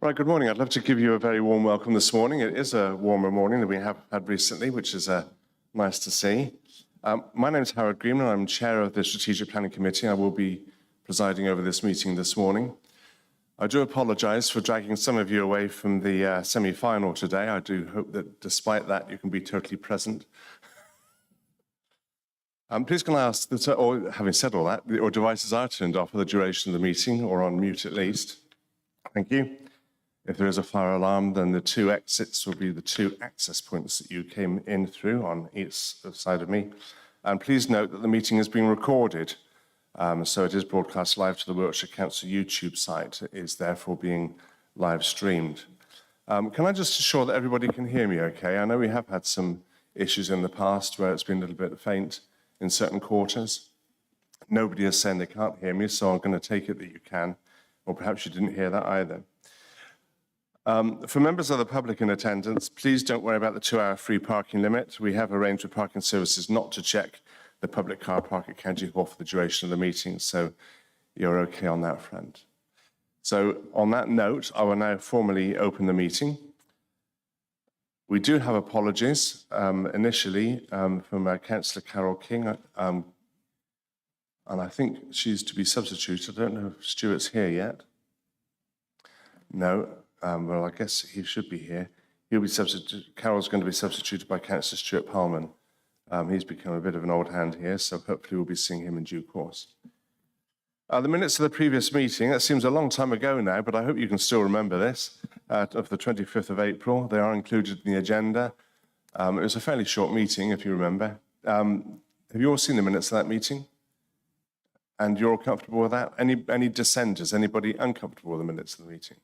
Right, good morning. I'd love to give you a very warm welcome this morning. It is a warmer morning than we have had recently, which is nice to see. My name is Howard Greenman. I'm chair of the Strategic Planning Committee. I will be presiding over this meeting this morning. I do apologise for dragging some of you away from the semi-final today. I do hope that despite that, you can be totally present. Please can I ask that, or having said all that, your devices are turned off for the duration of the meeting, or on mute at least. Thank you. If there is a fire alarm, then the two exits will be the two access points that you came in through on each side of me. And please note that the meeting is being recorded, so it is broadcast live to the Wiltshire Council YouTube site. It is therefore being live streamed. Can I just assure that everybody can hear me okay? I know we have had some issues in the past where it's been a little bit faint in certain quarters. Nobody is saying they can't hear me, so I'm going to take it that you can, or perhaps you didn't hear that either. For members of the public in attendance, please don't worry about the 2-hour free parking limit. We have arranged with parking services not to check the public car park at County Hall for the duration of the meeting, so you're okay on that front. So on that note, I will now formally open the meeting. We do have apologies initially from Councillor Carol King, and I think she's to be substituted. I don't know if Stuart's here yet. No. Well, I guess he should be here. He'll be substituted. Carol's going to be substituted by Councillor Stuart Palman. He's become a bit of an old hand here, so hopefully we'll be seeing him in due course. The minutes of the previous meeting, that seems a long time ago now, but I hope you can still remember this, of the 25th of April. They are included in the agenda. It was a fairly short meeting, if you remember. Have you all seen the minutes of that meeting? And you're all comfortable with that? Any dissenters? Anybody uncomfortable with the minutes of the meeting?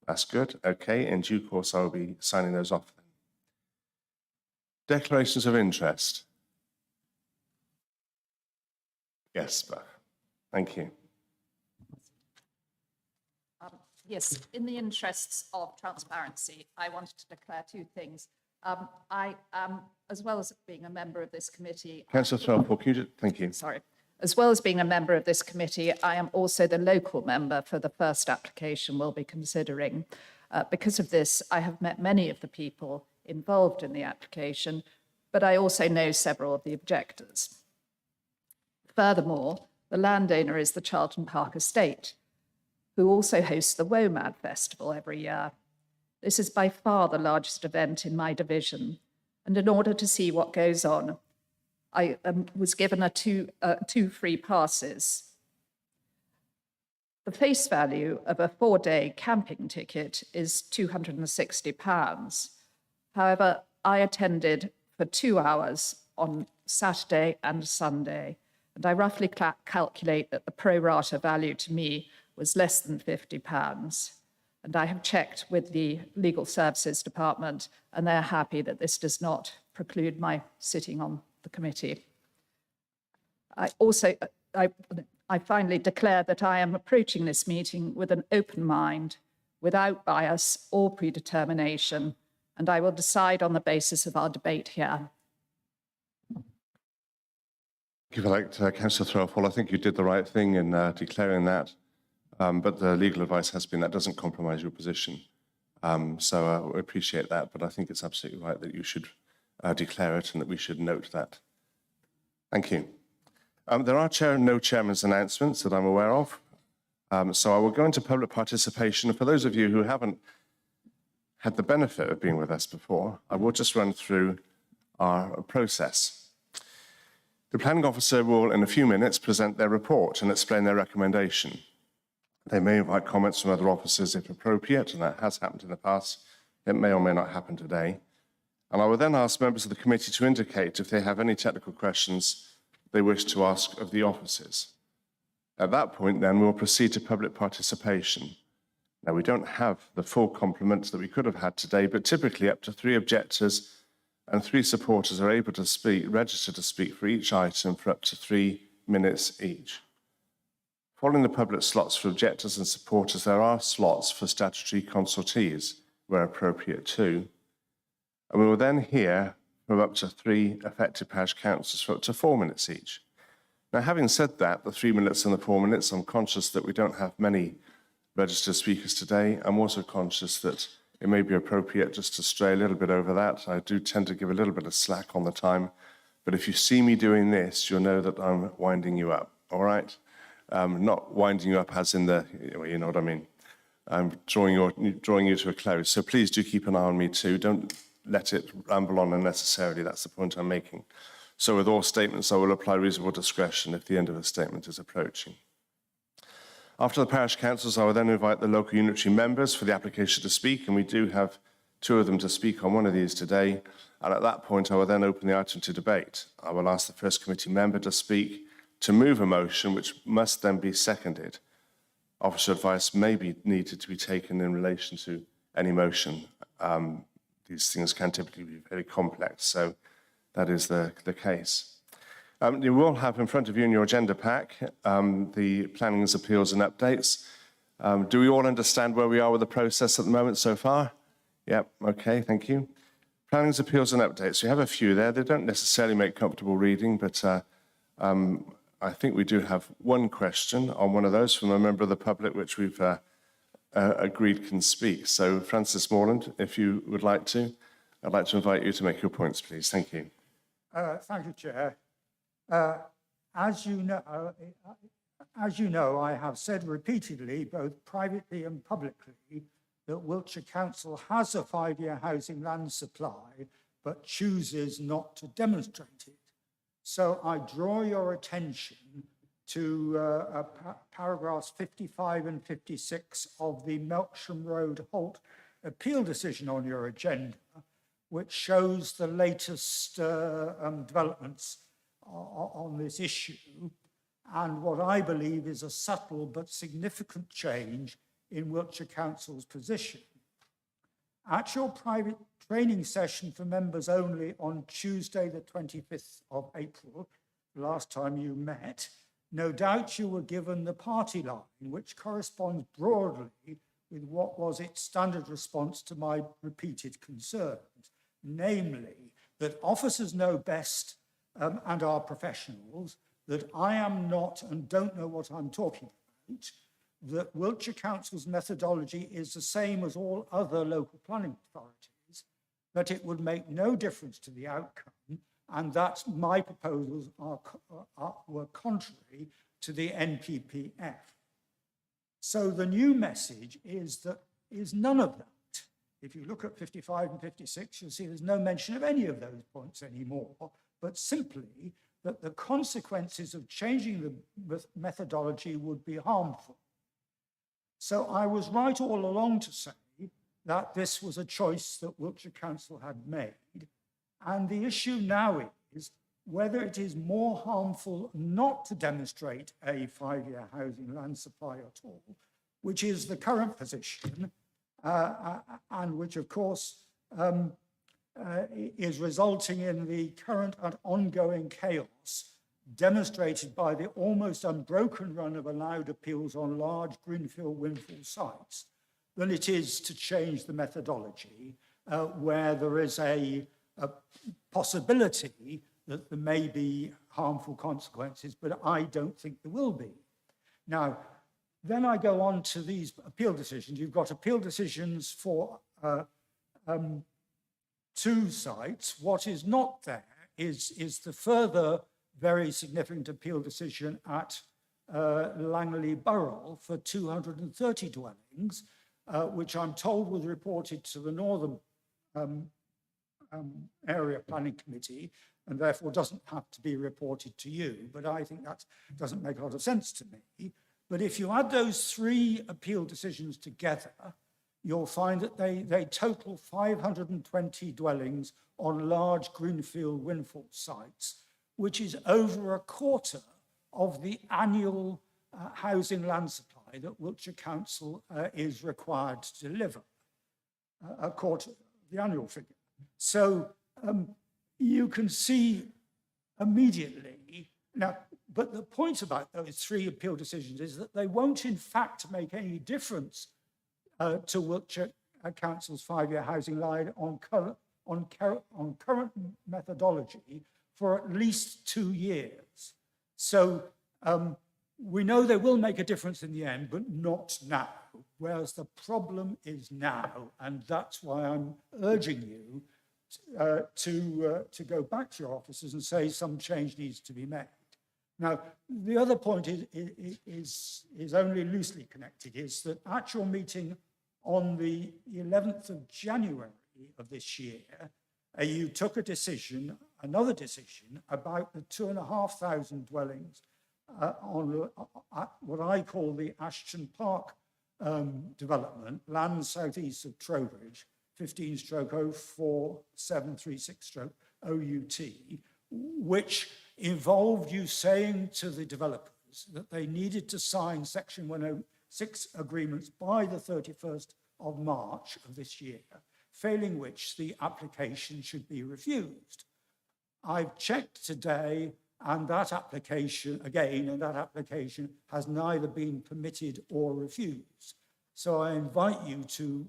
That's good. Okay, in due course, I'll be signing those off then. Declarations of interest. Yes, Beth. Thank you. Yes, in the interests of transparency, I wanted to declare two things. I am, as well as being a member of this committee... Councillor Threlfall, thank you. Sorry. As well as being a member of this committee, I am also the local member for the first application we'll be considering. Because of this, I have met many of the people involved in the application, but I also know several of the objectors. Furthermore, the landowner is the Charlton Park Estate, who also hosts the WOMAD Festival every year. This is by far the largest event in my division, and in order to see what goes on, I was given two free passes. The face value of a 4-day camping ticket is £260. However, I attended for 2 hours on Saturday and Sunday, and I roughly calculate that the pro rata value to me was less than £50. And I have checked with the Legal Services Department, and they're happy that this does not preclude my sitting on the committee. I finally declare that I am approaching this meeting with an open mind, without bias or predetermination, and I will decide on the basis of our debate here. Thank you for that, Councillor Threlfall. I think you did the right thing in declaring that, but the legal advice has been that doesn't compromise your position. So we appreciate that, but I think it's absolutely right that you should declare it and that we should note that. Thank you. There are no chairman's announcements that I'm aware of, so I will go into public participation. For those of you who haven't had the benefit of being with us before, I will just run through our process. The planning officer will, in a few minutes, present their report and explain their recommendation. They may invite comments from other officers if appropriate, and that has happened in the past. It may or may not happen today. And I will then ask members of the committee to indicate if they have any technical questions they wish to ask of the officers. At that point, then, we'll proceed to public participation. Now, we don't have the full complement that we could have had today, but typically up to 3 objectors and 3 supporters are able to speak, register to speak for each item for up to 3 minutes each. Following the public slots for objectors and supporters, there are slots for statutory consultees, where appropriate too. And we will then hear from up to 3 effective parish councillors for up to 4 minutes each. Now, having said that, the 3 minutes and the 4 minutes, I'm conscious that we don't have many registered speakers today. I'm also conscious that it may be appropriate just to stray a little bit over that. I do tend to give a little bit of slack on the time, but if you see me doing this, you'll know that I'm winding you up, all right? Not winding you up as in the, you know what I mean. I'm drawing you to a close. So please do keep an eye on me too. Don't let it ramble on unnecessarily. That's the point I'm making. So with all statements, I will apply reasonable discretion if the end of a statement is approaching. After the parish councils, I will then invite the local unitary members for the application to speak, and we do have 2 of them to speak on one of these today. And at that point, I will then open the item to debate. I will ask the first committee member to speak, to move a motion, which must then be seconded. Officer advice may be needed to be taken in relation to any motion. These things can typically be very complex, so that is the case. You will have in front of you in your agenda pack the plannings, appeals and updates. Do we all understand where we are with the process at the moment so far? Yep, okay, thank you. Plannings, appeals and updates. We have a few there. They don't necessarily make comfortable reading, but I think we do have one question on one of those from a member of the public, which we've agreed can speak. So Francis Morland, if you would like to, I'd like to invite you to make your points, please. Thank you. Thank you, Chair. As you know, I have said repeatedly, both privately and publicly, that Wiltshire Council has a 5-year housing land supply, but chooses not to demonstrate it. So I draw your attention to paragraphs 55 and 56 of the Melksham Road Holt appeal decision on your agenda, which shows the latest developments on this issue, and what I believe is a subtle but significant change in Wiltshire Council's position. At your private training session for members only on Tuesday, the 25th of April, the last time you met, no doubt you were given the party line, which corresponds broadly with what was its standard response to my repeated concerns, namely that officers know best and are professionals, that I am not and don't know what I'm talking about, that Wiltshire Council's methodology is the same as all other local planning authorities, that it would make no difference to the outcome, and that my proposals were contrary to the NPPF. So the new message is none of that. If you look at 55 and 56, you'll see there's no mention of any of those points anymore, but simply that the consequences of changing the methodology would be harmful. So I was right all along to say that this was a choice that Wiltshire Council had made. And the issue now is whether it is more harmful not to demonstrate a 5-year housing land supply at all, which is the current position, and which, of course, is resulting in the current and ongoing chaos demonstrated by the almost unbroken run of allowed appeals on large greenfield windfall sites, than it is to change the methodology where there is a possibility that there may be harmful consequences, but I don't think there will be. Now, then I go on to these appeal decisions. You've got appeal decisions for 2 sites. What is not there is the further very significant appeal decision at Langley Borough for 230 dwellings, which I'm told was reported to the Northern Area Planning Committee, and therefore doesn't have to be reported to you. But I think that doesn't make a lot of sense to me. But if you add those 3 appeal decisions together, you'll find that they total 520 dwellings on large greenfield windfall sites, which is over a quarter of the annual housing land supply that Wiltshire Council is required to deliver, a quarter of the annual figure. So you can see immediately, now, but the point about those 3 appeal decisions is that they won't in fact make any difference to Wiltshire Council's 5-year housing line on current methodology for at least 2 years. So we know they will make a difference in the end, but not now. whereas the problem is now, and that's why I'm urging you to go back to your officers and say some change needs to be made. Now, the other point is only loosely connected, is that at your meeting on the 11th of January of this year, you took a decision, another decision, about the 2,500 dwellings on what I call the Ashton Park development, land southeast of Trowbridge, 15/04736/OUT, which involved you saying to the developers that they needed to sign Section 106 agreements by the 31st of March of this year, failing which the application should be refused. I've checked today, and that application, has neither been permitted or refused. So I invite you to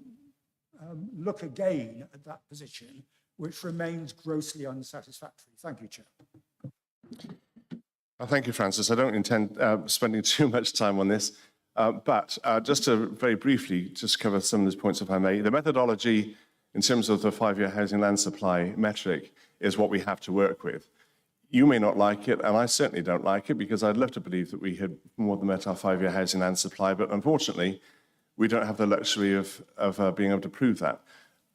look again at that position, which remains grossly unsatisfactory. Thank you, Chair. Thank you, Francis. I don't intend spending too much time on this, but just to very briefly just cover some of those points, if I may. The methodology in terms of the 5-year housing land supply metric is what we have to work with. You may not like it, and I certainly don't like it, because I'd love to believe that we had more than met our 5-year housing land supply, but unfortunately, we don't have the luxury of being able to prove that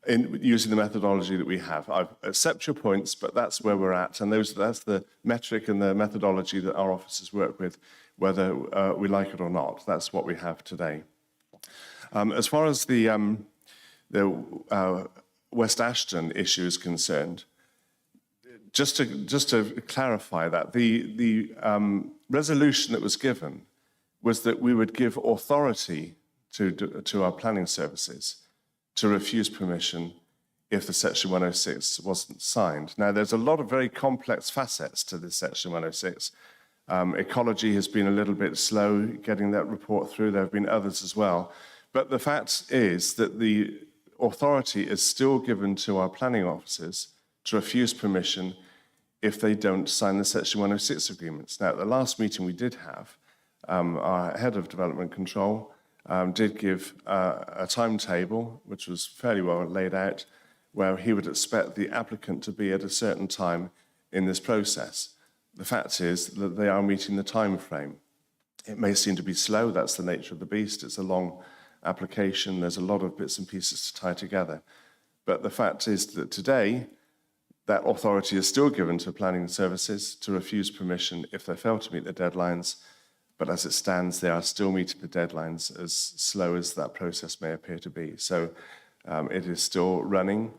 in using the methodology that we have. I accept your points, but that's where we're at, and that's the metric and the methodology that our officers work with, whether we like it or not. That's what we have today. As far as the West Ashton issue is concerned, just to clarify that, the resolution that was given was that we would give authority to our planning services to refuse permission if the Section 106 wasn't signed. Now, there's a lot of very complex facets to this Section 106. Ecology has been a little bit slow getting that report through. There have been others as well. But the fact is that the authority is still given to our planning officers to refuse permission if they don't sign the Section 106 agreements. Now, at the last meeting we did have, our head of development control did give a timetable, which was fairly well laid out, where he would expect the applicant to be at a certain time in this process. The fact is that they are meeting the time frame. It may seem to be slow, that's the nature of the beast. It's a long application, there's a lot of bits and pieces to tie together. But the fact is that today, that authority is still given to planning services to refuse permission if they fail to meet the deadlines. But as it stands, they are still meeting the deadlines, as slow as that process may appear to be. So it is still running.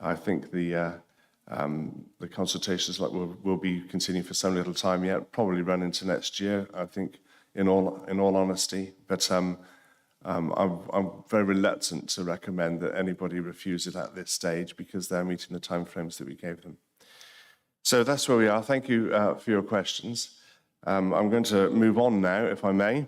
I think the consultations will be continuing for some little time yet, probably run into next year, I think, in all honesty. But I'm very reluctant to recommend that anybody refuse it at this stage, because they're meeting the timeframes that we gave them. So that's where we are. Thank you for your questions. I'm going to move on now, if I may,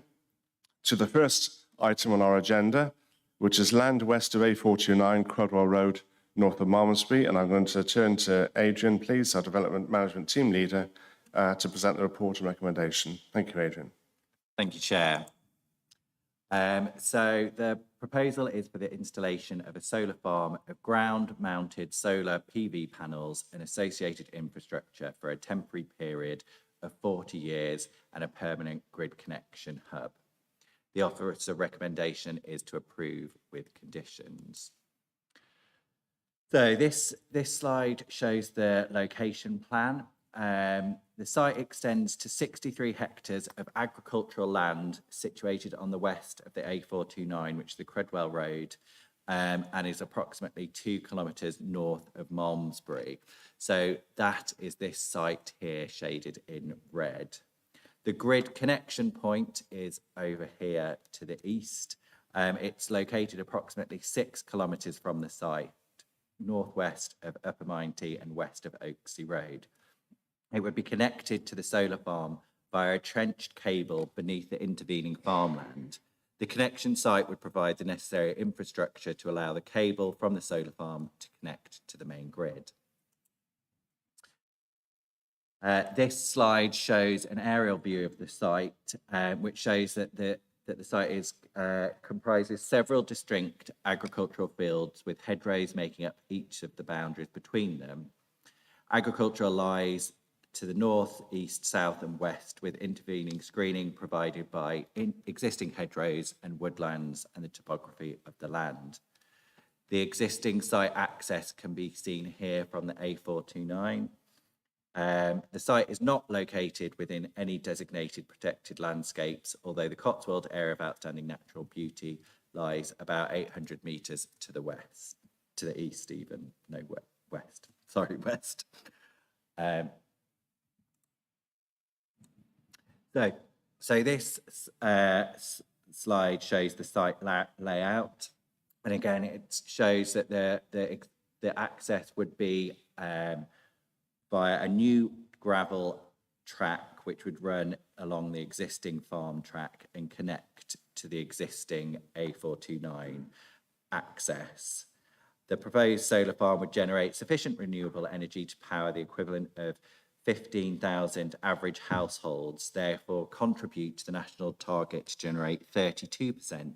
to the first item on our agenda, which is land west of A429, Crodwell Road, north of Malmesbury. And I'm going to turn to Adrian, please, our Development Management Team Leader, to present the report and recommendation. Thank you, Adrian. Thank you, Chair. So the proposal is for the installation of a solar farm of ground-mounted solar PV panels and associated infrastructure for a temporary period of 40 years and a permanent grid connection hub. The officer recommendation is to approve with conditions. So this slide shows the location plan. The site extends to 63 hectares of agricultural land situated on the west of the A429, which is the Credwell Road, and is approximately 2 kilometres north of Malmesbury. So that is this site here, shaded in red. The grid connection point is over here to the east. It's located approximately 6 kilometres from the site, northwest of Upper Minety and west of Oaksey Road. It would be connected to the solar farm via a trenched cable beneath the intervening farmland. The connection site would provide the necessary infrastructure to allow the cable from the solar farm to connect to the main grid. This slide shows an aerial view of the site, which shows that the that the site is comprises several distinct agricultural fields with hedgerows making up each of the boundaries between them. Agriculture lies to the north, east, south and west, with intervening screening provided by existing hedgerows and woodlands and the topography of the land. The existing site access can be seen here from the A429. The site is not located within any designated protected landscapes, although the Cotswold Area of Outstanding Natural Beauty lies about 800 metres to the west, to the east even, no, west, sorry, west. So this slide shows the site layout. And again, it shows that the access would be via a new gravel track, which would run along the existing farm track and connect to the existing A429 access. The proposed solar farm would generate sufficient renewable energy to power the equivalent of 15,000 average households, therefore contribute to the national target to generate 32%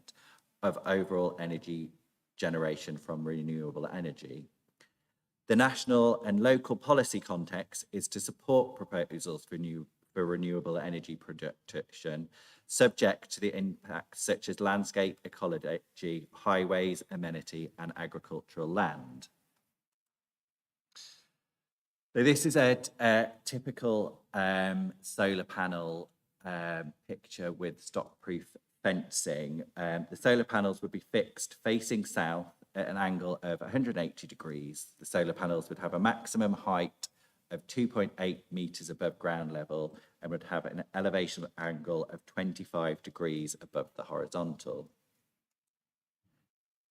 of overall energy generation from renewable energy. The national and local policy context is to support proposals for renewable energy production, subject to the impacts such as landscape ecology, highways, amenity, and agricultural land. So this is a typical solar panel picture with stock-proof fencing. The solar panels would be fixed facing south at an angle of 180 degrees. The solar panels would have a maximum height of 2.8 metres above ground level and would have an elevation angle of 25 degrees above the horizontal.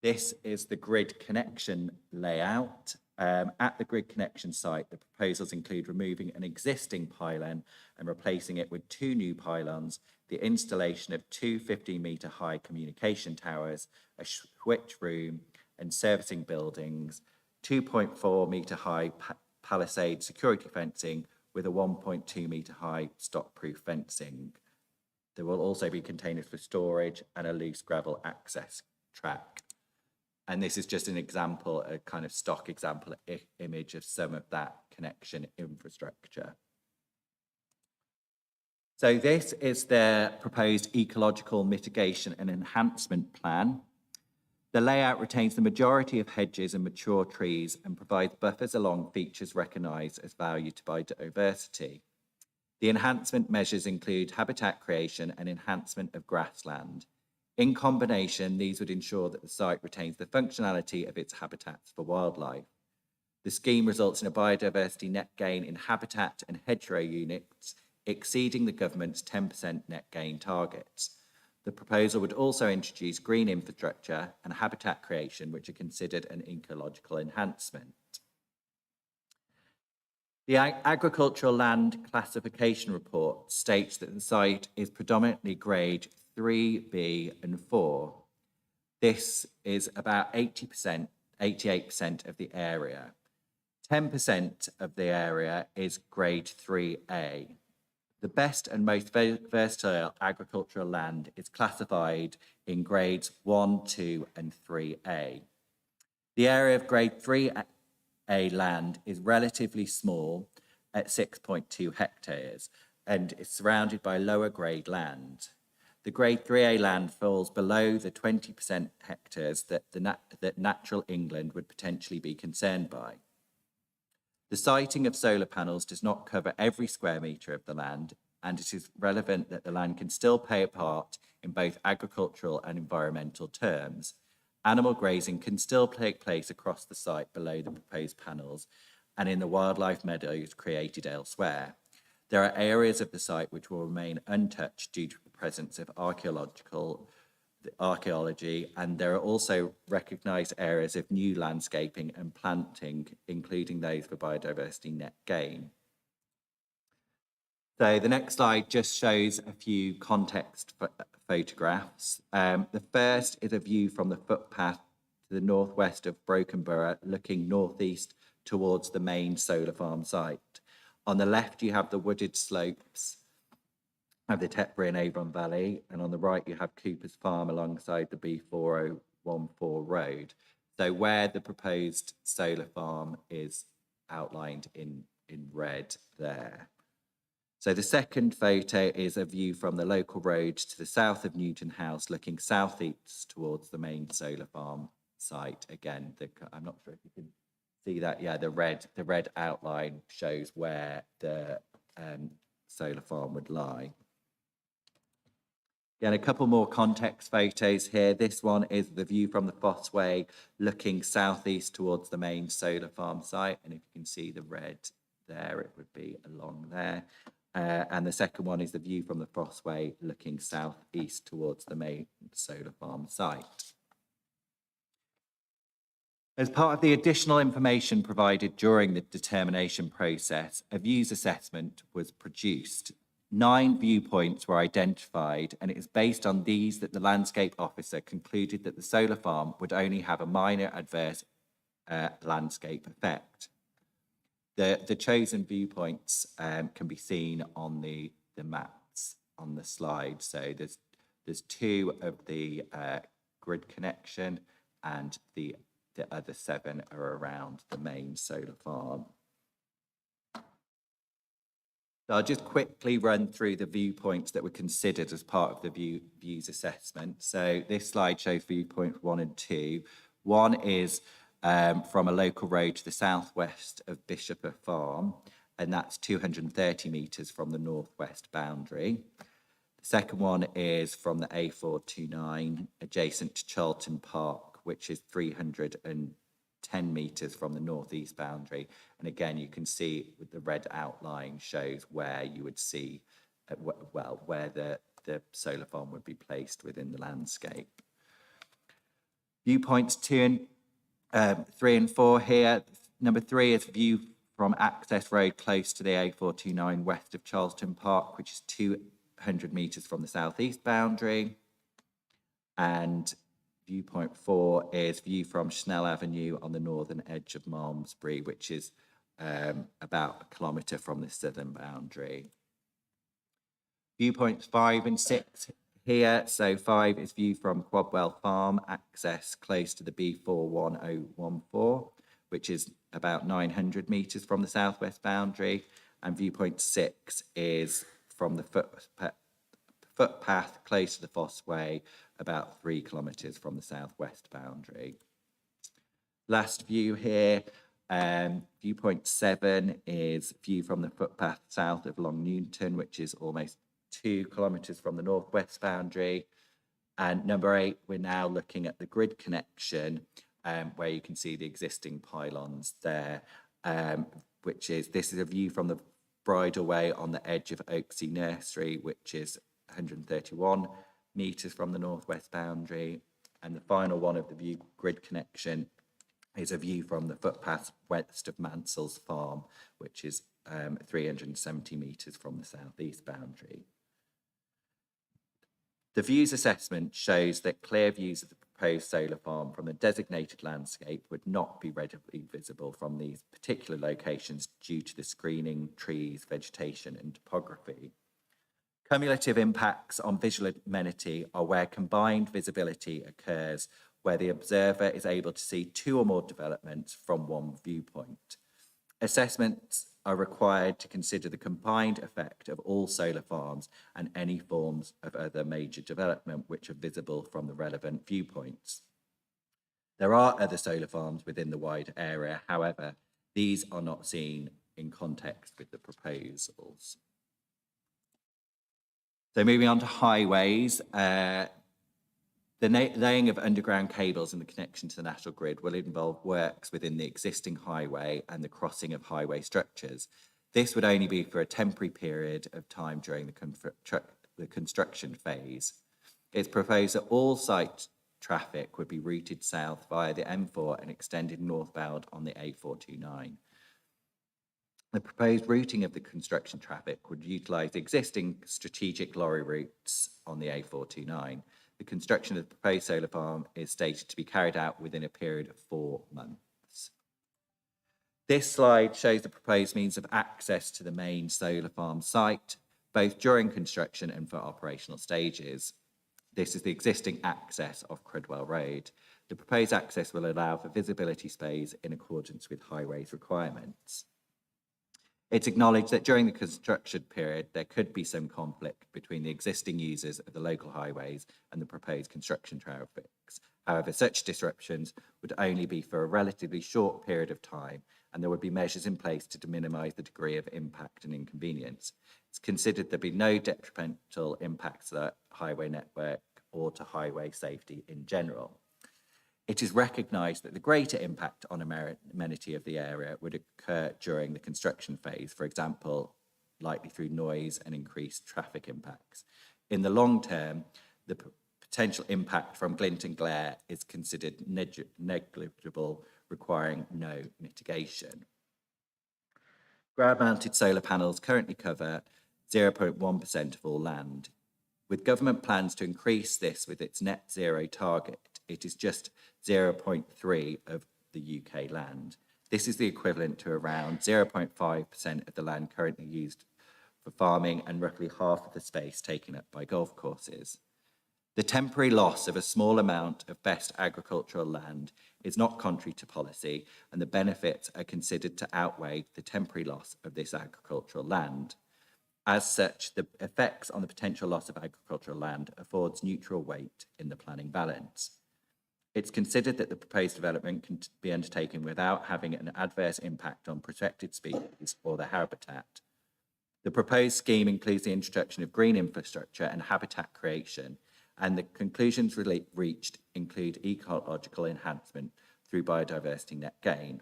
This is the grid connection layout. At the grid connection site, the proposals include removing an existing pylon and replacing it with 2 new pylons, the installation of 2 15-metre high communication towers, a switch room and servicing buildings, 2.4-metre high palisade security fencing with a 1.2-metre high stock-proof fencing. There will also be containers for storage and a loose gravel access track. And this is just an example, a kind of stock example image of some of that connection infrastructure. So this is the proposed ecological mitigation and enhancement plan. The layout retains the majority of hedges and mature trees and provides buffers along features recognised as value to biodiversity. The enhancement measures include habitat creation and enhancement of grassland. In combination, these would ensure that the site retains the functionality of its habitats for wildlife. The scheme results in a biodiversity net gain in habitat and hedgerow units exceeding the government's 10% net gain targets. The proposal would also introduce green infrastructure and habitat creation, which are considered an ecological enhancement. The Agricultural Land Classification Report states that the site is predominantly grade 3B and 4. This is about 80%, 88% of the area. 10% of the area is grade 3A. The best and most versatile agricultural land is classified in grades 1, 2 and 3A. The area of grade 3A land is relatively small at 6.2 hectares and is surrounded by lower grade land. The grade 3A land falls below the 20% hectares that natural England would potentially be concerned by. The siting of solar panels does not cover every square metre of the land, and it is relevant that the land can still play a part in both agricultural and environmental terms. Animal grazing can still take place across the site below the proposed panels and in the wildlife meadows created elsewhere. There are areas of the site which will remain untouched due to the presence of archaeology, and there are also recognised areas of new landscaping and planting, including those for biodiversity net gain. So the next slide just shows a few context photographs. The first is a view from the footpath to the northwest of Brokenborough, looking northeast towards the main solar farm site. On the left, you have the wooded slopes of the Tetbury and Avon Valley, and on the right you have Cooper's Farm alongside the B4014 road. So where the proposed solar farm is outlined in red there. So the second photo is a view from the local road to the south of Newton House, looking southeast towards the main solar farm site. Again, I'm not sure if you can see that. Yeah, the red outline shows where the solar farm would lie. Again, a couple more context photos here. This one is the view from the Fosse Way, looking southeast towards the main solar farm site. And if you can see the red there, it would be along there. And the second one is the view from the Fosse Way, looking southeast towards the main solar farm site. As part of the additional information provided during the determination process, a views assessment was produced. 9 viewpoints were identified, and it is based on these that the landscape officer concluded that the solar farm would only have a minor adverse landscape effect. The chosen viewpoints can be seen on the maps on the slide. So there's 2 of the grid connection, and the other 7 are around the main solar farm. So I'll just quickly run through the viewpoints that were considered as part of the views assessment. So this slide shows viewpoints 1 and 2. 1 is from a local road to the southwest of Bishop Farm, and that's 230 metres from the northwest boundary. The second one is from the A429 adjacent to Charlton Park, which is 310 metres from the northeast boundary. And again, you can see with the red outline shows where you would see, where the solar farm would be placed within the landscape. Viewpoints 2 and 3 and 4 here. Number 3 is view from Access Road close to the A429 west of Charlton Park, which is 200 metres from the southeast boundary. And viewpoint 4 is view from Schnell Avenue on the northern edge of Malmesbury, which is about 1 kilometre from the southern boundary. Viewpoints 5 and 6 here. So 5 is view from Quadwell Farm, access close to the B41014, which is about 900 metres from the southwest boundary. And viewpoint 6 is from the footpath close to the Fosse Way, about 3 kilometres from the southwest boundary. Last view here, viewpoint 7 is view from the footpath south of Long Newton, which is almost 2 kilometres from the northwest boundary. And number 8, we're now looking at the grid connection, where you can see the existing pylons there, this is a view from the bridleway on the edge of Oaksea Nursery, which is 131 metres from the northwest boundary. And the final one of the view grid connection is a view from the footpath west of Mansell's Farm, which is 370 metres from the southeast boundary. The views assessment shows that clear views of the proposed solar farm from the designated landscape would not be readily visible from these particular locations due to the screening, trees, vegetation and topography. Cumulative impacts on visual amenity are where combined visibility occurs, where the observer is able to see 2 or more developments from one viewpoint. Assessments are required to consider the combined effect of all solar farms and any forms of other major development which are visible from the relevant viewpoints. There are other solar farms within the wider area, however, these are not seen in context with the proposals. So moving on to highways, the laying of underground cables and the connection to the national grid will involve works within the existing highway and the crossing of highway structures. This would only be for a temporary period of time during the construction phase. It's proposed that all site traffic would be routed south via the M4 and extended northbound on the A429. The proposed routing of the construction traffic would utilise existing strategic lorry routes on the A429. The construction of the proposed solar farm is stated to be carried out within a period of 4 months. This slide shows the proposed means of access to the main solar farm site. both during construction and for operational stages. This is the existing access of Crudwell Road. The proposed access will allow for visibility space in accordance with highways requirements. It's acknowledged that during the construction period, there could be some conflict between the existing users of the local highways and the proposed construction traffics. However, such disruptions would only be for a relatively short period of time, and there would be measures in place to minimise the degree of impact and inconvenience. It's considered there'd be no detrimental impacts to the highway network or to highway safety in general. It is recognised that the greater impact on amenity of the area would occur during the construction phase, for example, likely through noise and increased traffic impacts. In the long term, the potential impact from glint and glare is considered negligible, requiring no mitigation. Ground-mounted solar panels currently cover 0.1% of all land. With government plans to increase this with its net zero target, it is just 0.3 of the UK land. This is the equivalent to around 0.5% of the land currently used for farming and roughly half of the space taken up by golf courses. The temporary loss of a small amount of best agricultural land is not contrary to policy, and the benefits are considered to outweigh the temporary loss of this agricultural land. As such, the effects on the potential loss of agricultural land affords neutral weight in the planning balance. It's considered that the proposed development can be undertaken without having an adverse impact on protected species or their habitat. The proposed scheme includes the introduction of green infrastructure and habitat creation, and the conclusions reached include ecological enhancement through biodiversity net gain.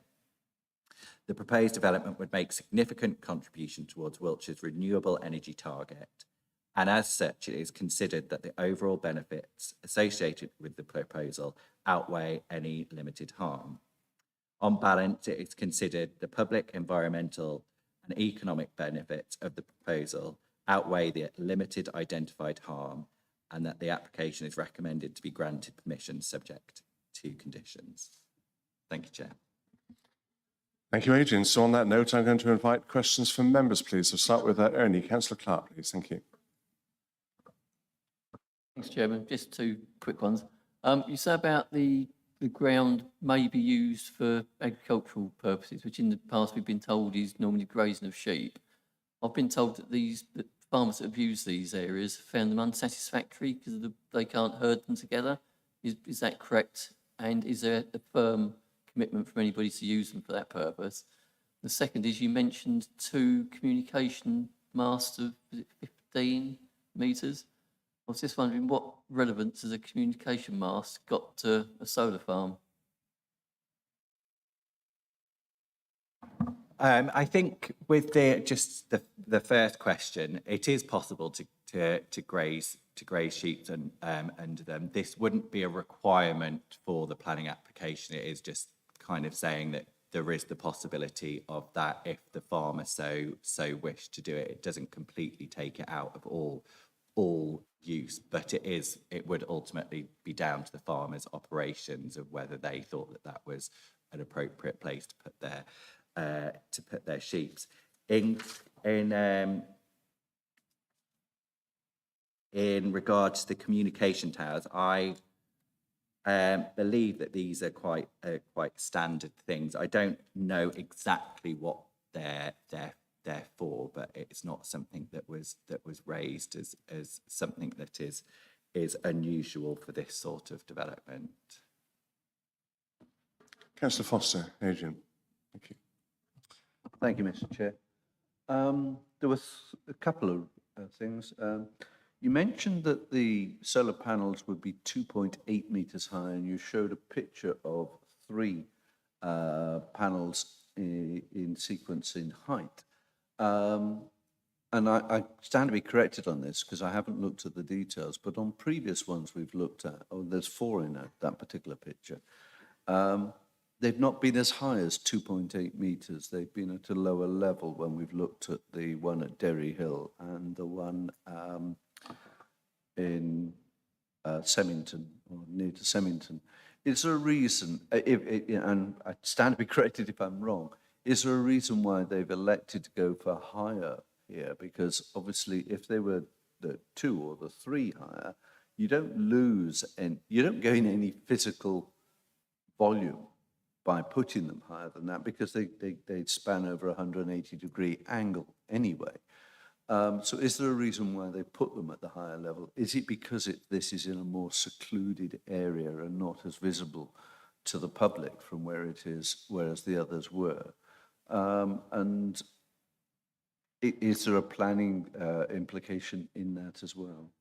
The proposed development would make significant contribution towards Wiltshire's renewable energy target, and as such, it is considered that the overall benefits associated with the proposal outweigh any limited harm. On balance, it is considered the public, environmental, and economic benefits of the proposal outweigh the limited identified harm, and that the application is recommended to be granted permission subject to conditions. Thank you, Chair. Thank you, Adrian. So on that note, I'm going to invite questions from members, please. We'll start with Ernie. Councillor Clark, please. Thank you. Thanks, Chairman. Just two quick ones. You say about the ground may be used for agricultural purposes, which in the past we've been told is normally grazing of sheep. I've been told that farmers that have used these areas found them unsatisfactory because they can't herd them together. Is that correct? And is there a firm commitment from anybody to use them for that purpose? The second is you mentioned 2 communication masts of 15 metres. I was just wondering what relevance has a communication mast got to a solar farm? I think with the first question, it is possible to graze sheep and under them. This wouldn't be a requirement for the planning application. It is just kind of saying that there is the possibility of that if the farmer so wish to do it. It doesn't completely take it out of all use, but it would ultimately be down to the farmer's operations of whether they thought that was an appropriate place to put their sheep. In regard to the communication towers, I believe that these are quite standard things. I don't know exactly what they're for, but it's not something that was raised as something that is unusual for this sort of development. Councillor Foster, Adrian. Thank you. Thank you, Mr. Chair. There was a couple of things. You mentioned that the solar panels would be 2.8 metres high, and you showed a picture of 3 panels in sequence in height. And I stand to be corrected on this because I haven't looked at the details, but on previous ones we've looked at, there's 4 in that particular picture, they've not been as high as 2.8 metres. They've been at a lower level when we've looked at the one at Derry Hill and the one in Semmington, or near to Semmington. Is there a reason, and I stand to be corrected if I'm wrong, is there a reason why they've elected to go for higher here, because obviously if they were the 2 or the 3 higher, you don't lose and you don't gain any physical volume by putting them higher than that, because they span over a 180-degree angle anyway. So is there a reason why they put them at the higher level? Is it because this is in a more secluded area and not as visible to the public from where it is, whereas the others were? And is there a planning implication in that as well?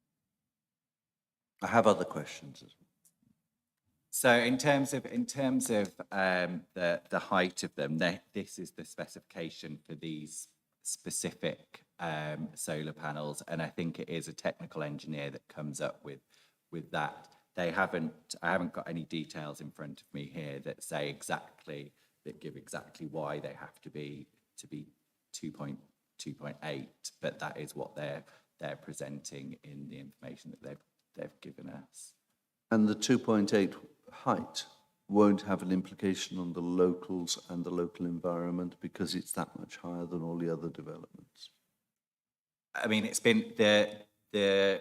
I have other questions as well. So in terms of the height of them, this is the specification for these specific solar panels, and I think it is a technical engineer that comes up with that. I haven't got any details in front of me here that say exactly, that give exactly why they have to be 2.8, but that is what they're presenting in the information that they've given us. And the 2.8 height won't have an implication on the locals and the local environment because it's that much higher than all the other developments. I mean, it's been the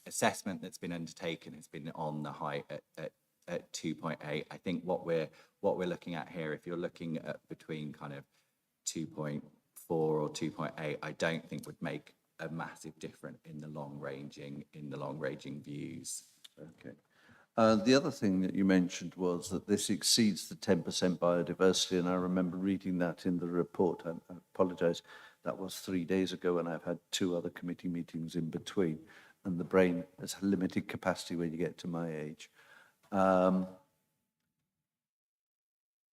assessment that's been undertaken has been on the height at 2.8. I think what we're looking at here, if you're looking at between kind of 2.4 or 2.8, I don't think would make a massive difference in the long ranging views. Okay. The other thing that you mentioned was that this exceeds the 10% biodiversity, and I remember reading that in the report. I apologise, that was 3 days ago, and I've had 2 other committee meetings in between, and the brain has limited capacity when you get to my age.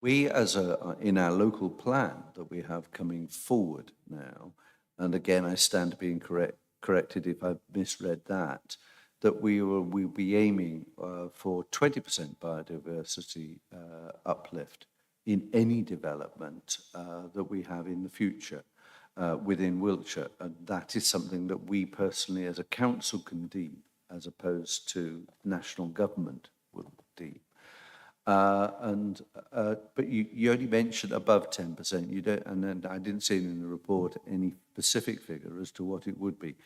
We, in our local plan that we have coming forward now, and again, I stand being corrected if I've misread that we'll be aiming for 20% biodiversity uplift in any development that we have in the future within Wiltshire. And that is something that we personally as a council can deem, as opposed to national government will deem. But you only mentioned above 10%. You don't, and then I didn't see in the report any specific figure as to what it would be.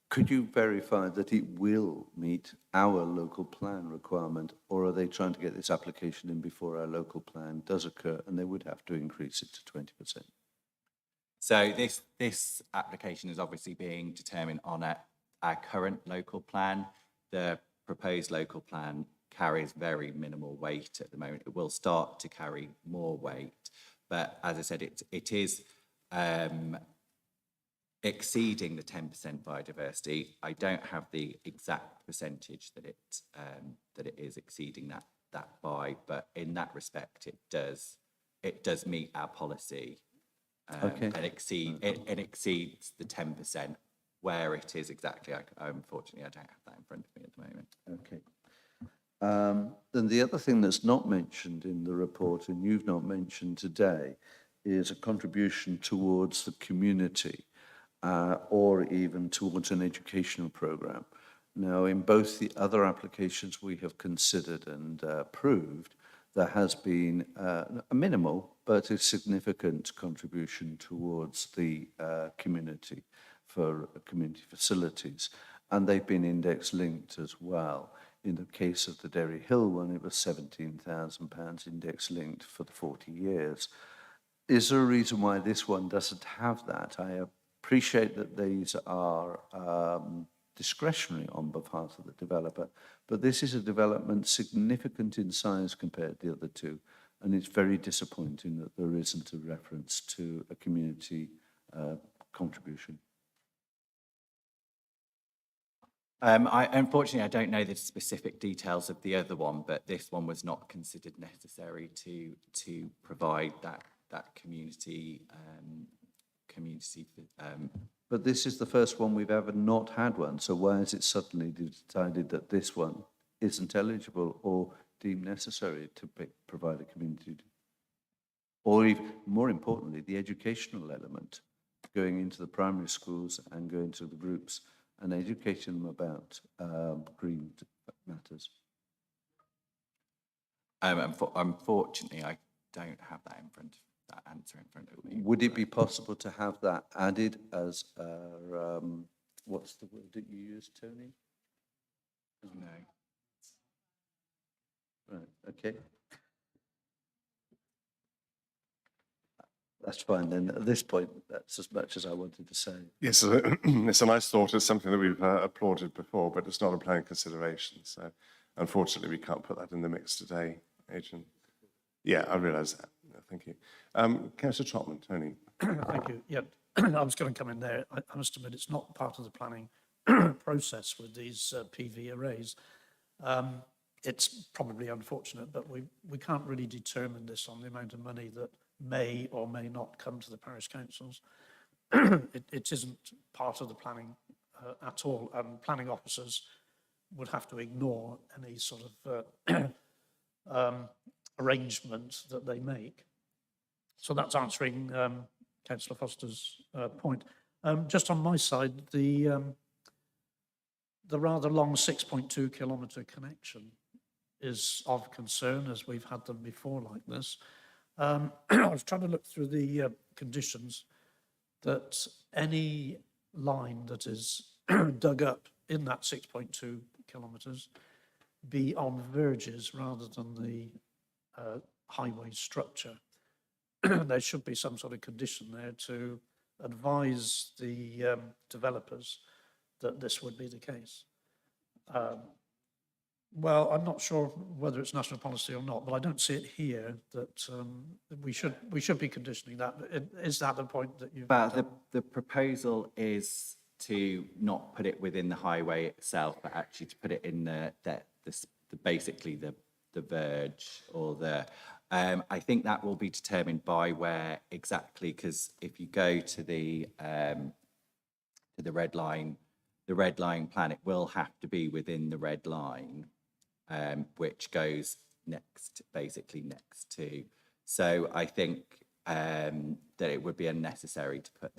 Could you verify that it will meet our local plan requirement, or are they trying to get this application in before our local plan does occur, and they would have to increase it to 20%? So this application is obviously being determined on our current local plan. The proposed local plan carries very minimal weight at the moment. It will start to carry more weight, but as I said, it is exceeding the 10% biodiversity. I don't have the exact percentage that it is exceeding that by, but in that respect, it does meet our policy. Okay. And it exceeds the 10%. Where it is exactly, unfortunately, I don't have that in front of me at the moment. Okay. Then the other thing that's not mentioned in the report, and you've not mentioned today, is a contribution towards the community or even towards an educational program. Now, in both the other applications we have considered and approved, there has been a minimal but a significant contribution towards the community for community facilities, and they've been index linked as well. In the case of the Derry Hill one, it was £17,000 index linked for the 40 years. Is there a reason why this one doesn't have that? I appreciate that these are discretionary on behalf of the developer, but this is a development significant in size compared to the other two, and it's very disappointing that there isn't a reference to a community contribution. Unfortunately, I don't know the specific details of the other one, but this one was not considered necessary to provide that community. But this is the first one we've ever not had one, so why is it suddenly decided that this one isn't eligible or deemed necessary to provide a community? Or even more importantly, the educational element, going into the primary schools and going to the groups and educating them about green matters. Unfortunately, I don't have that in front that answer in front of me. Would it be possible to have that added as a, what's the word that you used, Tony? No. Right, okay. That's fine then. At this point, that's as much as I wanted to say. Yes, it's a nice thought. It's something that we've applauded before, but it's not a planning consideration. So unfortunately, we can't put that in the mix today, Adrian. Yeah, I realise that. No, thank you. Councillor Trotman, Tony. Thank you. Yeah, I was going to come in there. I must admit, it's not part of the planning process with these PV arrays. It's probably unfortunate, but we can't really determine this on the amount of money that may or may not come to the parish councils. It isn't part of the planning at all, and planning officers would have to ignore any sort of arrangement that they make. So that's answering Councillor Foster's point. Just on my side, the rather long 6.2 kilometre connection is of concern, as we've had them before like this. I was trying to look through the conditions that any line that is dug up in that 6.2 kilometres be on verges rather than the highway structure. There should be some sort of condition there to advise the developers that this would be the case. Well, I'm not sure whether it's national policy or not, but I don't see it here that we should be conditioning that. Is that the point that you've But done? the proposal is to not put it within the highway itself, but actually to put it in basically the verge or the. I think that will be determined by where exactly, because if you go to the red line plan, it will have to be within the red line, which goes basically next to. So I think that it would be unnecessary to put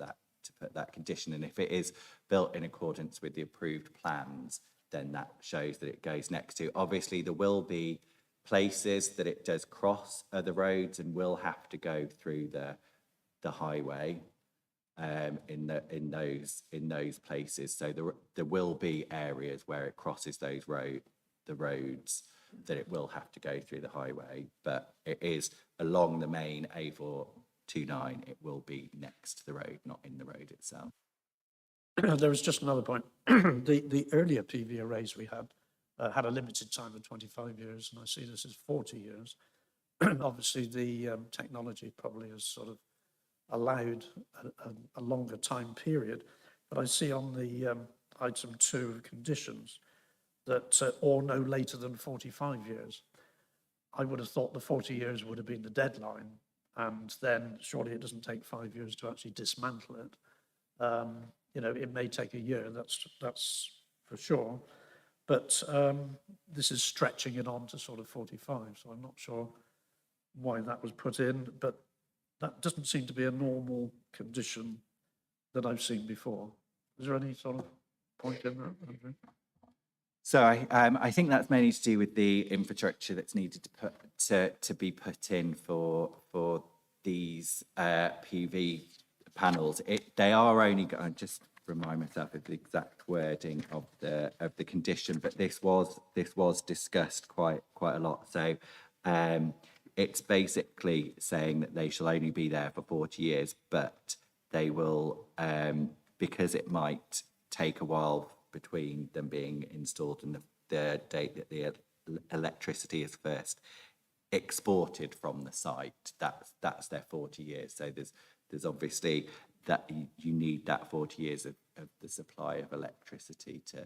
that condition. And if it is built in accordance with the approved plans, then that shows that it goes next to. Obviously, there will be places that it does cross other roads and will have to go through the highway in those places. So there will be areas where it crosses the roads that it will have to go through the highway, but it is along the main A429. It will be next to the road, not in the road itself. There is just another point. The earlier PV arrays we had a limited time of 25 years, and I see this as 40 years. Obviously, the technology probably has sort of allowed a longer time period, but I see on the item 2 of conditions that or no later than 45 years. I would have thought the 40 years would have been the deadline, and then surely it doesn't take 5 years to actually dismantle it. You know, it may take a year, that's for sure, but this is stretching it on to sort of 45, so I'm not sure why that was put in, but that doesn't seem to be a normal condition that I've seen before. Is there any sort of point in that, Andrew? So I think that's mainly to do with the infrastructure that's needed to be put in for these PV panels. They are only going, just remind myself of the exact wording of the condition, but this was discussed quite a lot. So it's basically saying that they shall only be there for 40 years, but they will, because it might take a while between them being installed and the date that the electricity is first exported from the site, that's their 40 years. So there's obviously that you need that 40 years of the supply of electricity to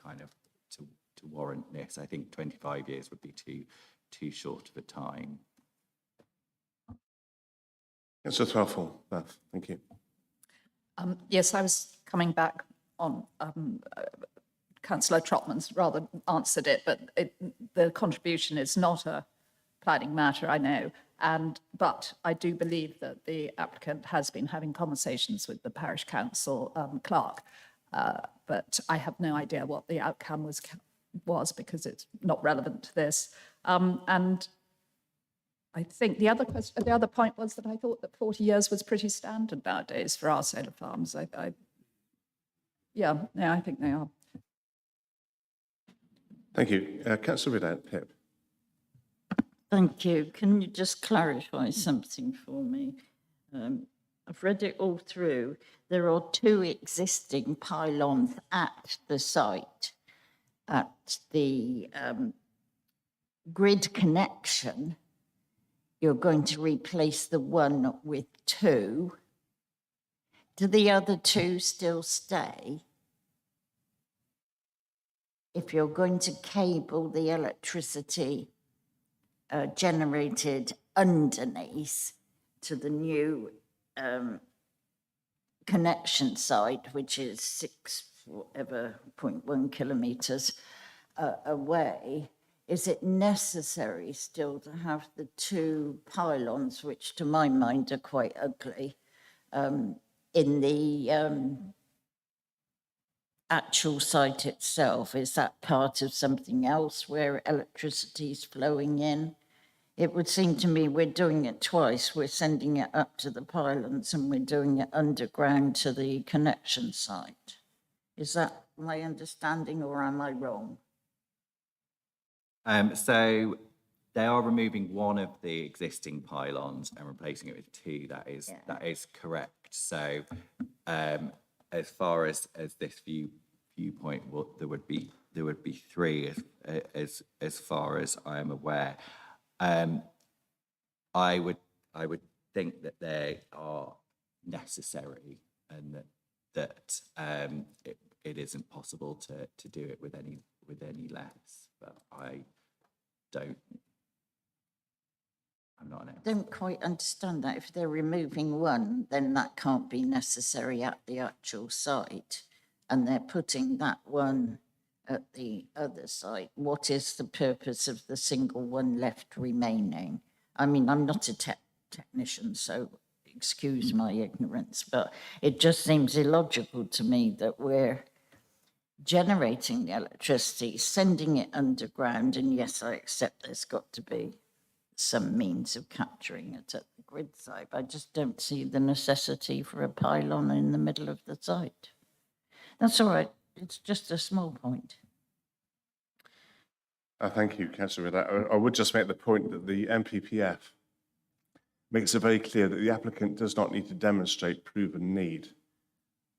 kind of to warrant this. I think 25 years would be too short of a time. Councillor Threlfall, Beth, thank you. Yes, I was coming back on Councillor Trotman's rather answered it, but the contribution is not a planning matter, I know, but I do believe that the applicant has been having conversations with the parish council clerk, but I have no idea what the outcome was because it's not relevant to this. And I think the other point was that I thought that 40 years was pretty standard nowadays for our solar farms. Yeah, I think they are. Thank you. Councillor Ridout, Pip. Thank you. Can you just clarify something for me? I've read it all through. There are 2 existing pylons at the site. At the grid connection, you're going to replace the one with 2. Do the other 2 still stay? If you're going to cable the electricity generated underneath to the new connection site, which is 6.1 kilometres away, is it necessary still to have the 2 pylons, which to my mind are quite ugly, in the actual site itself? Is that part of something else where electricity is flowing in? It would seem to me we're doing it twice. We're sending it up to the pylons and we're doing it underground to the connection site. Is that my understanding, or am I wrong? So they are removing one of the existing pylons and replacing it with 2. That is correct. So as far as this viewpoint, well, there would be 3 as far as I am aware. I would think that they are necessary, and that it isn't possible to do it with any less. But I'm not an expert. Don't quite understand that. If they're removing one, then that can't be necessary at the actual site, and they're putting that one at the other site. What is the purpose of the single one left remaining? I mean, I'm not a technician, so excuse my ignorance, but it just seems illogical to me that we're generating the electricity, sending it underground, and yes, I accept there's got to be some means of capturing it at the grid site. I just don't see the necessity for a pylon in the middle of the site. That's all right. It's just a small point. Thank you, Councillor Ridout. I would just make the point that the MPPF makes it very clear that the applicant does not need to demonstrate proven need.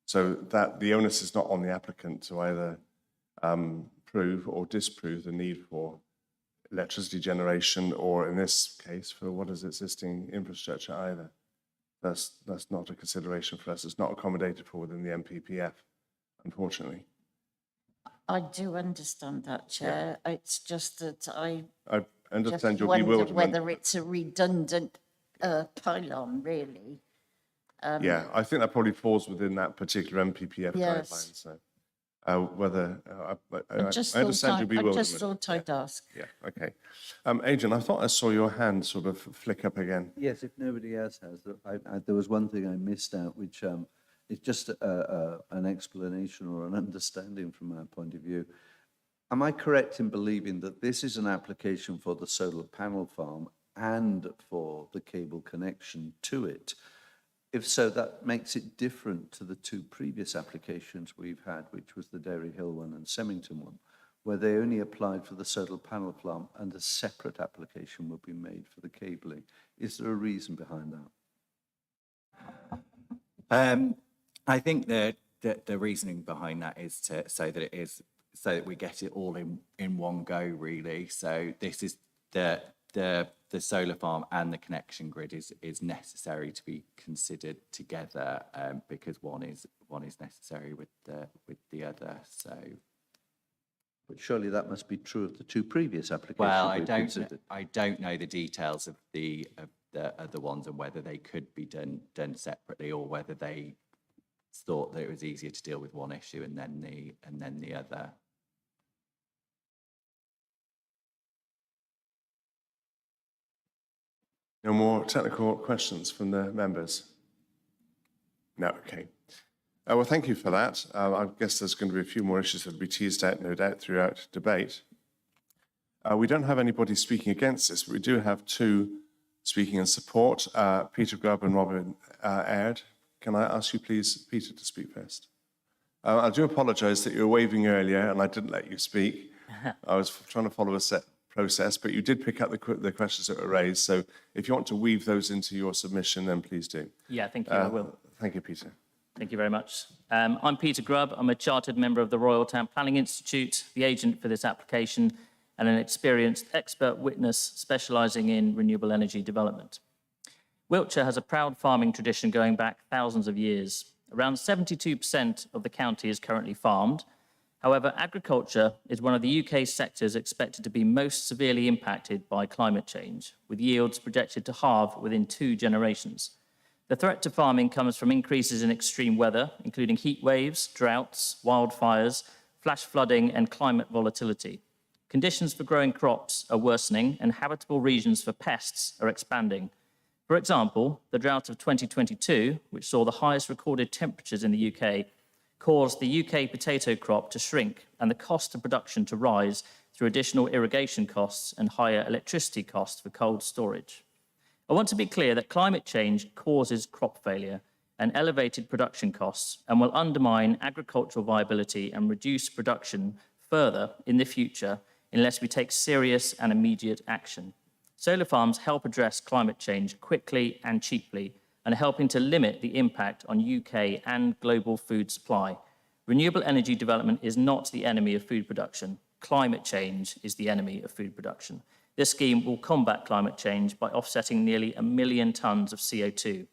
So that the onus is not on the applicant to either prove or disprove the need for electricity generation, or in this case, for what is existing infrastructure either. That's not a consideration for us. It's not accommodated for within the MPPF, unfortunately. I do understand that, Chair. It's just that I understand just your wonder bewilderment. whether it's a redundant pylon, really. Yeah, I think that probably falls within that particular MPPF Yes. guideline. So whether I I just understand your bewilderment. just thought I'd ask. Yeah, okay. Adrian, I thought I saw your hand sort of flick up again. Yes, if nobody else has, there was one thing I missed out, which is just an explanation or an understanding from our point of view. Am I correct in believing that this is an application for the solar panel farm and for the cable connection to it? If so, that makes it different to the 2 previous applications we've had, which was the Derry Hill one and Semmington one, where they only applied for the solar panel farm and a separate application would be made for the cabling. Is there a reason behind that? I think the reasoning behind that is to say that that we get it all in one go, really. So this is the solar farm and the connection grid is necessary to be considered together, because one is necessary with the other. So, But surely that must be true of the 2 previous applications. well, we've considered. I don't know the details of the other ones and whether they could be done separately, or whether they thought that it was easier to deal with one issue and then the other. No more technical questions from the members? No, okay. Well, thank you for that. I guess there's going to be a few more issues that will be teased out, no doubt, throughout debate. We don't have anybody speaking against this, but we do have 2 speaking in support. Peter Grubb and Robin Aird. Can I ask you, please, Peter, to speak first? I do apologise that you were waving earlier and I didn't let you speak. I was trying to follow a set process, but you did pick up the questions that were raised. So if you want to weave those into your submission, then please do. Yeah, thank you, I will. Thank you, Peter. Thank you very much. I'm Peter Grubb. I'm a chartered member of the Royal Town Planning Institute, the agent for this application, and an experienced expert witness specialising in renewable energy development. Wiltshire has a proud farming tradition going back thousands of years. Around 72% of the county is currently farmed. However, agriculture is one of the UK's sectors expected to be most severely impacted by climate change, with yields projected to halve within 2 generations. The threat to farming comes from increases in extreme weather, including heat waves, droughts, wildfires, flash flooding, and climate volatility. Conditions for growing crops are worsening, and habitable regions for pests are expanding. For example, the drought of 2022, which saw the highest recorded temperatures in the UK, caused the UK potato crop to shrink and the cost of production to rise through additional irrigation costs and higher electricity costs for cold storage. I want to be clear that climate change causes crop failure and elevated production costs and will undermine agricultural viability and reduce production further in the future unless we take serious and immediate action. Solar farms help address climate change quickly and cheaply and are helping to limit the impact on UK and global food supply. Renewable energy development is not the enemy of food production. Climate change is the enemy of food production. This scheme will combat climate change by offsetting nearly 1 million tonnes of CO2.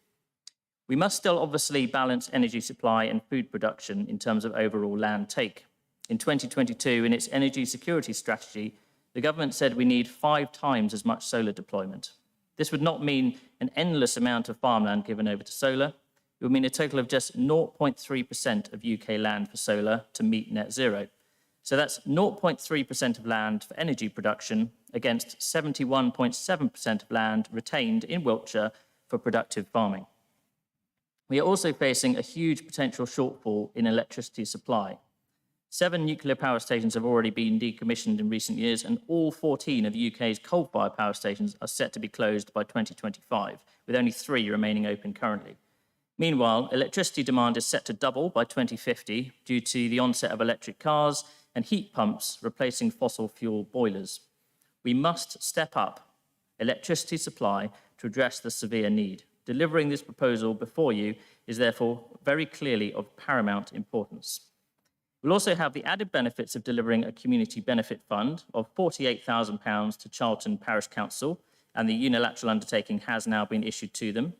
We must still obviously balance energy supply and food production in terms of overall land take. In 2022, in its energy security strategy, the government said we need 5 times as much solar deployment. This would not mean an endless amount of farmland given over to solar. It would mean a total of just 0.3% of UK land for solar to meet net zero. So that's 0.3% of land for energy production against 71.7% of land retained in Wiltshire for productive farming. We are also facing a huge potential shortfall in electricity supply. 7 nuclear power stations have already been decommissioned in recent years, and all 14 of the UK's coal-fired power stations are set to be closed by 2025, with only 3 remaining open currently. Meanwhile, electricity demand is set to double by 2050 due to the onset of electric cars and heat pumps replacing fossil fuel boilers. We must step up electricity supply to address the severe need. Delivering this proposal before you is therefore very clearly of paramount importance. We'll also have the added benefits of delivering a community benefit fund of £48,000 to Charlton Parish Council, and the unilateral undertaking has now been issued to them.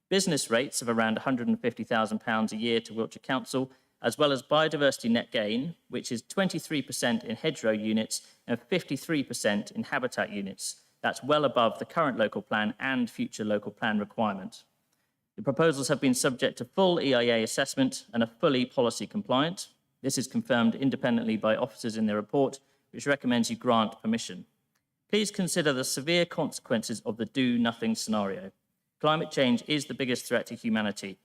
Business rates of around £150,000 a year to Wiltshire Council, as well as biodiversity net gain, which is 23% in hedgerow units and 53% in habitat units. That's well above the current local plan and future local plan requirement. The proposals have been subject to full EIA assessment and are fully policy compliant. This is confirmed independently by officers in their report, which recommends you grant permission. Please consider the severe consequences of the do-nothing scenario. Climate change is the biggest threat to humanity.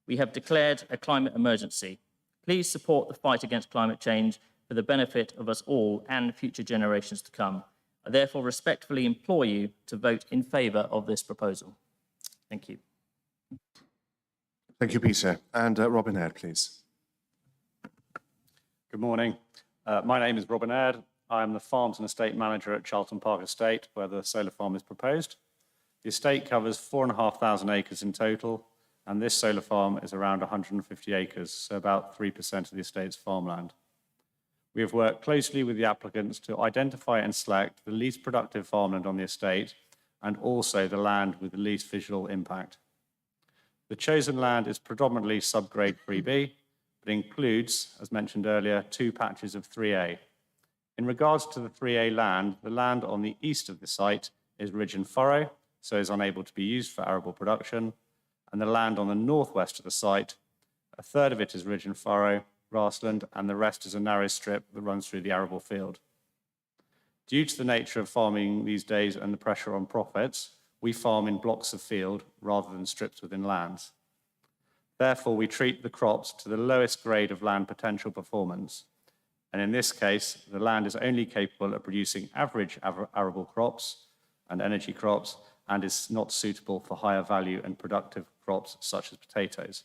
We have declared a climate emergency. Please support the fight against climate change for the benefit of us all and future generations to come. I therefore respectfully implore you to vote in favour of this proposal. Thank you. Thank you, Peter. And Robin Aird, please. Good morning. My name is Robin Aird. I am the Farms and Estate Manager at Charlton Park Estate, where the solar farm is proposed. The estate covers 4,500 acres in total, and this solar farm is around 150 acres, so about 3% of the estate's farmland. We have worked closely with the applicants to identify and select the least productive farmland on the estate and also the land with the least visual impact. The chosen land is predominantly subgrade 3B, but includes, as mentioned earlier, 2 patches of 3A. In regards to the 3A land, the land on the east of the site is ridge and furrow, so is unable to be used for arable production, and the land on the northwest of the site, a third of it is ridge and furrow, grassland, and the rest is a narrow strip that runs through the arable field. Due to the nature of farming these days and the pressure on profits, we farm in blocks of field rather than strips within lands. Therefore, we treat the crops to the lowest grade of land potential performance. And in this case, the land is only capable of producing average arable crops and energy crops, and is not suitable for higher value and productive crops such as potatoes.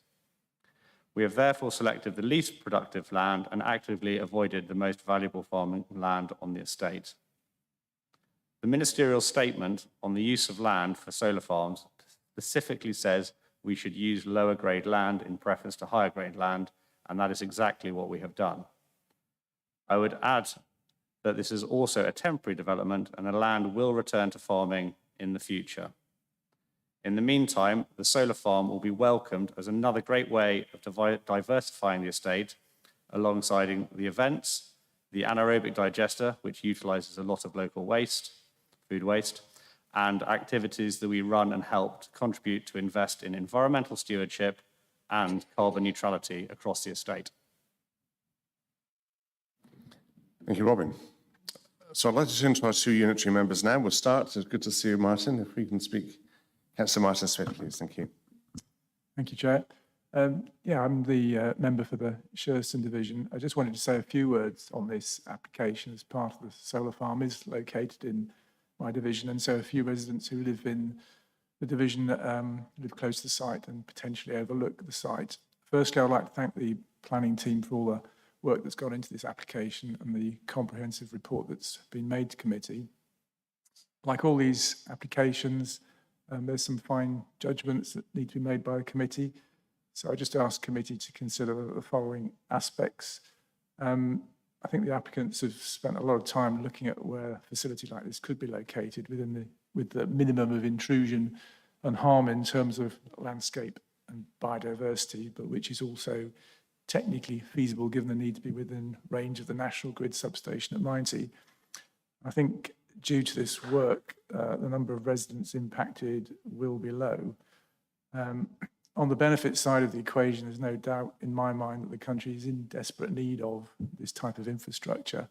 We have therefore selected the least productive land and actively avoided the most valuable farming land on the estate. The ministerial statement on the use of land for solar farms specifically says we should use lower grade land in preference to higher grade land, and that is exactly what we have done. I would add that this is also a temporary development and the land will return to farming in the future. In the meantime, the solar farm will be welcomed as another great way of diversifying the estate alongside the events, the anaerobic digester, which utilizes a lot of local waste, food waste, and activities that we run and help to contribute to invest in environmental stewardship and carbon neutrality across the estate. Thank you, Robin. So I'd like to turn to our two unitary members now. We'll start. It's good to see you, Martin. If we can speak. Councillor Martin Smith, please. Thank you. Thank you, Chair. Yeah, I'm the member for the Sherstone division. I just wanted to say a few words on this application as part of the solar farm is located in my division, and so a few residents who live in the division live close to the site and potentially overlook the site. Firstly, I'd like to thank the planning team for all the work that's gone into this application and the comprehensive report that's been made to committee. Like all these applications, there's some fine judgments that need to be made by the committee. So I just ask committee to consider the following aspects. I think the applicants have spent a lot of time looking at where a facility like this could be located with the minimum of intrusion and harm in terms of landscape and biodiversity, but which is also technically feasible given the need to be within range of the National Grid substation at Minety. I think due to this work, the number of residents impacted will be low. On the benefit side of the equation, there's no doubt in my mind that the country is in desperate need of this type of infrastructure.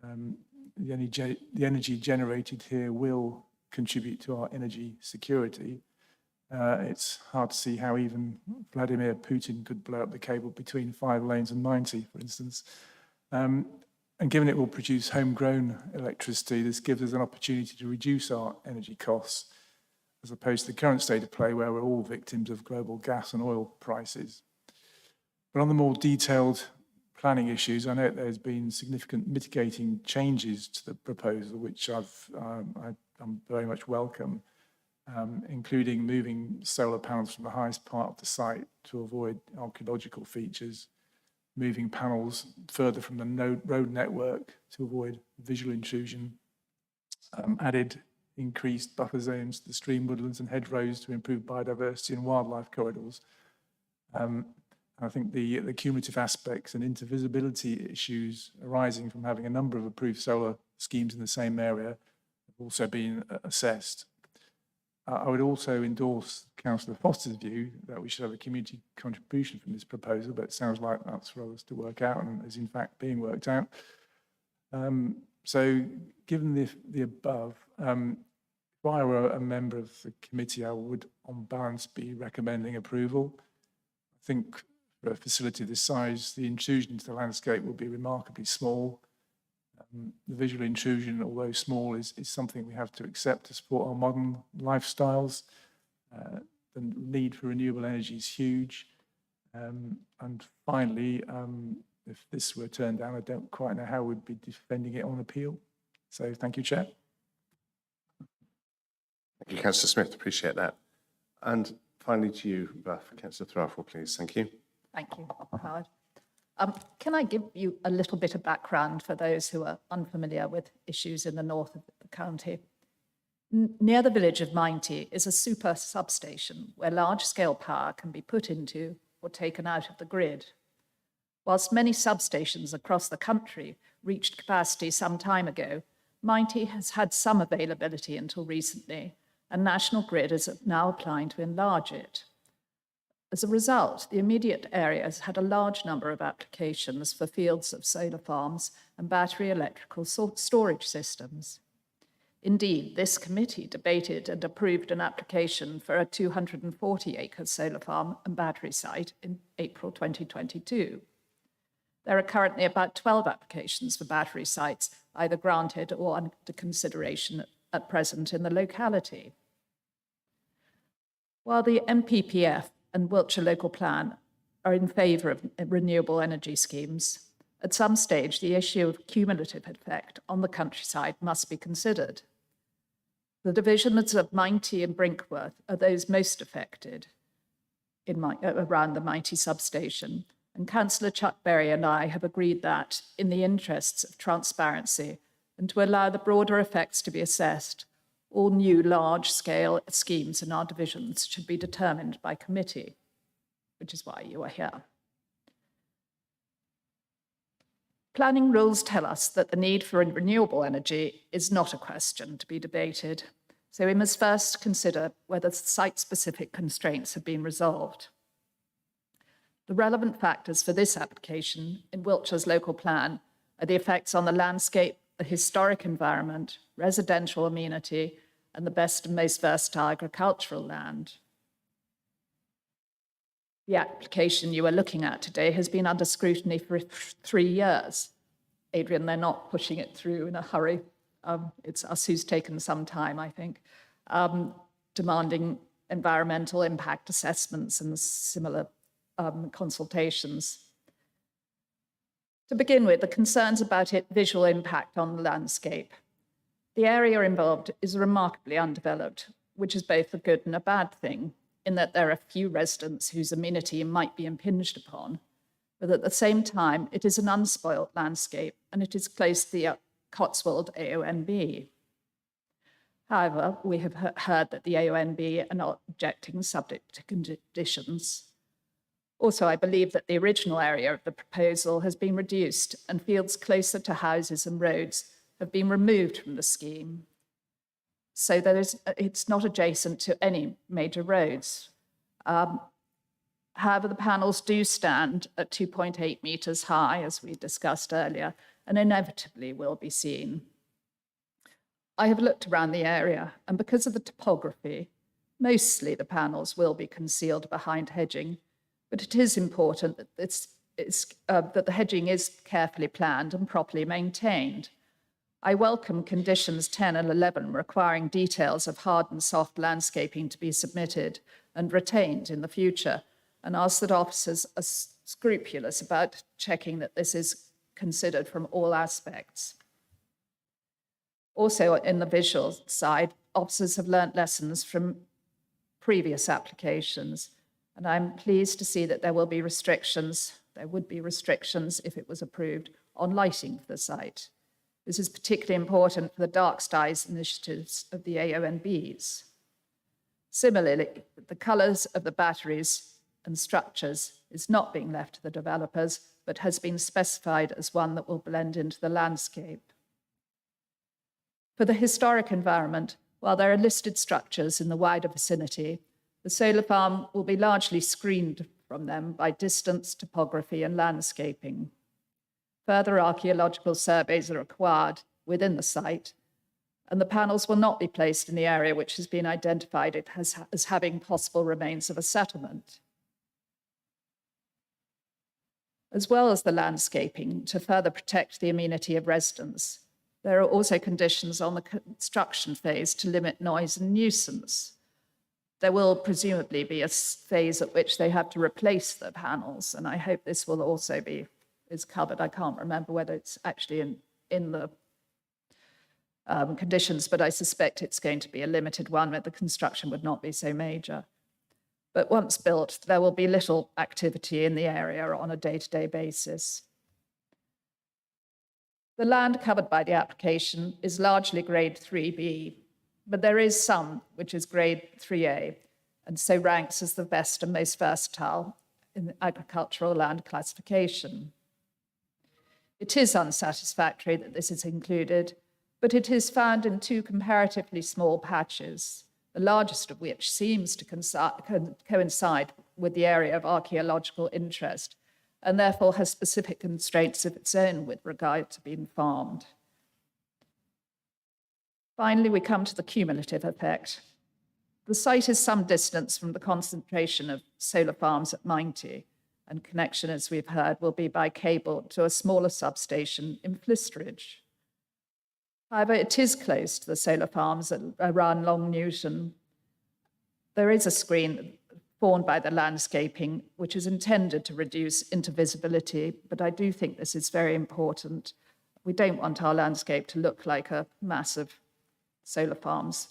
The energy generated here will contribute to our energy security. It's hard to see how even Vladimir Putin could blow up the cable between 5 lanes and 90, for instance. And given it will produce homegrown electricity, this gives us an opportunity to reduce our energy costs, as opposed to the current state of play where we're all victims of global gas and oil prices. But on the more detailed planning issues, I know there's been significant mitigating changes to the proposal, which I'm very much welcome, including moving solar panels from the highest part of the site to avoid archaeological features, moving panels further from the road network to avoid visual intrusion, added increased buffer zones to the stream woodlands and hedgerows to improve biodiversity and wildlife corridors. I think the cumulative aspects and intervisibility issues arising from having a number of approved solar schemes in the same area have also been assessed. I would also endorse Councillor Foster's view that we should have a community contribution from this proposal, but it sounds like that's for others to work out and is in fact being worked out. So given the above, if I were a member of the committee, I would on balance be recommending approval. I think for a facility this size, the intrusion into the landscape will be remarkably small. The visual intrusion, although small, is something we have to accept to support our modern lifestyles. The need for renewable energy is huge. And finally, if this were turned down, I don't quite know how we'd be defending it on appeal. So thank you, Chair. Thank you, Councillor Smith. Appreciate that. And finally to you, Councillor Throufall, please. Thank you. Thank you, Howard. Can I give you a little bit of background for those who are unfamiliar with issues in the north of the county? Near the village of Minety is a super substation where large-scale power can be put into or taken out of the grid. Whilst many substations across the country reached capacity some time ago, Minety has had some availability until recently, and National Grid is now applying to enlarge it. As a result, the immediate area has had a large number of applications for fields of solar farms and battery electrical storage systems. Indeed, this committee debated and approved an application for a 240-acre solar farm and battery site in April 2022. There are currently about 12 applications for battery sites, either granted or under consideration at present in the locality. While the MPPF and Wiltshire Local Plan are in favour of renewable energy schemes, at some stage the issue of cumulative effect on the countryside must be considered. The divisions of Minety and Brinkworth are those most affected around the Minety substation, and Councillor Chuck Berry and I have agreed that, in the interests of transparency and to allow the broader effects to be assessed, all new large-scale schemes in our divisions should be determined by committee, which is why you are here. Planning rules tell us that the need for renewable energy is not a question to be debated, so we must first consider whether site-specific constraints have been resolved. The relevant factors for this application in Wiltshire's local plan are the effects on the landscape, the historic environment, residential amenity, and the best and most versatile agricultural land. The application you are looking at today has been under scrutiny for 3 years. Adrian, they're not pushing it through in a hurry. It's us who's taken some time, I think, demanding environmental impact assessments and similar consultations. To begin with, the concerns about its visual impact on the landscape. The area involved is remarkably undeveloped, which is both a good and a bad thing, in that there are few residents whose amenity might be impinged upon, but at the same time, it is an unspoilt landscape and it is close to the Cotswold AONB. However, we have heard that the AONB are not objecting subject to conditions. Also, I believe that the original area of the proposal has been reduced and fields closer to houses and roads have been removed from the scheme, so that it's not adjacent to any major roads. However, the panels do stand at 2.8 metres high, as we discussed earlier, and inevitably will be seen. I have looked around the area, and because of the topography, mostly the panels will be concealed behind hedging, but it is important that, that the hedging is carefully planned and properly maintained. I welcome conditions 10 and 11 requiring details of hard and soft landscaping to be submitted and retained in the future, and ask that officers are scrupulous about checking that this is considered from all aspects. Also, in the visual side, officers have learnt lessons from previous applications, and I'm pleased to see that there would be restrictions if it was approved, on lighting for the site. This is particularly important for the dark skies initiatives of the AONBs. Similarly, the colours of the batteries and structures is not being left to the developers, but has been specified as one that will blend into the landscape. For the historic environment, while there are listed structures in the wider vicinity, the solar farm will be largely screened from them by distance, topography, and landscaping. Further archaeological surveys are required within the site, and the panels will not be placed in the area which has been identified as having possible remains of a settlement. As well as the landscaping to further protect the amenity of residents, there are also conditions on the construction phase to limit noise and nuisance. There will presumably be a phase at which they have to replace the panels, and I hope this will also is covered. I can't remember whether it's actually in the conditions, but I suspect it's going to be a limited one where the construction would not be so major. But once built, there will be little activity in the area on a day-to-day basis. The land covered by the application is largely grade 3B, but there is some which is grade 3A, and so ranks as the best and most versatile in the agricultural land classification. It is unsatisfactory that this is included, but it is found in 2 comparatively small patches, the largest of which seems to coincide with the area of archaeological interest, and therefore has specific constraints of its own with regard to being farmed. Finally, we come to the cumulative effect. The site is some distance from the concentration of solar farms at Minety, and connection, as we've heard, will be by cable to a smaller substation in Flistridge. However, it is close to the solar farms around Long Newton, there is a screen formed by the landscaping, which is intended to reduce intervisibility, but I do think this is very important. We don't want our landscape to look like a massive solar farms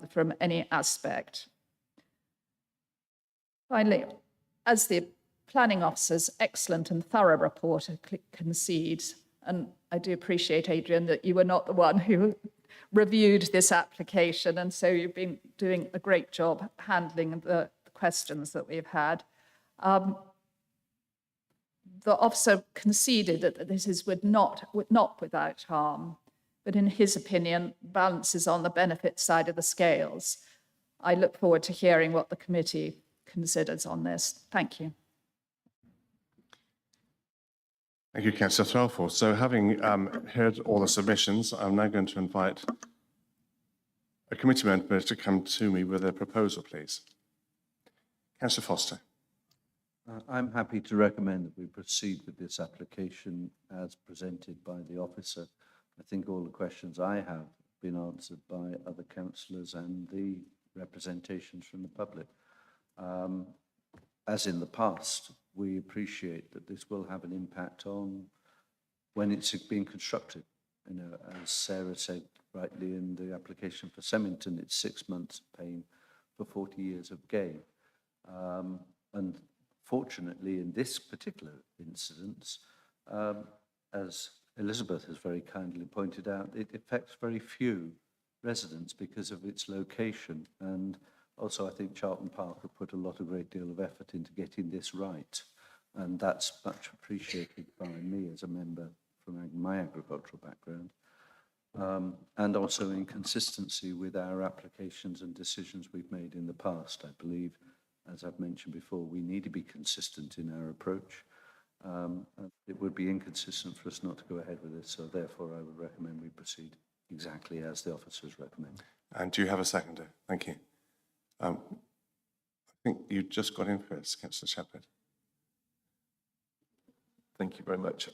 from any aspect. Finally, as the planning officer's excellent and thorough report concedes, and I do appreciate, Adrian, that you were not the one who reviewed this application, and so you've been doing a great job handling the questions that we've had. The officer conceded that this is not without harm, but in his opinion, balances on the benefit side of the scales. I look forward to hearing what the committee considers on this. Thank you. Thank you, Councillor Threlfall. So having heard all the submissions, I'm now going to invite a committee member to come to me with a proposal, please. Councillor Foster. I'm happy to recommend that we proceed with this application as presented by the officer. I think all the questions I have been answered by other councillors and the representations from the public. As in the past, we appreciate that this will have an impact on when it's being constructed. You know, as Sarah said rightly in the application for Semmington, it's 6 months paying for 40 years of gain. And fortunately, in this particular incident, as Elizabeth has very kindly pointed out, it affects very few residents because of its location. And also, I think Charlton Park have put a great deal of effort into getting this right. And that's much appreciated by me as a member from my agricultural background. And also in consistency with our applications and decisions we've made in the past. I believe, as I've mentioned before, we need to be consistent in our approach. It would be inconsistent for us not to go ahead with this, so therefore I would recommend we proceed exactly as the officers recommend. And do you have a seconder? Thank you. I think you just got in first, Councillor Shepherd. Thank you very much.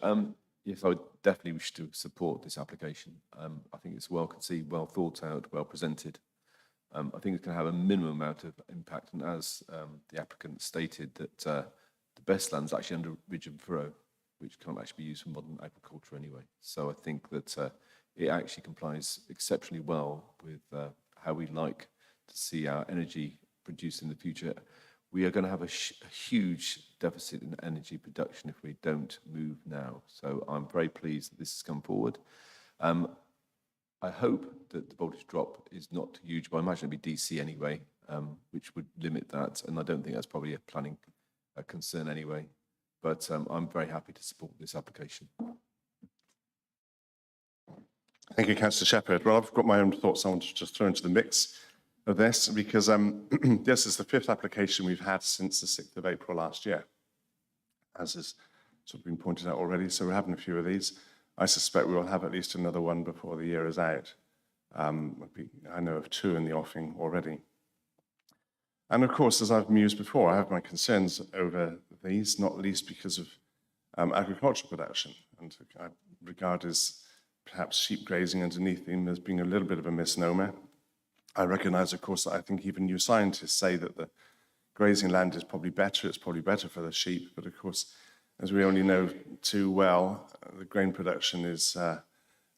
Yes, I would definitely wish to support this application. I think it's well conceived, well thought out, well presented. I think it's going to have a minimum amount of impact, and as the applicant stated, that the best land's actually under ridge and furrow, which can't actually be used for modern agriculture anyway. So I think that it actually complies exceptionally well with how we like to see our energy produced in the future. We are going to have a huge deficit in energy production if we don't move now. So I'm very pleased that this has come forward. I hope that the voltage drop is not huge, but I imagine it'll be DC anyway, which would limit that. And I don't think that's probably a planning concern anyway. But I'm very happy to support this application. Thank you, Councillor Shepherd. Well, I've got my own thoughts I want to just throw into the mix of this, because this is the 5th application we've had since the 6th of April last year, as has sort of been pointed out already. So we're having a few of these. I suspect we will have at least another one before the year is out. I know of 2 in the offing already. And of course, as I've mused before, I have my concerns over these, not least because of agricultural production. And I regard as perhaps sheep grazing underneath them as being a little bit of a misnomer. I recognise, of course, that I think even new scientists say that the grazing land is probably better. It's probably better for the sheep. But of course, as we only know too well, the grain production is,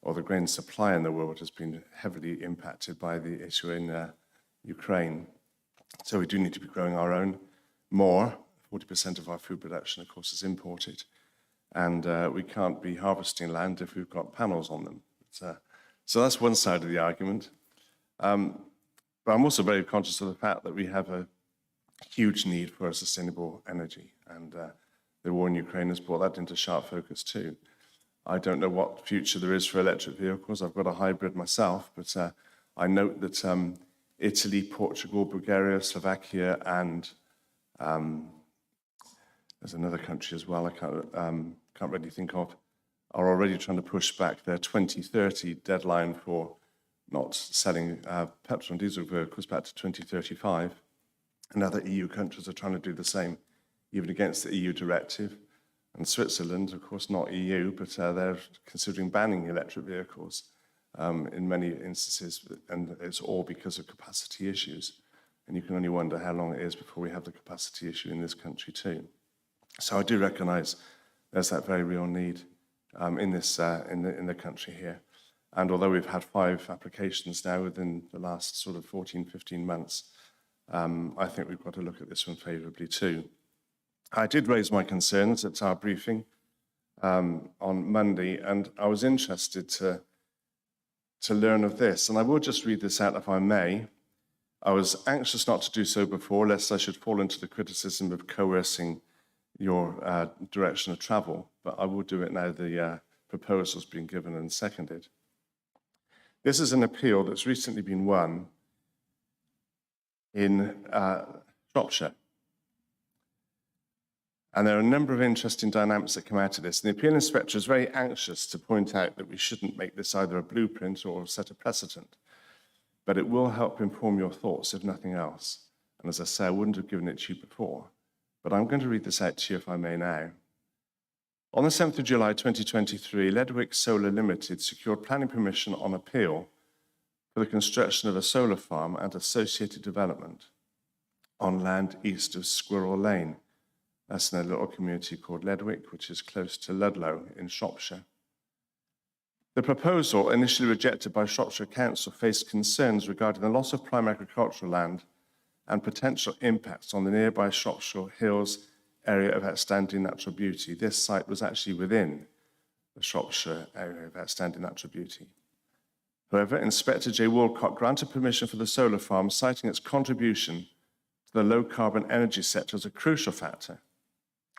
or the grain supply in the world has been heavily impacted by the issue in Ukraine. So we do need to be growing our own more. 40% of our food production, of course, is imported. And we can't be harvesting land if we've got panels on them. So that's one side of the argument. But I'm also very conscious of the fact that we have a huge need for sustainable energy. And the war in Ukraine has brought that into sharp focus too. I don't know what future there is for electric vehicles. I've got a hybrid myself, but I note that Italy, Portugal, Bulgaria, Slovakia, and there's another country as well I can't really think of, are already trying to push back their 2030 deadline for not selling petrol and diesel vehicles back to 2035. And other EU countries are trying to do the same, even against the EU directive. And Switzerland, of course, not EU, but they're considering banning electric vehicles in many instances, and it's all because of capacity issues. And you can only wonder how long it is before we have the capacity issue in this country too. So I do recognise there's that very real need in the country here. And although we've had 5 applications now within the last sort of 14, 15 months, I think we've got to look at this one favourably too. I did raise my concerns at our briefing on Monday, and I was interested to learn of this. And I will just read this out if I may. I was anxious not to do so before, lest I should fall into the criticism of coercing your direction of travel, but I will do it now the proposal's been given and seconded. This is an appeal that's recently been won in Shropshire. And there are a number of interesting dynamics that come out of this. And the appeal inspector is very anxious to point out that we shouldn't make this either a blueprint or set a precedent. But it will help inform your thoughts, if nothing else. And as I say, I wouldn't have given it to you before. But I'm going to read this out to you, if I may now. On the 7th of July 2023, Ledwick Solar Limited secured planning permission on appeal for the construction of a solar farm and associated development on land east of Squirrel Lane. That's in a little community called Ledwick, which is close to Ludlow in Shropshire. The proposal, initially rejected by Shropshire Council, faced concerns regarding the loss of prime agricultural land and potential impacts on the nearby Shropshire Hills area of outstanding natural beauty. This site was actually within the Shropshire area of outstanding natural beauty. However, Inspector J. Woolcock granted permission for the solar farm, citing its contribution to the low-carbon energy sector as a crucial factor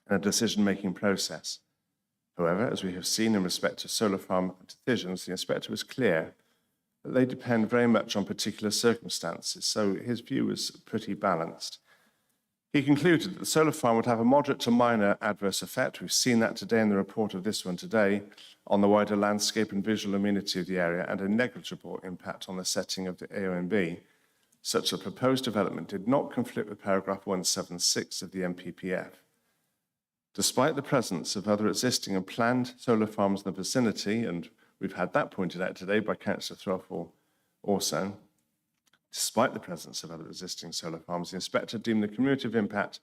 in a decision-making process. However, as we have seen in respect to solar farm decisions, the inspector was clear that they depend very much on particular circumstances, so his view was pretty balanced. He concluded that the solar farm would have a moderate to minor adverse effect, we've seen that today in the report of this one today, on the wider landscape and visual amenity of the area, and a negligible impact on the setting of the AONB, such that proposed development did not conflict with paragraph 176 of the MPPF. Despite the presence of other existing and planned solar farms in the vicinity, and we've had that pointed out today by Councillor Threlfall also, despite the presence of other existing solar farms, the inspector deemed the cumulative impact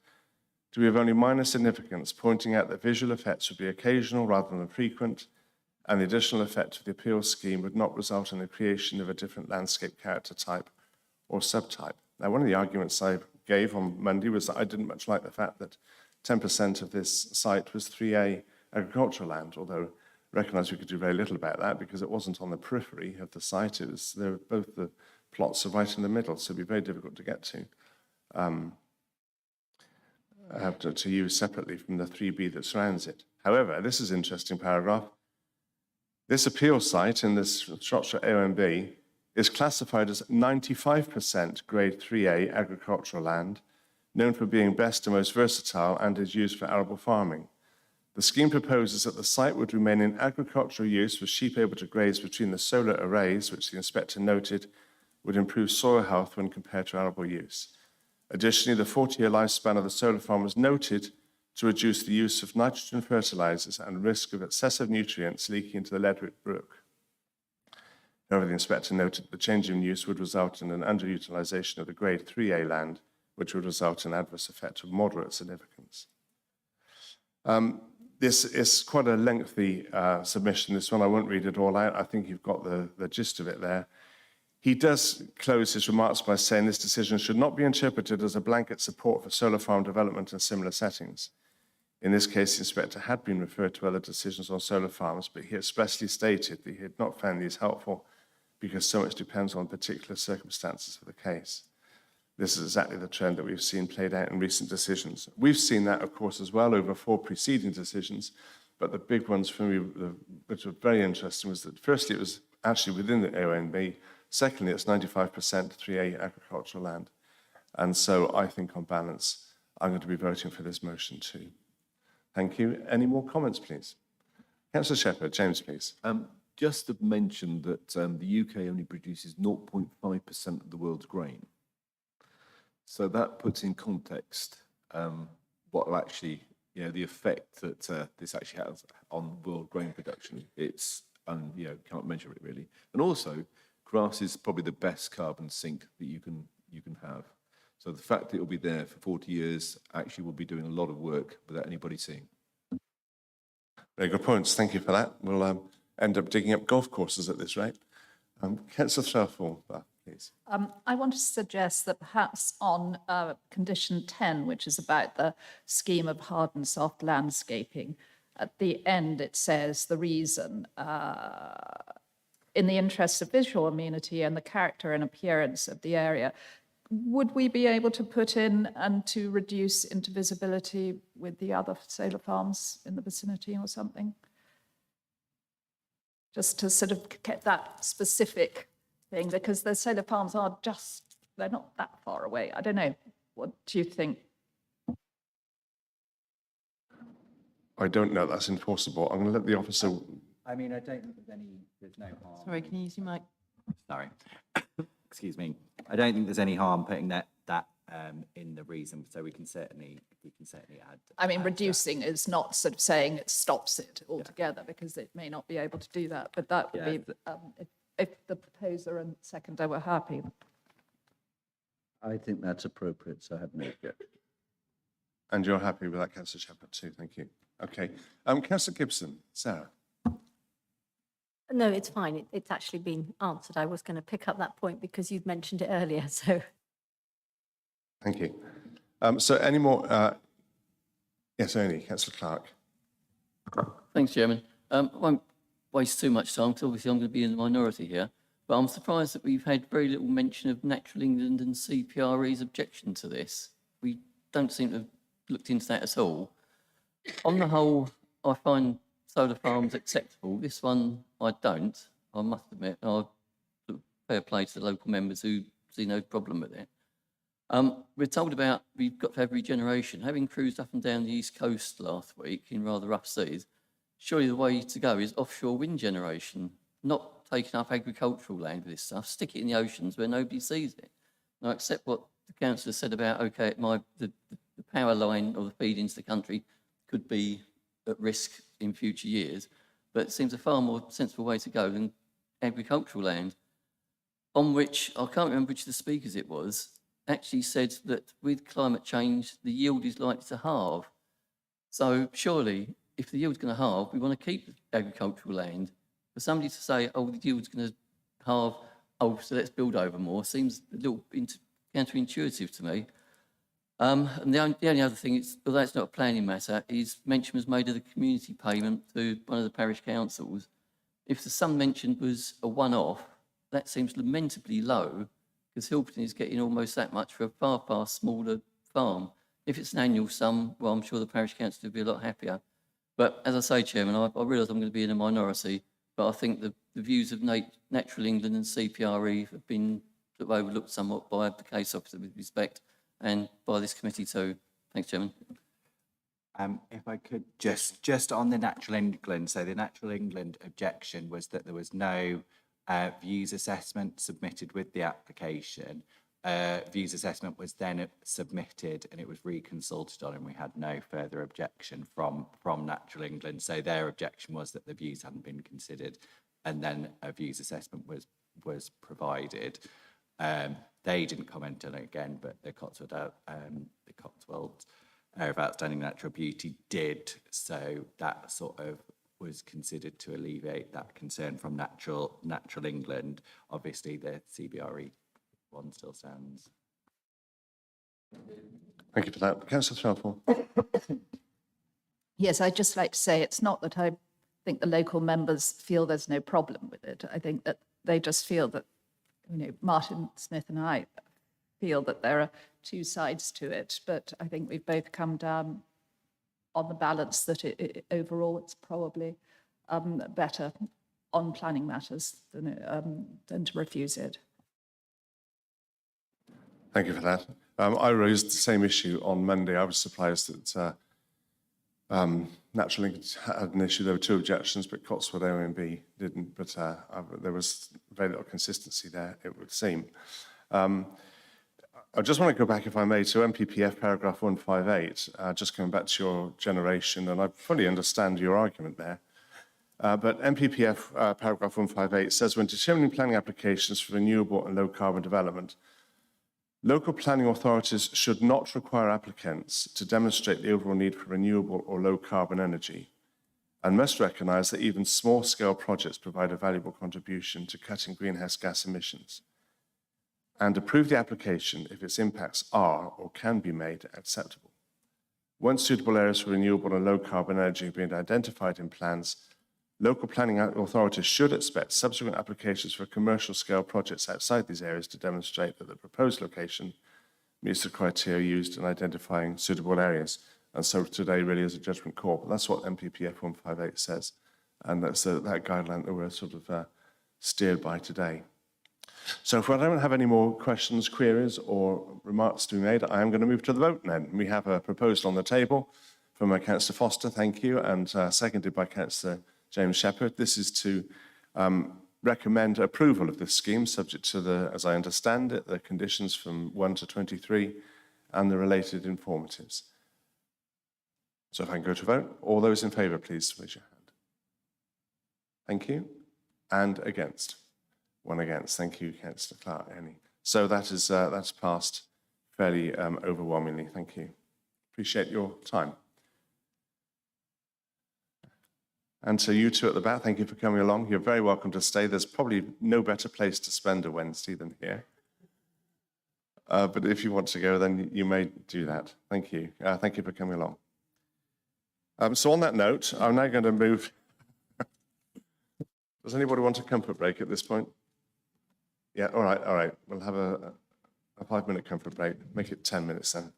to be of only minor significance, pointing out that visual effects would be occasional rather than frequent, and the additional effect of the appeal scheme would not result in the creation of a different landscape character type or subtype. Now, one of the arguments I gave on Monday was that I didn't much like the fact that 10% of this site was 3A agricultural land, although I recognise we could do very little about that because it wasn't on the periphery of the site. It was, both the plots are right in the middle, so it'd be very difficult to get to use separately from the 3B that surrounds it. However, this is an interesting paragraph. This appeal site in this Shropshire AONB is classified as 95% grade 3A agricultural land, known for being best and most versatile, and is used for arable farming. The scheme proposes that the site would remain in agricultural use with sheep able to graze between the solar arrays, which the inspector noted would improve soil health when compared to arable use. Additionally, the 40-year lifespan of the solar farm was noted to reduce the use of nitrogen fertilizers and risk of excessive nutrients leaking into the Ledwick Brook. However, the inspector noted that the change in use would result in an underutilization of the grade 3A land, which would result in adverse effect of moderate significance. This is quite a lengthy submission, this one. I won't read it all out. I think you've got the gist of it there. He does close his remarks by saying this decision should not be interpreted as a blanket support for solar farm development in similar settings. In this case, the inspector had been referred to other decisions on solar farms, but he expressly stated that he had not found these helpful because so much depends on particular circumstances of the case. This is exactly the trend that we've seen played out in recent decisions. We've seen that, of course, as well over 4 preceding decisions, but the big ones for me, which were very interesting, was that firstly, it was actually within the AONB. Secondly, it's 95% 3A agricultural land. And so I think on balance, I'm going to be voting for this motion too. Thank you. Any more comments, please? Councillor Shepherd, James, please. Just to mention that the UK only produces 0.5% of the world's grain. So that puts in context what will actually, the effect that this actually has on world grain production. It's, can't measure it really. And also, grass is probably the best carbon sink that you can have. So the fact that it'll be there for 40 years actually will be doing a lot of work without anybody seeing. Very good points. Thank you for that. We'll end up digging up golf courses at this rate. Councillor Threlfall, please. I want to suggest that perhaps on condition 10, which is about the scheme of hard and soft landscaping, at the end it says the reason, in the interest of visual amenity and the character and appearance of the area. Would we be able to put in and to reduce intervisibility with the other solar farms in the vicinity or something? Just to sort of get that specific thing, because the solar farms are just, they're not that far away. I don't know. What do you think? I don't know. That's enforceable. I'm going to let the officer. I mean, I don't think there's no harm. Sorry, can you use your mic? Sorry. Excuse me. I don't think there's any harm putting that in the reason, so we can certainly add. I mean, add that. reducing is not sort of saying it stops it altogether, because it may not be able to do that. But that would be, if the proposer and seconder were happy. I think that's appropriate, so I have no objection. And you're happy with that, Councillor Shepherd, too. Thank you. Okay. Councillor Gibson, Sarah. No, it's fine. It's actually been answered. I was going to pick up that point because you'd mentioned it earlier, so. Thank you. So any more? Yes, only Councillor Clark. Thanks, Chairman. I won't waste too much time because obviously I'm going to be in the minority here, but I'm surprised that we've had very little mention of Natural England and CPRE's objection to this. We don't seem to have looked into that at all. On the whole, I find solar farms acceptable. This one, I don't. I must admit, I fair play to the local members who see no problem with it. We're told about we've got to have regeneration. Having cruised up and down the east coast last week in rather rough seas, surely the way to go is offshore wind generation, not taking up agricultural land with this stuff. Stick it in the oceans where nobody sees it. And I accept what the councillor said about, okay, the power line or the feed into the country could be at risk in future years, but it seems a far more sensible way to go than agricultural land, on which, I can't remember which of the speakers it was, actually said that with climate change, the yield is likely to halve. So surely, if the yield's going to halve, we want to keep agricultural land. For somebody to say, oh, the yield's going to halve, oh, so let's build over more, seems a little counterintuitive to me. And the only other thing, although it's not a planning matter, is mention was made of the community payment to one of the parish councils. If the sum mentioned was a one-off, that seems lamentably low, because Hilton is getting almost that much for a far, far smaller farm. If it's an annual sum, well, I'm sure the parish council would be a lot happier. But as I say, Chairman, I realise I'm going to be in a minority, but I think the views of Natural England and CPRE have been sort of overlooked somewhat by the case officer, with respect, and by this committee too. Thanks, Chairman. If I could just on the Natural England, so the Natural England objection was that there was no views assessment submitted with the application. Views assessment was then submitted and it was reconsulted on, and we had no further objection from Natural England. So their objection was that the views hadn't been considered, and then a views assessment was provided. They didn't comment on it again, but the Cotswold Area of Outstanding Natural Beauty did. So that sort of was considered to alleviate that concern from Natural England. Obviously, the CBRE one still stands. Thank you for that. Councillor Threlfall. Yes, I'd just like to say it's not that I think the local members feel there's no problem with it. I think that they just feel that, Martin Smith and I feel that there are two sides to it, but I think we've both come down on the balance that overall it's probably better on planning matters than to refuse it. Thank you for that. I raised the same issue on Monday. I was surprised that Natural England had an issue. There were two objections, but Cotswold OMB didn't. But there was very little consistency there, it would seem. I just want to go back, if I may, to MPPF paragraph 158, just going back to your generation, and I fully understand your argument there. But MPPF paragraph 158 says, when determining planning applications for renewable and low carbon development, Local planning authorities should not require applicants to demonstrate the overall need for renewable or low carbon energy, and must recognise that even small-scale projects provide a valuable contribution to cutting greenhouse gas emissions, and approve the application if its impacts are or can be made acceptable. Once suitable areas for renewable and low-carbon energy have been identified in plans, local planning authorities should expect subsequent applications for commercial-scale projects outside these areas to demonstrate that the proposed location meets the criteria used in identifying suitable areas. And so today really is a judgment call, but that's what MPPF 158 says. And that's that guideline that we're sort of steered by today. So if I don't have any more questions, queries, or remarks to be made, I am going to move to the vote then. We have a proposal on the table from Councillor Foster, thank you, and seconded by Councillor James Shepherd. This is to recommend approval of this scheme, subject to the, as I understand it, the conditions from 1 to 23 and the related informatives. So if I can go to vote, all those in favour, please raise your hand. Thank you. And against? One against. Thank you, Councillor Clark. Any? So that is that's passed fairly overwhelmingly. Thank you. Appreciate your time. And to you two at the back, thank you for coming along. You're very welcome to stay. There's probably no better place to spend a Wednesday than here. But if you want to go, then you may do that. Thank you. Thank you for coming along. So on that note, I'm now going to move. Does anybody want a comfort break at this point? Yeah, all right. We'll have a 5-minute comfort break. Make it 10 minutes then.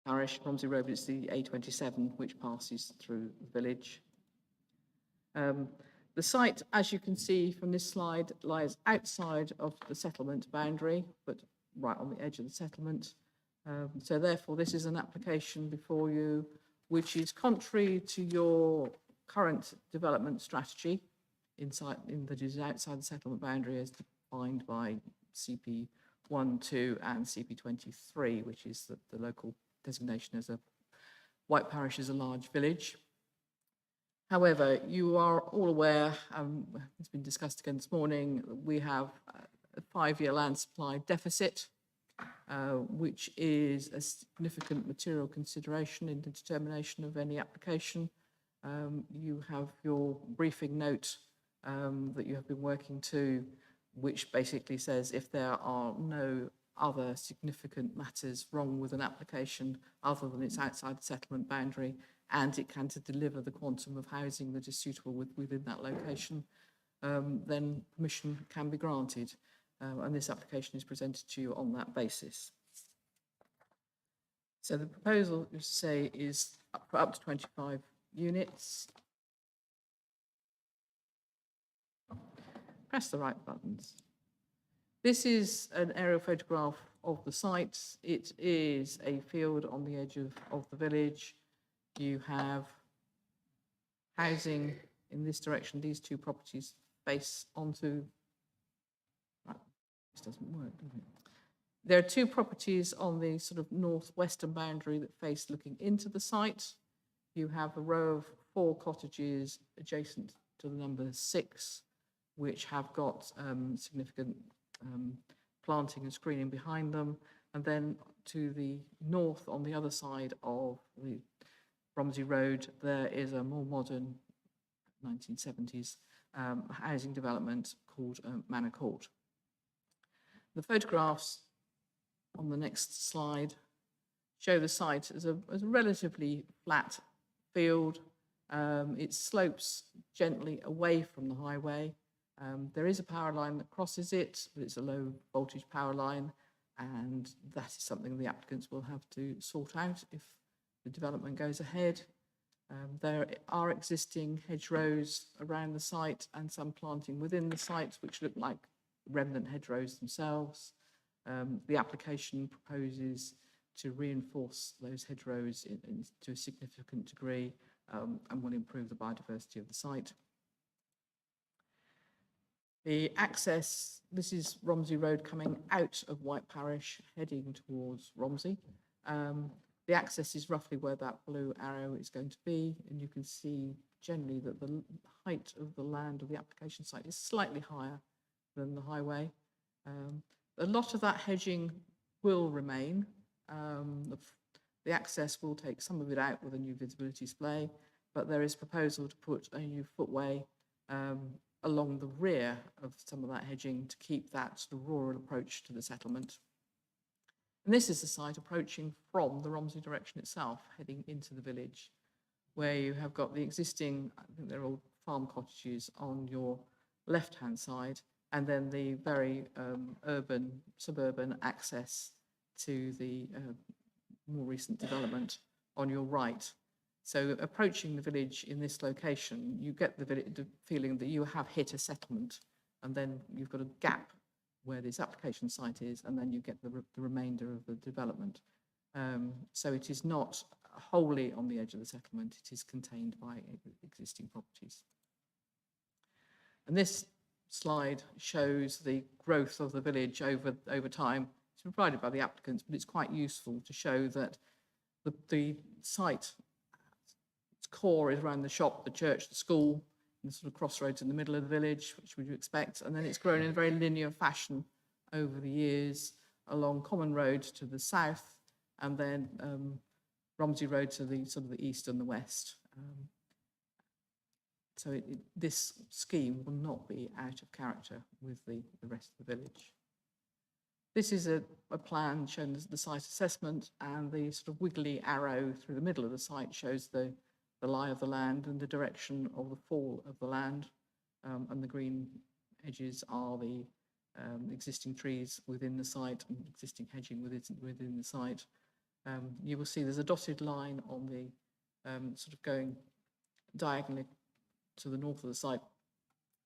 parish. Romsey Road is the A27, which passes through the village. The site, as you can see from this slide, lies outside of the settlement boundary, but right on the edge of the settlement. So therefore, this is an application before you, which is contrary to your current development strategy that is outside the settlement boundary as defined by CP 1, 2 and CP 23, which is the local designation as a White Parish is a large village. However, you are all aware, it's been discussed again this morning, we have a 5-year land supply deficit, which is a significant material consideration in the determination of any application. You have your briefing note that you have been working to, which basically says if there are no other significant matters wrong with an application other than it's outside the settlement boundary and it can to deliver the quantum of housing that is suitable within that location, then permission can be granted. And this application is presented to you on that basis. So the proposal, you say, is for up to 25 units. Press the right buttons. This is an aerial photograph of the site. It is a field on the edge of the village. You have housing in this direction. These two properties face onto... Right, this doesn't work, does it? There are two properties on the sort of northwestern boundary that face looking into the site. You have a row of 4 cottages adjacent to the number 6, which have got significant planting and screening behind them. And then to the north, on the other side of the Romsey Road, there is a more modern 1970s housing development called Manor Court. The photographs on the next slide show the site as a relatively flat field. It slopes gently away from the highway. There is a power line that crosses it, but it's a low voltage power line, and that is something the applicants will have to sort out if the development goes ahead. There are existing hedgerows around the site and some planting within the site, which look like remnant hedgerows themselves. The application proposes to reinforce those hedgerows to a significant degree and will improve the biodiversity of the site. The access, this is Romsey Road coming out of White Parish, heading towards Romsey. The access is roughly where that blue arrow is going to be, and you can see generally that the height of the land of the application site is slightly higher than the highway. A lot of that hedging will remain. The access will take some of it out with a new visibility display, but there is proposal to put a new footway along the rear of some of that hedging to keep that sort of rural approach to the settlement. And this is the site approaching from the Romsey direction itself, heading into the village, where you have got the existing, I think they're all farm cottages on your left-hand side, and then the very suburban access to the more recent development on your right. So approaching the village in this location, you get the feeling that you have hit a settlement, and then you've got a gap where this application site is, and then you get the remainder of the development. So it is not wholly on the edge of the settlement, it is contained by existing properties. And this slide shows the growth of the village over time. It's provided by the applicants, but it's quite useful to show that the site, its core is around the shop, the church, the school, and the sort of crossroads in the middle of the village, which would you expect, and then it's grown in a very linear fashion over the years along Common Road to the south, and then Romsey Road to the sort of the east and the west. So this scheme will not be out of character with the rest of the village. This is a plan showing the site assessment, and the sort of wiggly arrow through the middle of the site shows the lie of the land and the direction of the fall of the land, and the green edges are the existing trees within the site and existing hedging within the site. You will see there's a dotted line on the sort of going diagonally to the north of the site.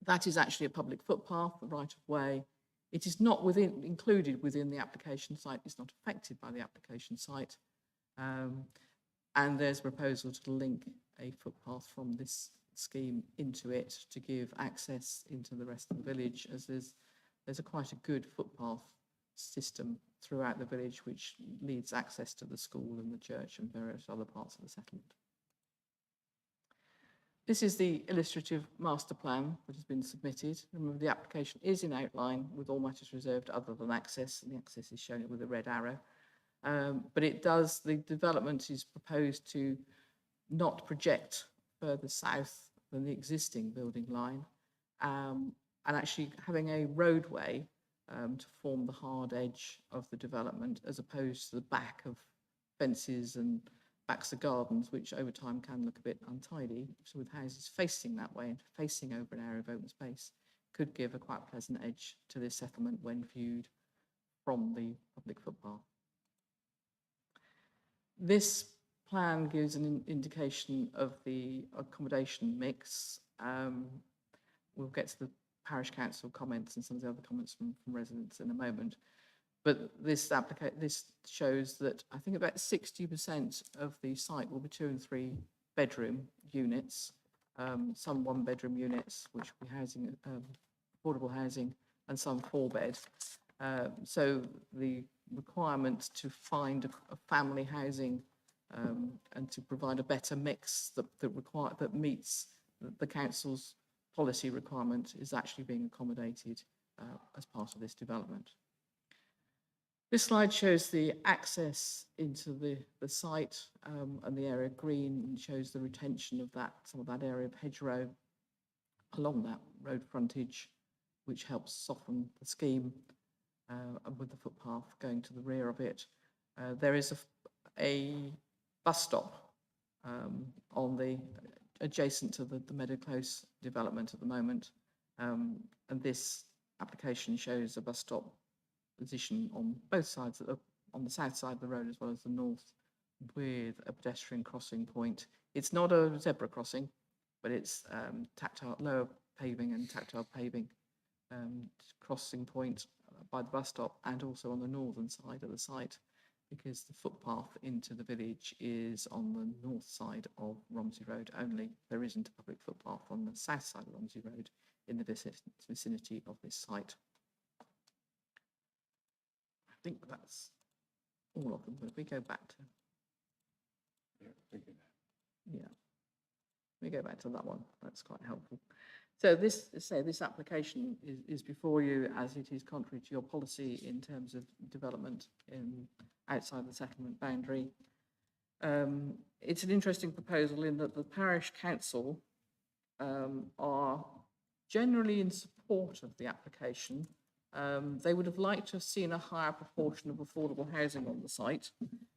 That is actually a public footpath, the right of way. It is not included within the application site. It's not affected by the application site. And there's a proposal to link a footpath from this scheme into it to give access into the rest of the village, as there's quite a good footpath system throughout the village which leads access to the school and the church and various other parts of the settlement. This is the illustrative master plan that has been submitted. Remember, the application is in outline with all matters reserved other than access, and the access is shown with a red arrow. But the development is proposed to not project further south than the existing building line, and actually having a roadway to form the hard edge of the development, as opposed to the back of fences and backs of gardens, which over time can look a bit untidy. So with houses facing that way and facing over an area of open space, could give a quite pleasant edge to this settlement when viewed from the public footpath. This plan gives an indication of the accommodation mix. We'll get to the parish council comments and some of the other comments from residents in a moment. But this shows that I think about 60% of the site will be 2 and 3 bedroom units, some 1 bedroom units, which will be housing, affordable housing, and some 4 bed. So the requirement to find a family housing and to provide a better mix that meets the council's policy requirement is actually being accommodated as part of this development. This slide shows the access into the site and the area green, and shows the retention of some of that area of hedgerow along that road frontage, which helps soften the scheme, and with the footpath going to the rear of it. There is a bus stop adjacent to the Meadow Close development at the moment, and this application shows a bus stop position on both sides, on the south side of the road as well as the north, with a pedestrian crossing point. It's not a zebra crossing, but it's tactile, lower paving and tactile paving crossing point by the bus stop, and also on the northern side of the site, because the footpath into the village is on the north side of Romsey Road only. There isn't a public footpath on the south side of Romsey Road in the vicinity of this site. I think that's all of them, but if we go back to, we go back to that one, that's quite helpful. So this application is before you, as it is contrary to your policy in terms of development outside the settlement boundary. It's an interesting proposal in that the parish council are generally in support of the application. They would have liked to have seen a higher proportion of affordable housing on the site,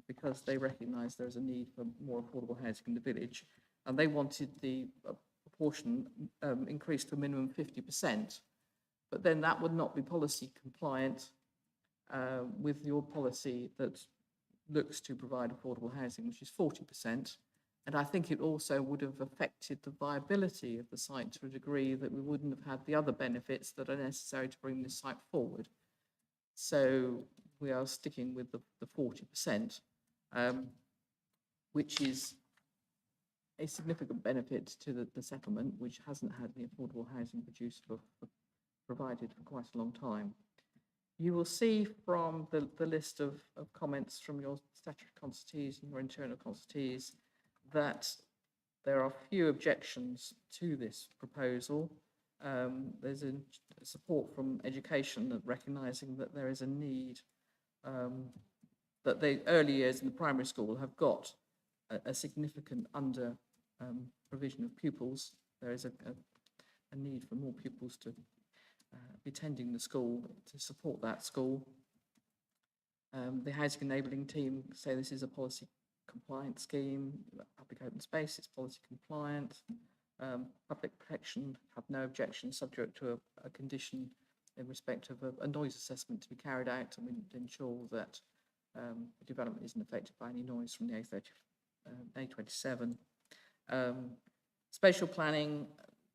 because they recognise there is a need for more affordable housing in the village, and they wanted the proportion increased to a minimum 50%. But then that would not be policy compliant with your policy that looks to provide affordable housing, which is 40%. And I think it also would have affected the viability of the site to a degree that we wouldn't have had the other benefits that are necessary to bring this site forward. So we are sticking with the 40%, which is a significant benefit to the settlement, which hasn't had the affordable housing provided for quite a long time. You will see from the list of comments from your statutory constitutees and your internal constitutees that there are few objections to this proposal. There's a support from education that recognising that there is a need, that the early years in the primary school have got a significant under provision of pupils. There is a need for more pupils to be attending the school to support that school. The housing enabling team say this is a policy compliant scheme. Public open space is policy compliant. Public protection have no objection, subject to a condition in respect of a noise assessment to be carried out, and we ensure that development isn't affected by any noise from the A27. Spatial planning,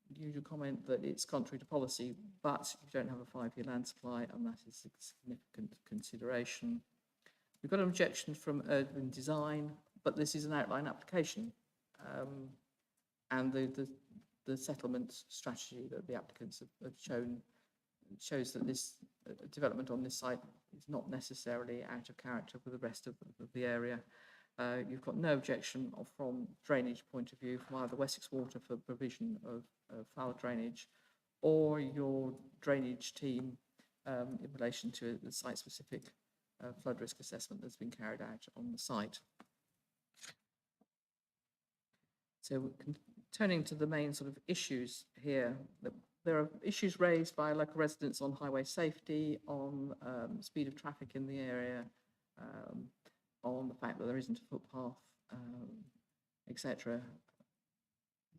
usual comment that it's contrary to policy, but you don't have a 5-year land supply, and that is a significant consideration. We've got an objection from urban design, but this is an outline application. And the settlement strategy that the applicants have shown shows that this development on this site is not necessarily out of character with the rest of the area. You've got no objection from drainage point of view from either Wessex Water for provision of foul drainage or your drainage team in relation to the site-specific flood risk assessment that's been carried out on the site. So turning to the main sort of issues here, there are issues raised by local residents on highway safety, on speed of traffic in the area, on the fact that there isn't a footpath, etc.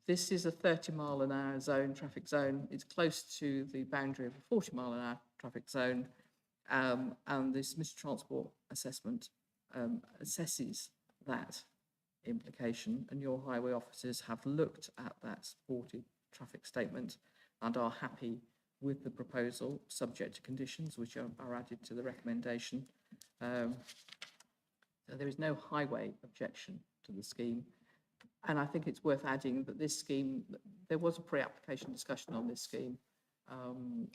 This is a 30-mile-an-hour zone, traffic zone. It's close to the boundary of a 40-mile-an-hour traffic zone, and this Mr. Transport assessment assesses that implication, and your highway officers have looked at that supported traffic statement and are happy with the proposal, subject to conditions which are added to the recommendation. So there is no highway objection to the scheme. And I think it's worth adding that this scheme, there was a pre-application discussion on this scheme,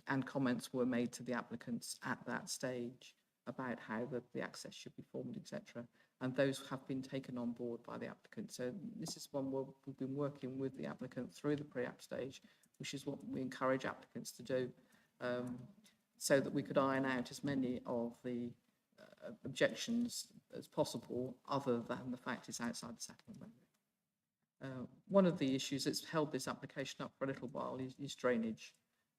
and comments were made to the applicants at that stage about how the access should be formed, etc. And those have been taken on board by the applicant. So this is one where we've been working with the applicant through the pre-app stage, which is what we encourage applicants to do, so that we could iron out as many of the objections as possible, other than the fact it's outside the settlement boundary. One of the issues that's held this application up for a little while is drainage.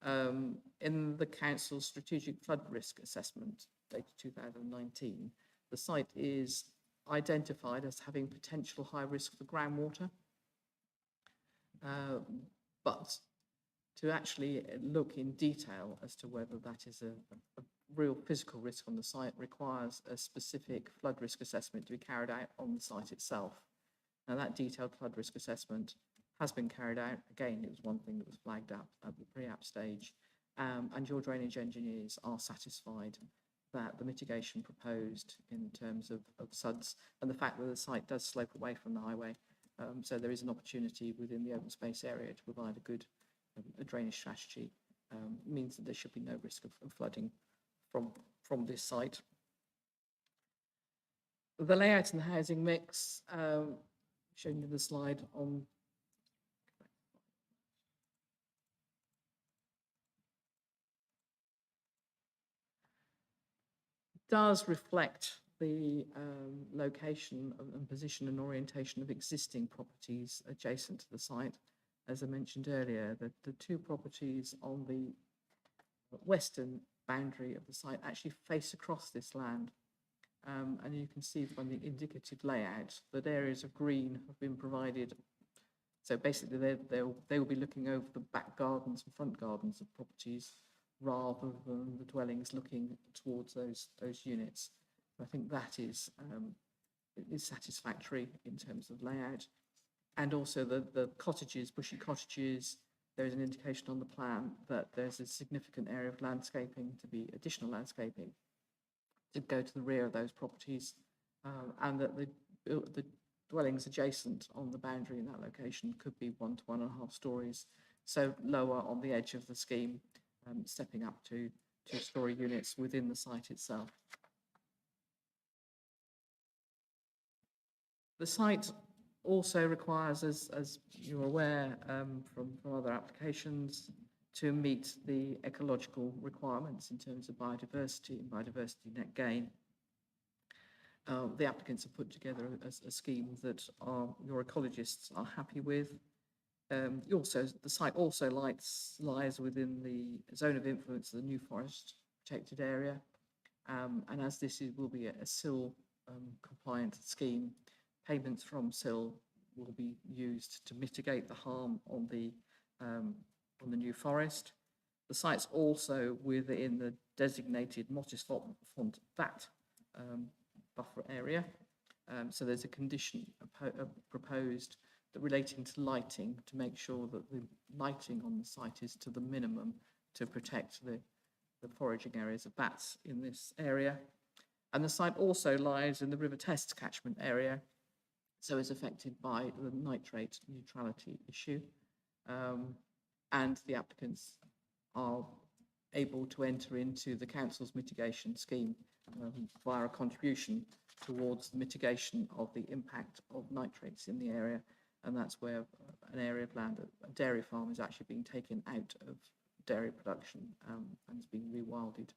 In the council's strategic flood risk assessment dated 2019, the site is identified as having potential high risk for groundwater, but to actually look in detail as to whether that is a real physical risk on the site requires a specific flood risk assessment to be carried out on the site itself. Now, that detailed flood risk assessment has been carried out. Again, it was one thing that was flagged up at the pre-app stage, and your drainage engineers are satisfied that the mitigation proposed in terms of SUDS and the fact that the site does slope away from the highway, so there is an opportunity within the open space area to provide a good drainage strategy, means that there should be no risk of flooding from this site. The layout and the housing mix, shown in the slide on does reflect the location and position and orientation of existing properties adjacent to the site. As I mentioned earlier, the two properties on the western boundary of the site actually face across this land. And you can see from the indicative layout that areas of green have been provided. So basically they will be looking over the back gardens and front gardens of properties rather than the dwellings looking towards those units. I think that is satisfactory in terms of layout. And also the cottages, bushy cottages, there is an indication on the plan that there's a significant area of landscaping to be additional landscaping to go to the rear of those properties, and that the dwellings adjacent on the boundary in that location could be 1 to 1.5 stories, so lower on the edge of the scheme, stepping up to 2-story units within the site itself. The site also requires, as you're aware from other applications, to meet the ecological requirements in terms of biodiversity and biodiversity net gain. The applicants have put together a scheme that your ecologists are happy with. The site also lies within the zone of influence of the New Forest protected area, and as this will be a SIL compliant scheme, payments from SIL will be used to mitigate the harm on the New Forest. The site's also within the designated Mottisfont VAT buffer area. So there's a condition proposed that relating to lighting to make sure that the lighting on the site is to the minimum to protect the foraging areas of bats in this area. And the site also lies in the River Test catchment area, so is affected by the nitrate neutrality issue. And the applicants are able to enter into the council's mitigation scheme via a contribution towards the mitigation of the impact of nitrates in the area. And that's where an area of land, a dairy farm, is actually being taken out of dairy production and is being rewilded.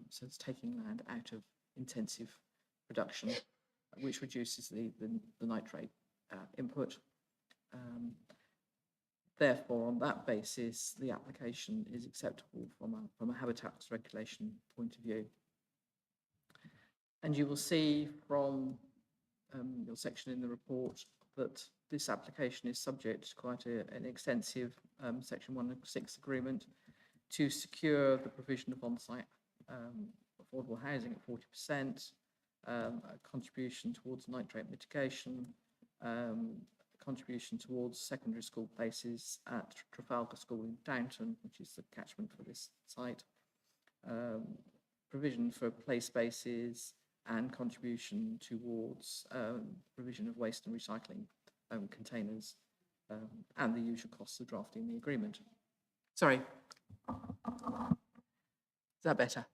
So it's taking land out of intensive production, which reduces the nitrate input. Therefore, on that basis, the application is acceptable from a habitats regulation point of view. And you will see from your section in the report that this application is subject to quite an extensive Section 106 agreement to secure the provision of on-site affordable housing at 40%, a contribution towards nitrate mitigation, contribution towards secondary school places at Trafalgar School in Downton, which is the catchment for this site, provision for play spaces, and contribution towards provision of waste and recycling containers, and the usual costs of drafting the agreement. Sorry. Is that better?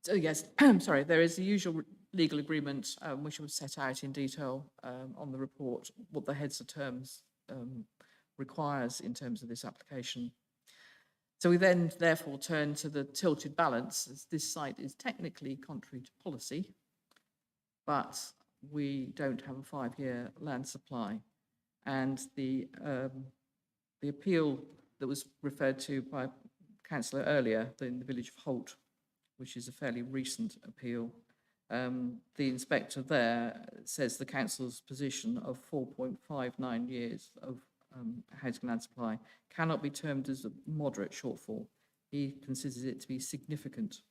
So yes, sorry, there is the usual legal agreement which was set out in detail on the report, what the heads of terms requires in terms of this application. So we then therefore turn to the tilted balance, as this site is technically contrary to policy, but we don't have a 5-year land supply. And the appeal that was referred to by Councillor earlier in the village of Holt, which is a fairly recent appeal, the inspector there says the council's position of 4.59 years of housing land supply cannot be termed as a moderate shortfall. He considers it to be significant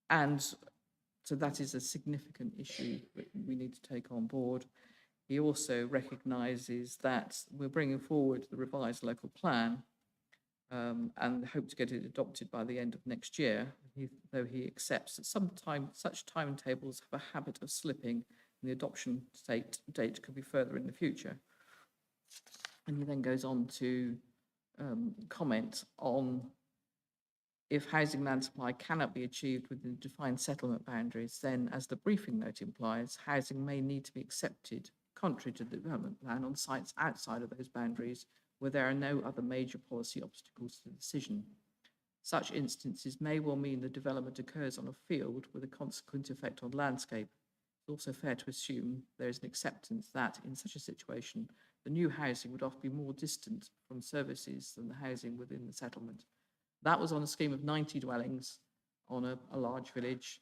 and so that is a significant issue that we need to take on board. He also recognises that we're bringing forward the revised local plan and hope to get it adopted by the end of next year, though he accepts that such timetables have a habit of slipping and the adoption date could be further in the future. And he then goes on to comment on if housing land supply cannot be achieved within defined settlement boundaries, then, as the briefing note implies, housing may need to be accepted contrary to the development plan on sites outside of those boundaries where there are no other major policy obstacles to the decision. Such instances may well mean the development occurs on a field with a consequent effect on landscape. It's also fair to assume there is an acceptance that, in such a situation, the new housing would often be more distant from services than the housing within the settlement. That was on a scheme of 90 dwellings on a large village.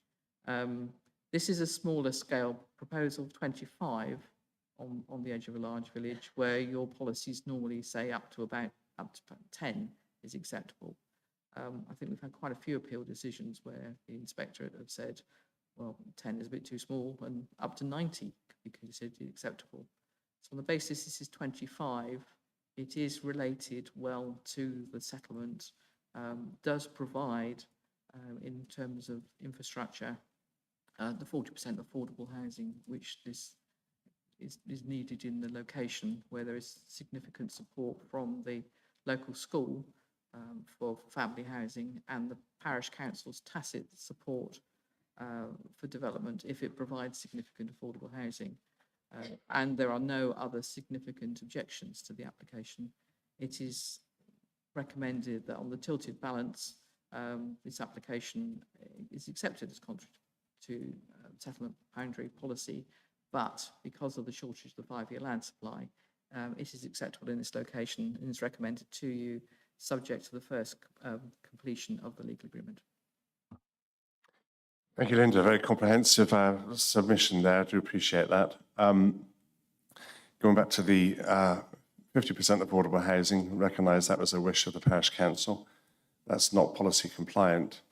This is a smaller scale proposal of 25 on the edge of a large village, where your policies normally say up to 10 is acceptable. I think we've had quite a few appeal decisions where the inspectorate have said, well, 10 is a bit too small, and up to 90 could be considered acceptable. So on the basis this is 25, it is related well to the settlement, does provide, in terms of infrastructure, the 40% affordable housing, which this is needed in the location where there is significant support from the local school for family housing and the parish council's tacit support for development if it provides significant affordable housing. And there are no other significant objections to the application. It is recommended that on the tilted balance, this application is accepted as contrary to settlement boundary policy, but because of the shortage of the 5-year land supply, it is acceptable in this location and is recommended to you subject to the first completion of the legal agreement. Thank you, Linda. Very comprehensive submission there. I do appreciate that. Going back to the 50% affordable housing, recognise that was a wish of the parish council. That's not policy compliant.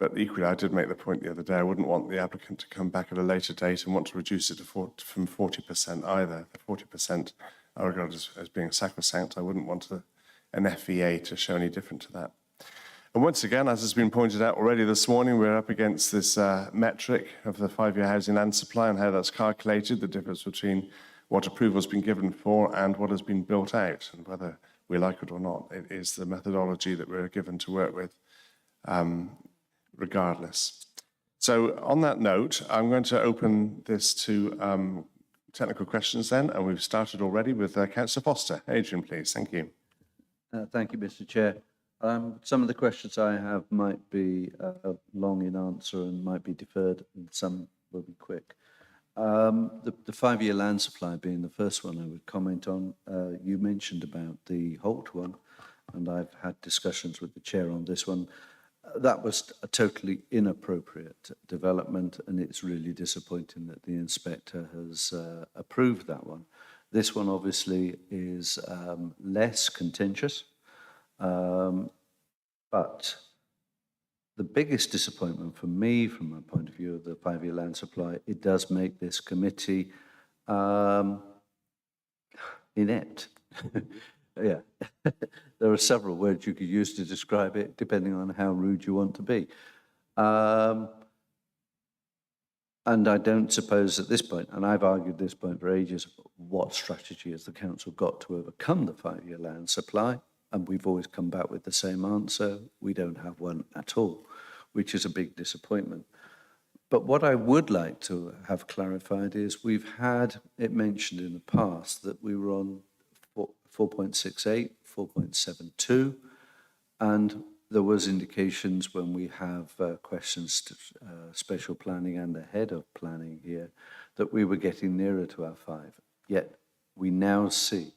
But equally, I did make the point the other day, I wouldn't want the applicant to come back at a later date and want to reduce it to from 40% either. The 40% I regard as being sacrosanct. I wouldn't want an FEA to show any different to that. And once again, as has been pointed out already this morning, we're up against this metric of the 5-year housing land supply and how that's calculated, the difference between what approval has been given for and what has been built out, and whether we like it or not. It is the methodology that we're given to work with, regardless. So on that note, I'm going to open this to technical questions then, and we've started already with Councillor Foster. Adrian, please. Thank you. Thank you, Mr. Chair. Some of the questions I have might be long in answer and might be deferred, and some will be quick. The 5-year land supply being the first one I would comment on. You mentioned about the Holt one, and I've had discussions with the chair on this one. That was a totally inappropriate development, and it's really disappointing that the inspector has approved that one. This one obviously is less contentious. But the biggest disappointment for me, from my point of view of the 5-year land supply, it does make this committee inept. Yeah, there are several words you could use to describe it, depending on how rude you want to be. And I don't suppose at this point, and I've argued this point for ages, what strategy has the council got to overcome the 5-year land supply? And we've always come back with the same answer. We don't have one at all, which is a big disappointment. But what I would like to have clarified is we've had it mentioned in the past that we were on 4.68, 4.72, and there was indications when we have questions to special planning and the head of planning here that we were getting nearer to our 5. Yet we now see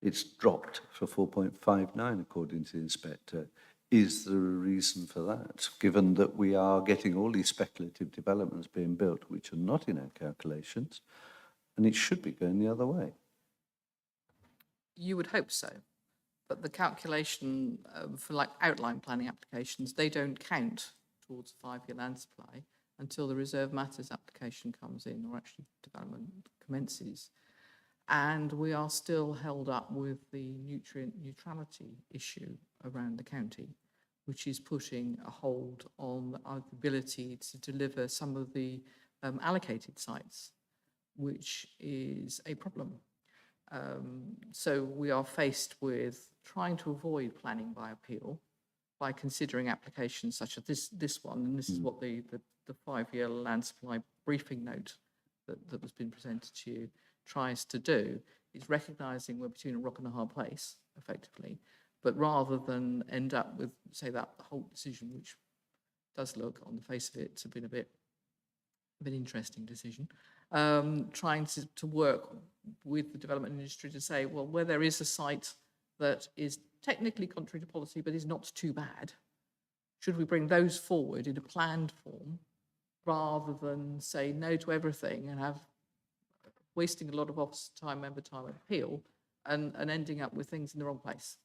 it's dropped for 4.59, according to the inspector. Is there a reason for that, given that we are getting all these speculative developments being built, which are not in our calculations, and it should be going the other way? You would hope so, but the calculation for like outline planning applications, they don't count towards 5-year land supply until the reserve matters application comes in or actually development commences. And we are still held up with the nutrient neutrality issue around the county, which is putting a hold on our ability to deliver some of the allocated sites, which is a problem. So we are faced with trying to avoid planning by appeal by considering applications such as this one, and this is what the 5-year land supply briefing note that has been presented to you tries to do, is recognising we're between a rock and a hard place, effectively, but rather than end up with, say, that whole decision, which does look, on the face of it, to have been a bit of an interesting decision, trying to work with the development industry to say, well, where there is a site that is technically contrary to policy but is not too bad, should we bring those forward in a planned form rather than say no to everything and have wasting a lot of office time, member time and appeal and ending up with things in the wrong place.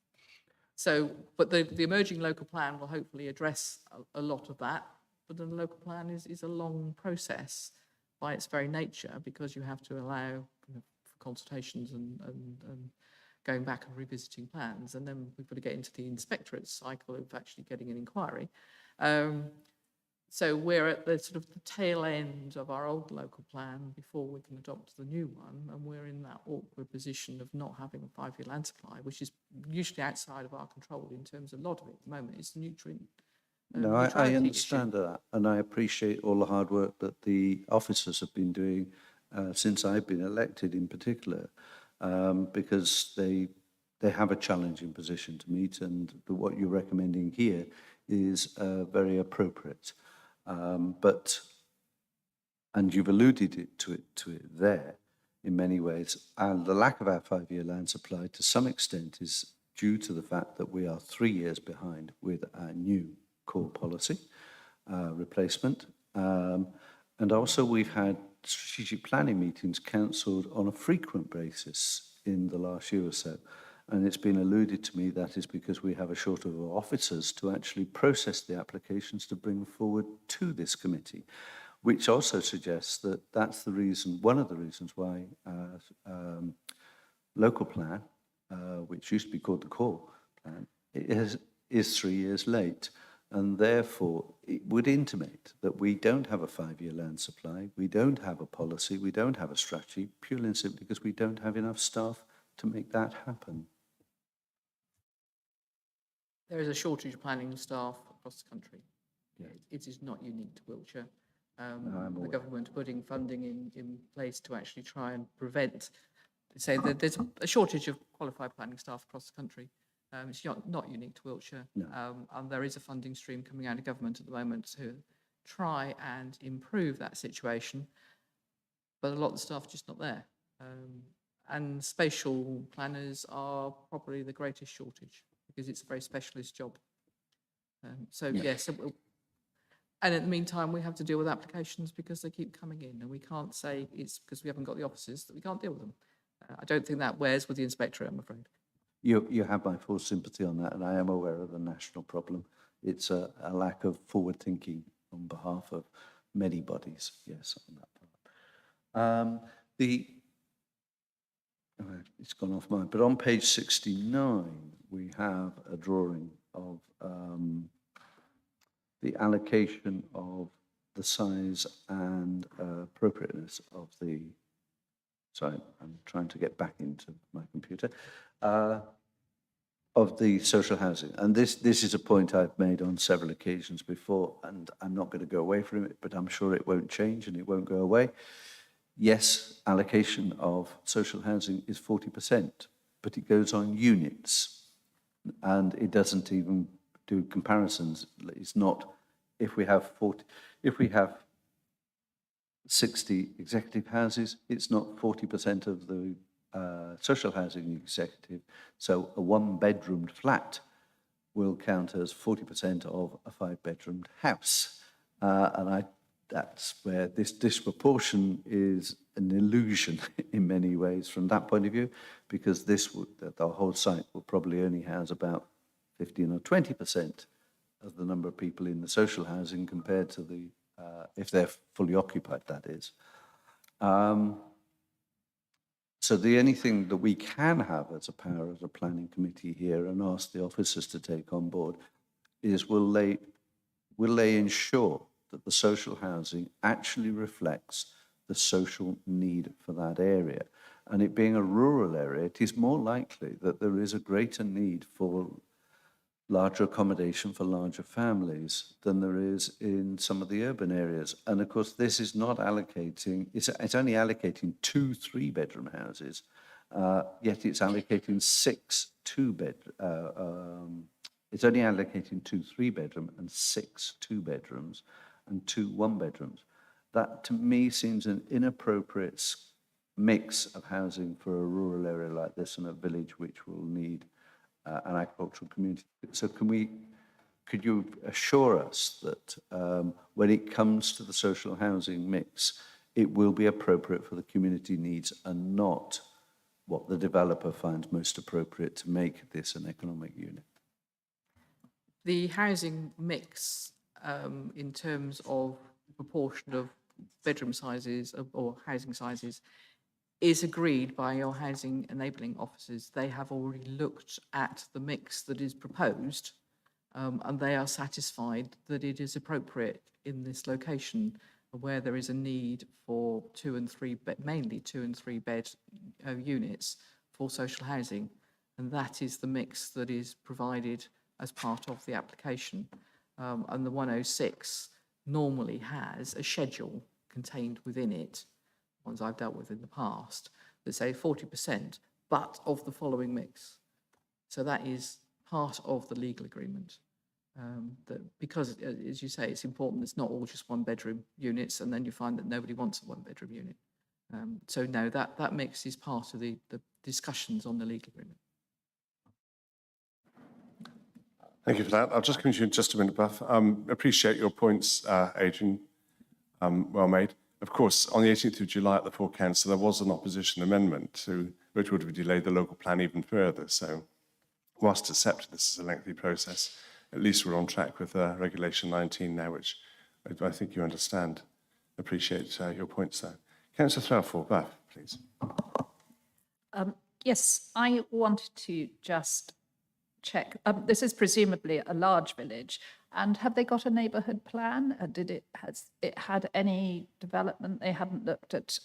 So, but the emerging local plan will hopefully address a lot of that, but the local plan is a long process by its very nature, because you have to allow for consultations and going back and revisiting plans, and then we've got to get into the inspectorate cycle of actually getting an inquiry. So we're at the sort of the tail end of our old local plan before we can adopt the new one, and we're in that awkward position of not having a 5-year land supply, which is usually outside of our control in terms of a lot of it at the moment. It's the nutrient. No, I understand that, and I appreciate all the hard work that the officers have been doing since I've been elected in particular, because they have a challenging position to meet, and what you're recommending here is very appropriate. And you've alluded to it there in many ways. And the lack of our 5-year land supply to some extent is due to the fact that we are 3 years behind with our new core policy replacement. And also we've had strategic planning meetings cancelled on a frequent basis in the last year or so. And it's been alluded to me that is because we have a shortage of officers to actually process the applications to bring forward to this committee, which also suggests that that's the reason, one of the reasons why local plan, which used to be called the core plan, is 3 years late. And therefore, it would intimate that we don't have a 5-year land supply, we don't have a policy, we don't have a strategy, purely and simply because we don't have enough staff to make that happen. There is a shortage of planning staff across the country. Yeah. It is not unique to Wiltshire. I'm The aware. government putting funding in place to actually try and prevent, say that there's a shortage of qualified planning staff across the country. It's not unique to Wiltshire. No. And there is a funding stream coming out of government at the moment to try and improve that situation. But a lot of the staff are just not there. And spatial planners are probably the greatest shortage because it's a very specialist job. Yes, and in the meantime, we have to deal with applications because they keep coming in, and we can't say it's because we haven't got the officers that we can't deal with them. I don't think that wears with the inspectorate, I'm afraid. You have my full sympathy on that, and I am aware of the national problem. It's a lack of forward thinking on behalf of many bodies, yes, on that part. It's gone off mine, but on page 69, we have a drawing of the allocation of the size and appropriateness of the, sorry, I'm trying to get back into my computer, of the social housing. And this is a point I've made on several occasions before, and I'm not going to go away from it, but I'm sure it won't change and it won't go away. Yes, allocation of social housing is 40%, but it goes on units, and it doesn't even do comparisons. It's not, if we have 60 executive houses, it's not 40% of the social housing executive. So a 1-bedroomed flat will count as 40% of a 5-bedroomed house. That's where this disproportion is an illusion in many ways from that point of view, because the whole site will probably only house about 15 or 20% of the number of people in the social housing compared to the, if they're fully occupied, that is. So the only thing that we can have as a power as a planning committee here and ask the officers to take on board is will they ensure that the social housing actually reflects the social need for that area. And it being a rural area, it is more likely that there is a greater need for larger accommodation for larger families than there is in some of the urban areas. And of course, this is not allocating, it's only allocating 2 3-bedroom houses, yet it's allocating 6 it's only allocating 2 3-bedroom and 6 2-bedrooms and 2 1-bedrooms. That to me seems an inappropriate mix of housing for a rural area like this and a village which will need an agricultural community. So could you assure us that when it comes to the social housing mix, it will be appropriate for the community needs and not what the developer finds most appropriate to make this an economic unit? The housing mix in terms of proportion of bedroom sizes or housing sizes is agreed by your housing enabling officers. They have already looked at the mix that is proposed and they are satisfied that it is appropriate in this location where there is a need for 2 and 3 bed, mainly 2 and 3 bed units for social housing. And that is the mix that is provided as part of the application. And the 106 normally has a schedule contained within it, ones I've dealt with in the past, that say 40%, but of the following mix. So that is part of the legal agreement. That because, as you say, it's important it's not all just 1-bedroom units, and then you find that nobody wants a 1-bedroom unit. So no, that mix is part of the discussions on the legal agreement. Thank you for that. I'll just come to you in just a minute, Buff. Appreciate your points, Adrian. Well made. Of course, on the 18th of July at the full council, there was an opposition amendment which would have delayed the local plan even further. So whilst accepted this is a lengthy process, at least we're on track with Regulation 19 now, which I think you understand. Appreciate your points there. Councillor Threlfall, Bath, please. Yes, I wanted to just check. This is presumably a large village, and have they got a neighbourhood plan? Has it had any development? They hadn't looked at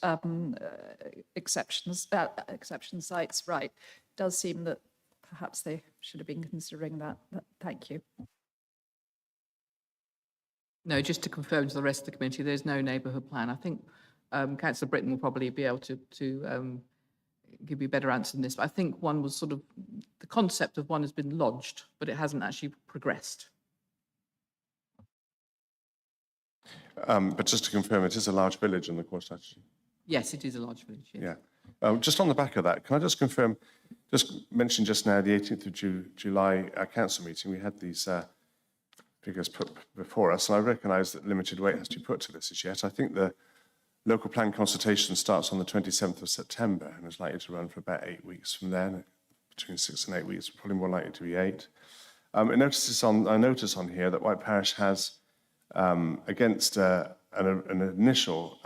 exception sites, right? It does seem that perhaps they should have been considering that. Thank you. No, just to confirm to the rest of the committee, there's no neighbourhood plan. I think Councillor Britton will probably be able to give you a better answer than this. But I think one was sort of, the concept of one has been lodged, but it hasn't actually progressed. But just to confirm, it is a large village in the core strategy. Yes, it is a large village. Yes. Yeah. Just on the back of that, can I just confirm, just mention just now, the 18th of July council meeting, we had these figures put before us, and I recognise that limited weight has to be put to this as yet. I think the local plan consultation starts on the 27th of September and is likely to run for about 8 weeks from then, between 6 and 8 weeks, probably more likely to be 8. I notice on here that White Parish has, against an initial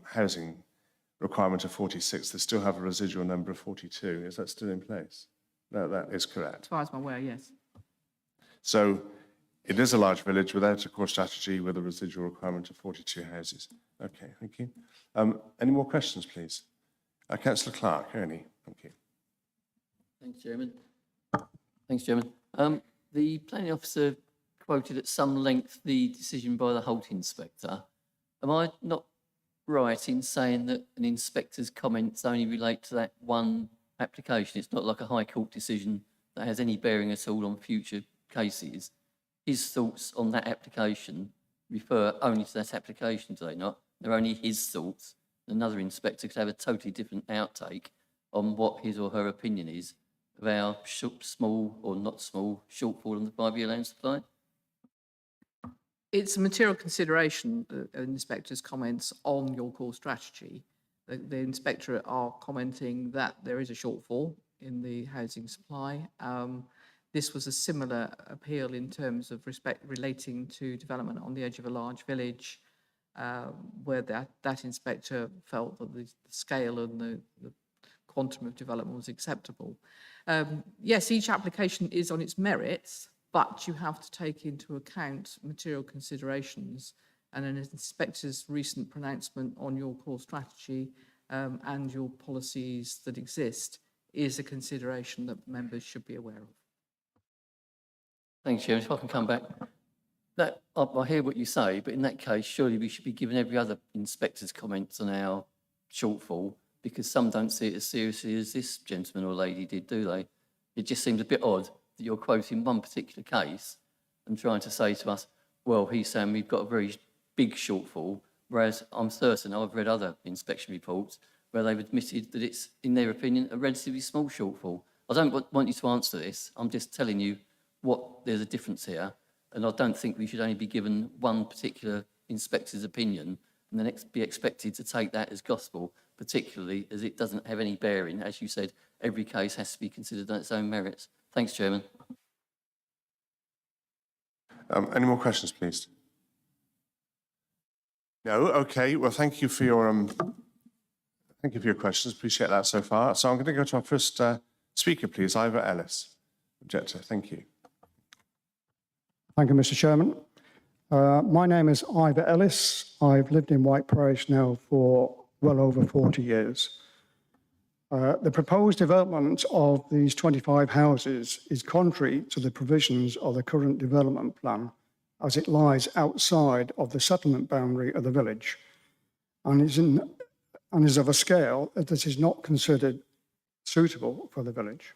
housing requirement of 46, they still have a residual number of 42. Is that still in place? No, that is correct. As far as I'm aware, yes. So it is a large village without a core strategy with a residual requirement of 42 houses. Okay, thank you. Any more questions, please? Councillor Clark, Ernie, thank you. Thanks, Chairman. Thanks, Chairman. The planning officer quoted at some length the decision by the Holt inspector. Am I not right in saying that an inspector's comments only relate to that one application? It's not like a High Court decision that has any bearing at all on future cases. His thoughts on that application refer only to that application, do they not? They're only his thoughts. Another inspector could have a totally different outtake on what his or her opinion is of our small or not small shortfall on the 5-year land supply. It's a material consideration, the inspector's comments on your core strategy. The inspectorate are commenting that there is a shortfall in the housing supply. This was a similar appeal in terms of respect relating to development on the edge of a large village, where that inspector felt that the scale and the quantum of development was acceptable. Yes, each application is on its merits, but you have to take into account material considerations, and an inspector's recent pronouncement on your core strategy and your policies that exist is a consideration that members should be aware of. Thanks, Chairman. If I can come back. I hear what you say, but in that case, surely we should be giving every other inspector's comments on our shortfall, because some don't see it as seriously as this gentleman or lady did, do they? It just seems a bit odd that you're quoting one particular case and trying to say to us, well, he's saying we've got a very big shortfall, whereas I'm certain I've read other inspection reports where they've admitted that it's, in their opinion, a relatively small shortfall. I don't want you to answer this. I'm just telling you there's a difference here, and I don't think we should only be given one particular inspector's opinion and then be expected to take that as gospel, particularly as it doesn't have any bearing. As you said, every case has to be considered on its own merits. Thanks, Chairman. Any more questions, please? No? Okay. Well, thank you for your questions. Appreciate that so far. So I'm going to go to our first speaker, please, Ivor Ellis. Objector. Thank you. Thank you, Mr. Chairman. My name is Ivor Ellis. I've lived in White Parish now for well over 40 years. The proposed development of these 25 houses is contrary to the provisions of the current development plan, as it lies outside of the settlement boundary of the village and is of a scale that is not considered suitable for the village.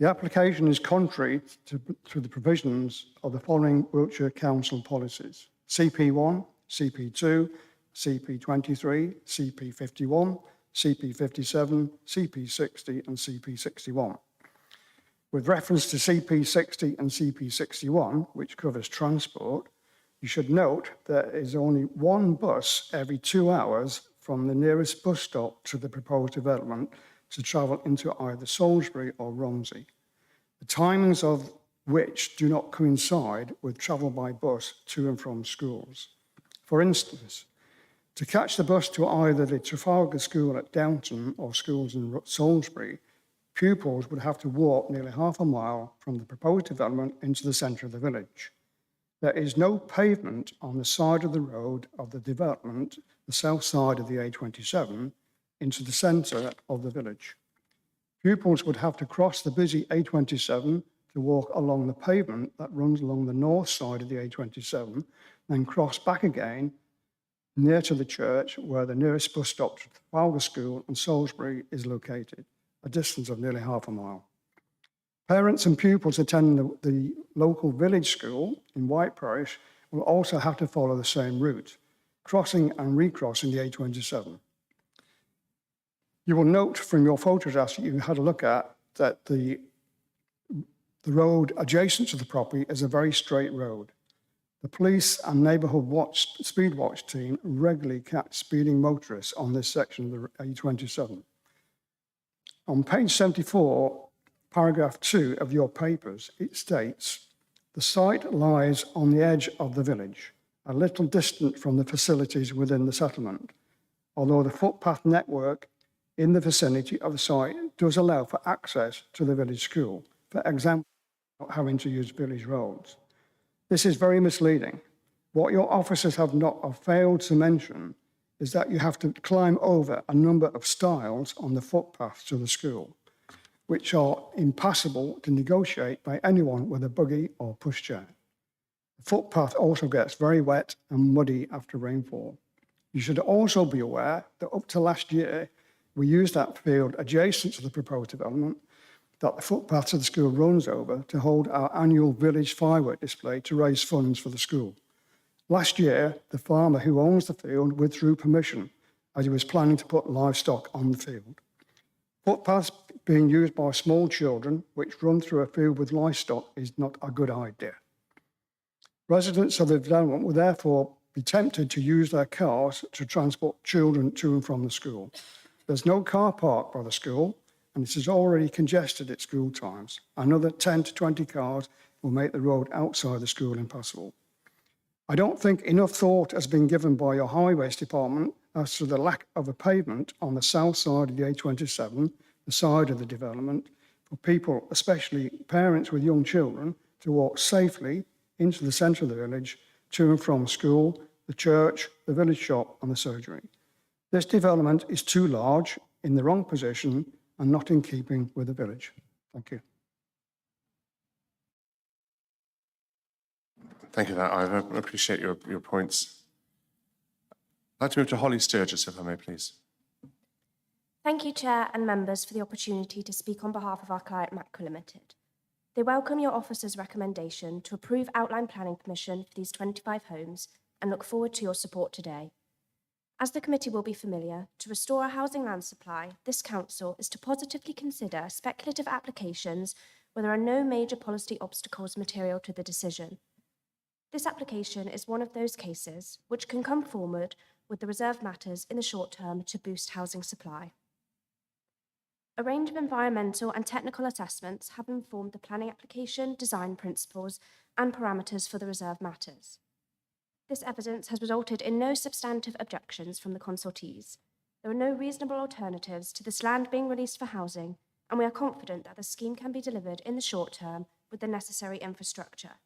The application is contrary to the provisions of the following Wiltshire Council policies: CP1, CP2, CP23, CP51, CP57, CP60 and CP61. With reference to CP60 and CP61, which covers transport, You should note there is only one bus every 2 hours from the nearest bus stop to the proposed development to travel into either Salisbury or Romsey, the timings of which do not coincide with travel by bus to and from schools. For instance, to catch the bus to either the Trafalgar School at Downton or schools in Salisbury, pupils would have to walk nearly half a mile from the proposed development into the centre of the village. There is no pavement on the side of the road of the development, the south side of the A27, into the centre of the village. Pupils would have to cross the busy A27 to walk along the pavement that runs along the north side of the A27, then cross back again near to the church where the nearest bus stop to Trafalgar School and Salisbury is located, a distance of nearly half a mile. Parents and pupils attending the local village school in White Parish will also have to follow the same route, crossing and recrossing the A27. You will note from your photographs that you had a look at that the road adjacent to the property is a very straight road. The police and neighbourhood speed watch team regularly catch speeding motorists on this section of the A27. On page 74, paragraph 2 of your papers, it states, the site lies on the edge of the village, a little distant from the facilities within the settlement, although the footpath network in the vicinity of the site does allow for access to the village school, for example, not having to use village roads. This is very misleading. What your officers have failed to mention is that you have to climb over a number of stiles on the footpath to the school, which are impassable to negotiate by anyone with a buggy or pushchair. The footpath also gets very wet and muddy after rainfall. You should also be aware that up to last year, we used that field adjacent to the proposed development that the footpath to the school runs over to hold our annual village firework display to raise funds for the school. Last year, the farmer who owns the field withdrew permission as he was planning to put livestock on the field. Footpaths being used by small children, which run through a field with livestock, is not a good idea. Residents of the development will therefore be tempted to use their cars to transport children to and from the school. There's no car park by the school, and it is already congested at school times. Another 10 to 20 cars will make the road outside the school impassable. I don't think enough thought has been given by your highways department as to the lack of a pavement on the south side of the A27, the side of the development, for people, especially parents with young children, to walk safely into the centre of the village, to and from school, the church, the village shop and the surgery. This development is too large, in the wrong position and not in keeping with the village. Thank you. Thank you, Ivor. I appreciate your points. I'd like to move to Holly Sturgis, if I may, please. Thank you, Chair and members, for the opportunity to speak on behalf of our client, Matco Limited. They welcome your officer's recommendation to approve outline planning permission for these 25 homes and look forward to your support today. As the committee will be familiar, to restore a housing land supply, this council is to positively consider speculative applications where there are no major policy obstacles material to the decision. This application is one of those cases which can come forward with the reserved matters in the short term to boost housing supply. A range of environmental and technical assessments have informed the planning application, design principles, and parameters for the reserved matters. This evidence has resulted in no substantive objections from the consultees. There are no reasonable alternatives to this land being released for housing, and we are confident that the scheme can be delivered in the short term with the necessary infrastructure.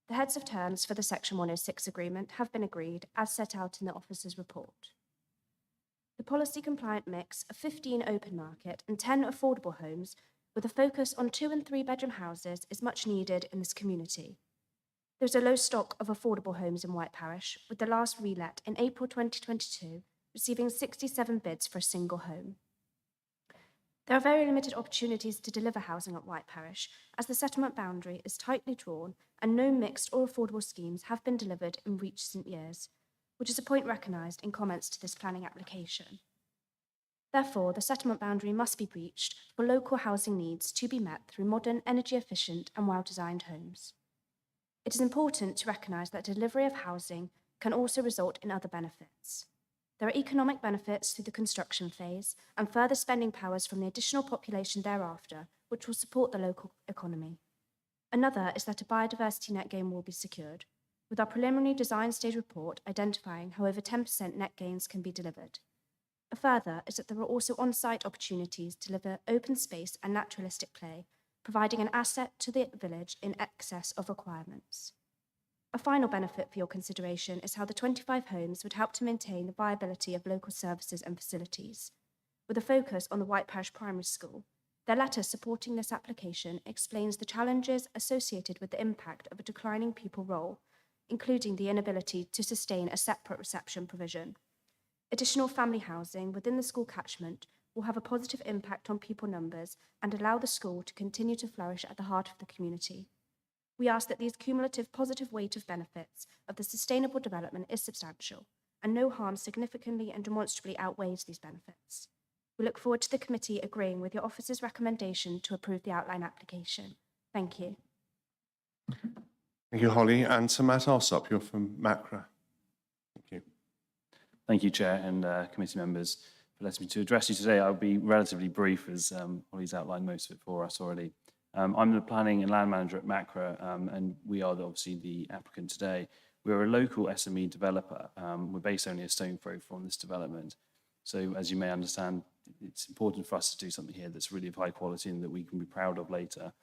The heads of terms for the Section 106 agreement have been agreed as set out in the officer's report. The policy-compliant mix of 15 open market and 10 affordable homes with a focus on 2- and 3-bedroom houses is much needed in this community. There's a low stock of affordable homes in White Parish, with the last relet in April 2022 receiving 67 bids for a single home. There are very limited opportunities to deliver housing at White Parish, as the settlement boundary is tightly drawn and no mixed or affordable schemes have been delivered in recent years, which is a point recognised in comments to this planning application. Therefore, the settlement boundary must be breached for local housing needs to be met through modern, energy-efficient and well-designed homes. It is important to recognise that delivery of housing can also result in other benefits. There are economic benefits through the construction phase and further spending powers from the additional population thereafter, which will support the local economy. Another is that a biodiversity net gain will be secured, with our preliminary design stage report identifying how over 10% net gains can be delivered. A further is that there are also on-site opportunities to deliver open space and naturalistic play, providing an asset to the village in excess of requirements. A final benefit for your consideration is how the 25 homes would help to maintain the viability of local services and facilities. With a focus on the White Parish Primary School, their letter supporting this application explains the challenges associated with the impact of a declining pupil roll, including the inability to sustain a separate reception provision. Additional family housing within the school catchment will have a positive impact on pupil numbers and allow the school to continue to flourish at the heart of the community. We ask that these cumulative positive weight of benefits of the sustainable development is substantial, and no harm significantly and demonstrably outweighs these benefits. We look forward to the committee agreeing with your office's recommendation to approve the outline application. Thank you. Thank you, Holly. And Sir Matt Alsop, you're from MACRA. Thank you. Thank you, Chair and committee members, for letting me to address you today. I'll be relatively brief as Holly's outlined most of it for us already. I'm the planning and land manager at MACRA, and we are obviously the applicant today. We're a local SME developer. We're based only a stone throw from this development. So as you may understand, it's important for us to do something here that's really of high quality and that we can be proud of later.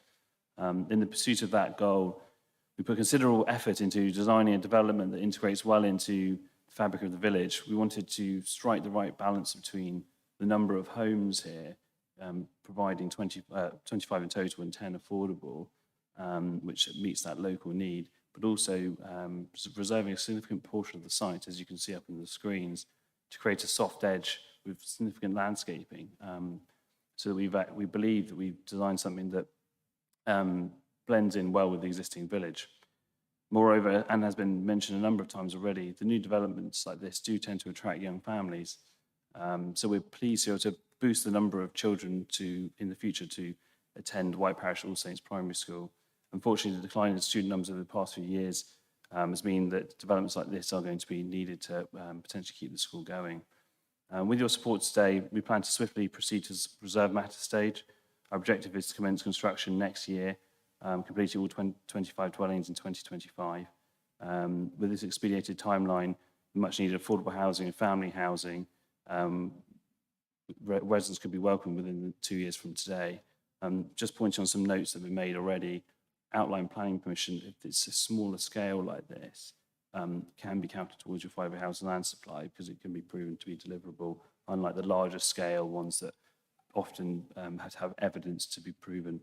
In the pursuit of that goal, we put considerable effort into designing a development that integrates well into the fabric of the village. We wanted to strike the right balance between the number of homes here, providing 25 in total and 10 affordable, which meets that local need, but also reserving a significant portion of the site, as you can see up in the screens, to create a soft edge with significant landscaping. So that we believe that we've designed something that blends in well with the existing village. Moreover, and has been mentioned a number of times already, the new developments like this do tend to attract young families. So we're pleased here to boost the number of children in the future to attend White Parish All Saints Primary School. Unfortunately, the decline in student numbers over the past few years has meant that developments like this are going to be needed to potentially keep the school going. With your support today, we plan to swiftly proceed to reserve matter stage. Our objective is to commence construction next year, completing all 25 dwellings in 2025. With this expedited timeline, much needed affordable housing and family housing, residents could be welcomed within 2 years from today. Just pointing on some notes that have been made already, outline planning permission, if it's a smaller scale like this, can be counted towards your 5-year housing land supply because it can be proven to be deliverable, unlike the larger scale ones that often have evidence to be proven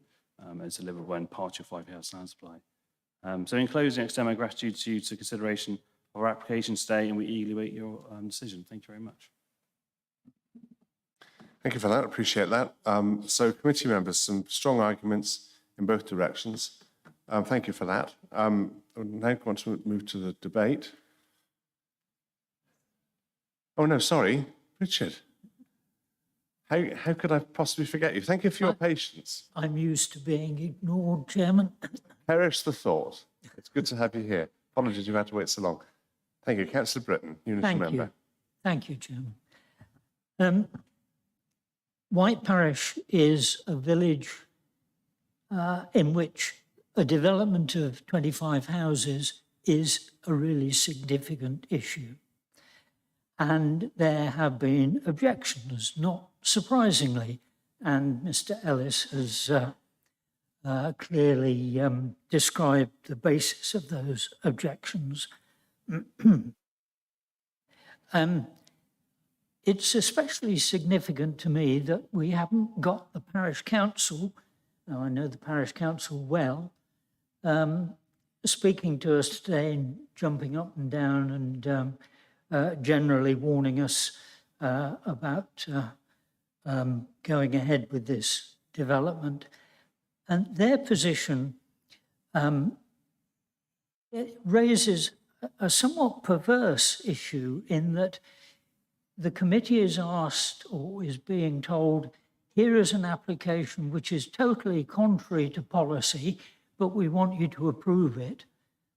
as deliverable and part of your 5-year housing land supply. So in closing, I extend my gratitude to you to consideration of our application today, and we eagerly await your decision. Thank you very much. Thank you for that. Appreciate that. So committee members, some strong arguments in both directions. Thank you for that. I now want to move to the debate. Oh, no, sorry. Richard. How could I possibly forget you? Thank you for your patience. I'm used to being ignored, Chairman. Perish the thought. It's good to have you here. Apologies you've had to wait so long. Thank you. Councillor Britton, unitary member. Thank you, Chairman. White Parish is a village in which a development of 25 houses is a really significant issue. And there have been objections, not surprisingly, and Mr. Ellis has clearly described the basis of those objections. It's especially significant to me that we haven't got the parish council, now I know the parish council well, speaking to us today and jumping up and down and generally warning us about going ahead with this development. And their position it raises a somewhat perverse issue in that the committee is asked or is being told, here is an application which is totally contrary to policy, but we want you to approve it.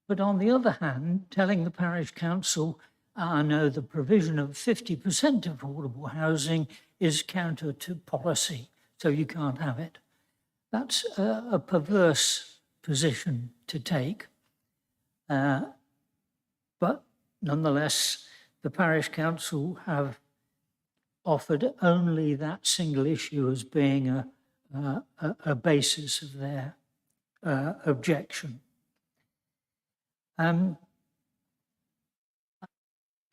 But on the other hand, telling the parish council, no, the provision of 50% affordable housing is counter to policy, so you can't have it. That's a perverse position to take. But nonetheless, the parish council have offered only that single issue as being a basis of their objection. I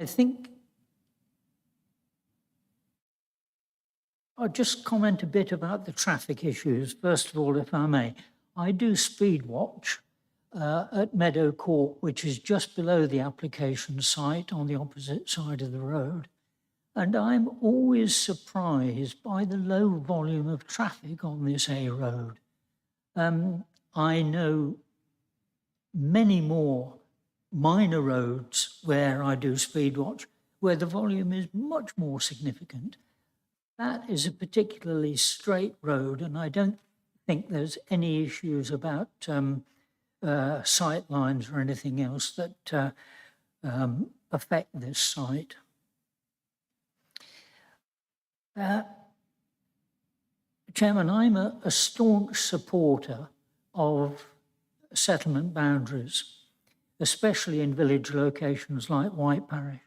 think I'll just comment a bit about the traffic issues. First of all, if I may, I do speed watch at Meadow Court, which is just below the application site on the opposite side of the road. And I'm always surprised by the low volume of traffic on this A road. I know many more minor roads where I do speed watch, where the volume is much more significant. That is a particularly straight road, and I don't think there's any issues about sight lines or anything else that affect this site. Chairman, I'm a staunch supporter of settlement boundaries, especially in village locations like White Parish.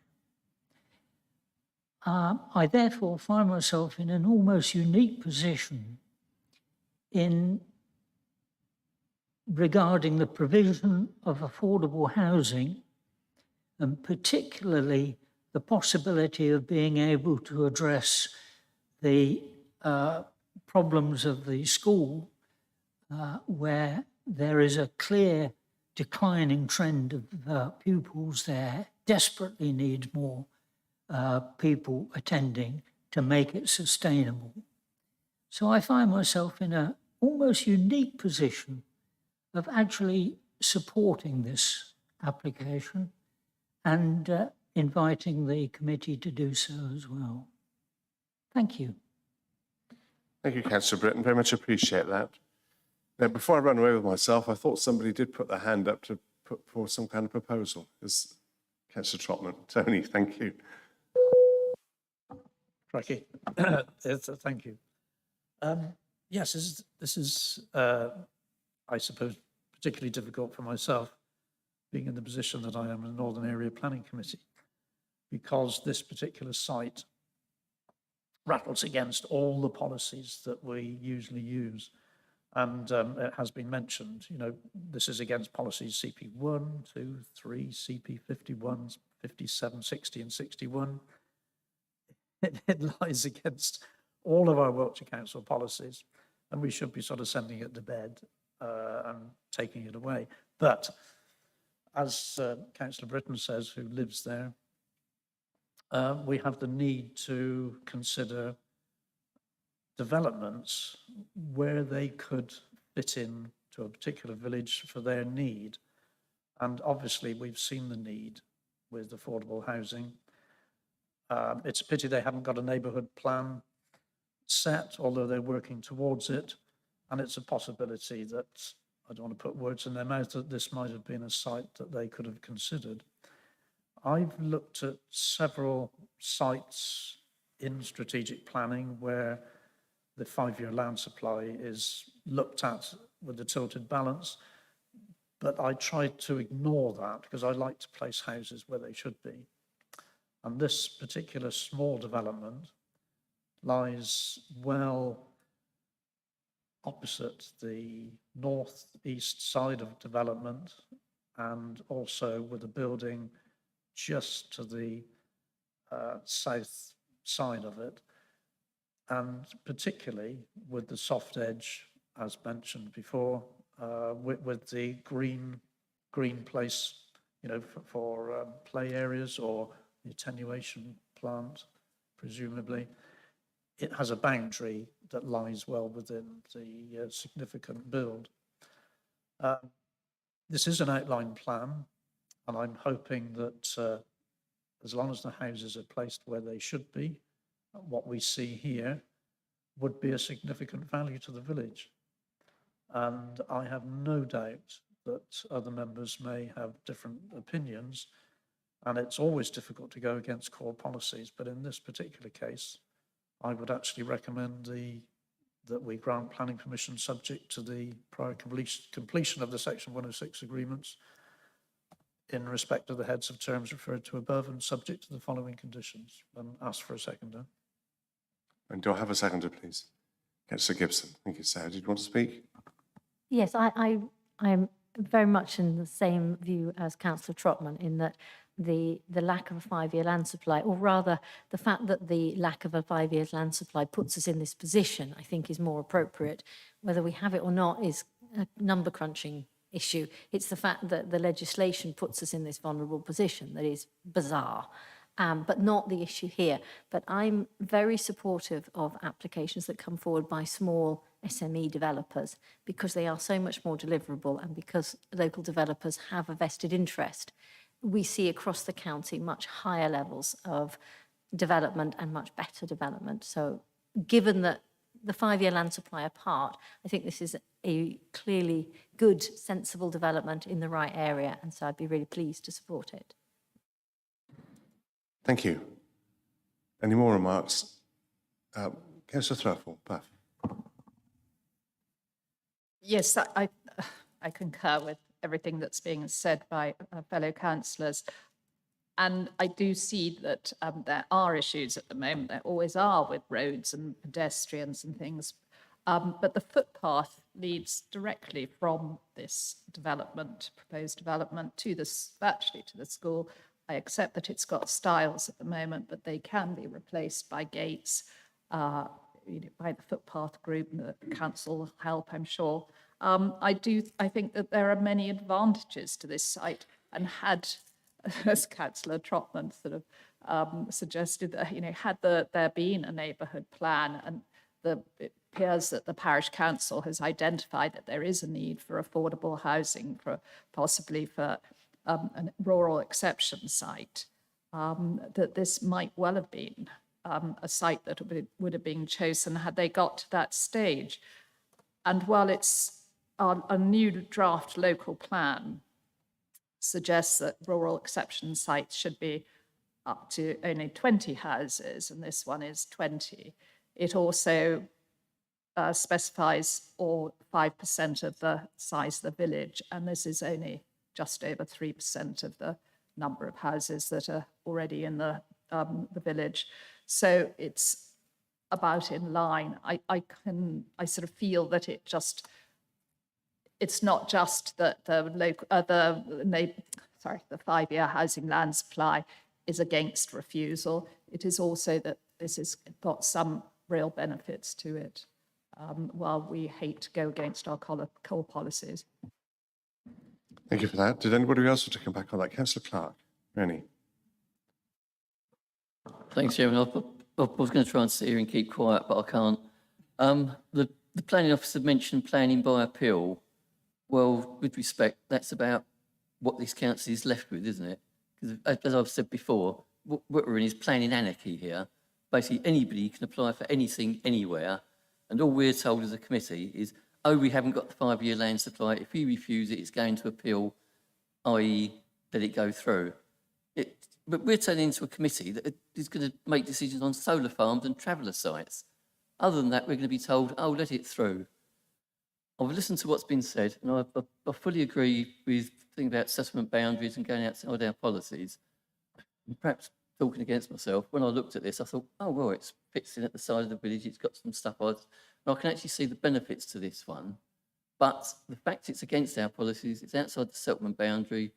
I therefore find myself in an almost unique position in regarding the provision of affordable housing, and particularly the possibility of being able to address the problems of the school where there is a clear declining trend of pupils there, desperately needs more people attending to make it sustainable. So I find myself in an almost unique position of actually supporting this application and inviting the committee to do so as well. Thank you. Thank you, Councillor Britton. Very much appreciate that. Now, before I run away with myself, I thought somebody did put their hand up to put forward some kind of proposal. Is Councillor Trotman? Tony, thank you. Crikey. Thank you. Yes, this is I suppose, particularly difficult for myself, being in the position that I am in the Northern Area Planning Committee, because this particular site rattles against all the policies that we usually use. And it has been mentioned, you know, this is against policies CP 1, 2, 3, CP 51, 57, 60 and 61. It lies against all of our Wiltshire Council policies, and we should be sort of sending it to bed and taking it away. But as Councillor Britton says, who lives there, we have the need to consider developments where they could fit in to a particular village for their need. And obviously we've seen the need with affordable housing. It's a pity they haven't got a neighbourhood plan set, although they're working towards it. And it's a possibility that, I don't want to put words in their mouth, that this might have been a site that they could have considered. I've looked at several sites in strategic planning where the 5-year land supply is looked at with a tilted balance, but I tried to ignore that because I like to place houses where they should be. And this particular small development lies well opposite the northeast side of development, and also with a building just to the south side of it, and particularly with the soft edge, as mentioned before, with the green place, you know, for play areas or the attenuation plant, presumably. It has a boundary that lies well within the significant build. This is an outline plan, and I'm hoping that as long as the houses are placed where they should be, what we see here would be a significant value to the village. And I have no doubt that other members may have different opinions. And it's always difficult to go against core policies, but in this particular case, I would actually recommend that we grant planning permission subject to the prior completion of the Section 106 agreements in respect of the heads of terms referred to above and subject to the following conditions. And ask for a seconder. And do I have a seconder, please? Councillor Gibson. Thank you, Sarah. Did you want to speak? Yes, I'm very much in the same view as Councillor Trotman in that the lack of a 5-year land supply, or rather the fact that the lack of a 5-year land supply puts us in this position, I think is more appropriate. Whether we have it or not is a number crunching issue. It's the fact that the legislation puts us in this vulnerable position that is bizarre. But not the issue here. But I'm very supportive of applications that come forward by small SME developers because they are so much more deliverable and because local developers have a vested interest. We see across the county much higher levels of development and much better development. So given that the 5-year land supply apart, I think this is a clearly good, sensible development in the right area. And so I'd be really pleased to support it. Thank you. Any more remarks? Councillor Threlfall, Bath. Yes, I concur with everything that's being said by fellow councillors. And I do see that there are issues at the moment. There always are with roads and pedestrians and things. But the footpath leads directly from this development, proposed development, to this, actually to the school. I accept that it's got stiles at the moment, but they can be replaced by gates, by the footpath group, and the council will help, I'm sure. I think that there are many advantages to this site, and had, as Councillor Trotman sort of suggested, that had there been a neighbourhood plan, and it appears that the parish council has identified that there is a need for affordable housing, possibly for a rural exception site, that this might well have been a site that would have been chosen had they got to that stage. And while it's a new draft local plan suggests that rural exception sites should be up to only 20 houses, and this one is 20, it also specifies or 5% of the size of the village, and this is only just over 3% of the number of houses that are already in the village. So it's about in line. I sort of feel that it's not just that the 5-year housing land supply is against refusal. It is also that this has got some real benefits to it, while we hate to go against our core policies. Thank you for that. Did anybody else want to come back on that? Councillor Clark, Rennie. Thanks, Chairman. I was going to try and sit here and keep quiet, but I can't. The planning officer mentioned planning by appeal. Well, with respect, that's about what this council is left with, isn't it? Because as I've said before, what we're in is planning anarchy here. Basically, anybody can apply for anything, anywhere. And all we're told as a committee is, oh, we haven't got the 5-year land supply. If you refuse it, it's going to appeal, i.e. let it go through. But we're turning into a committee that is going to make decisions on solar farms and traveller sites. Other than that, we're going to be told, oh, let it through. I've listened to what's been said, and I fully agree with the thing about settlement boundaries and going outside our policies. And perhaps talking against myself, when I looked at this, I thought, oh, well, it fits in at the side of the village. It's got some stuff on it. And I can actually see the benefits to this one. But the fact it's against our policies, it's outside the settlement boundary,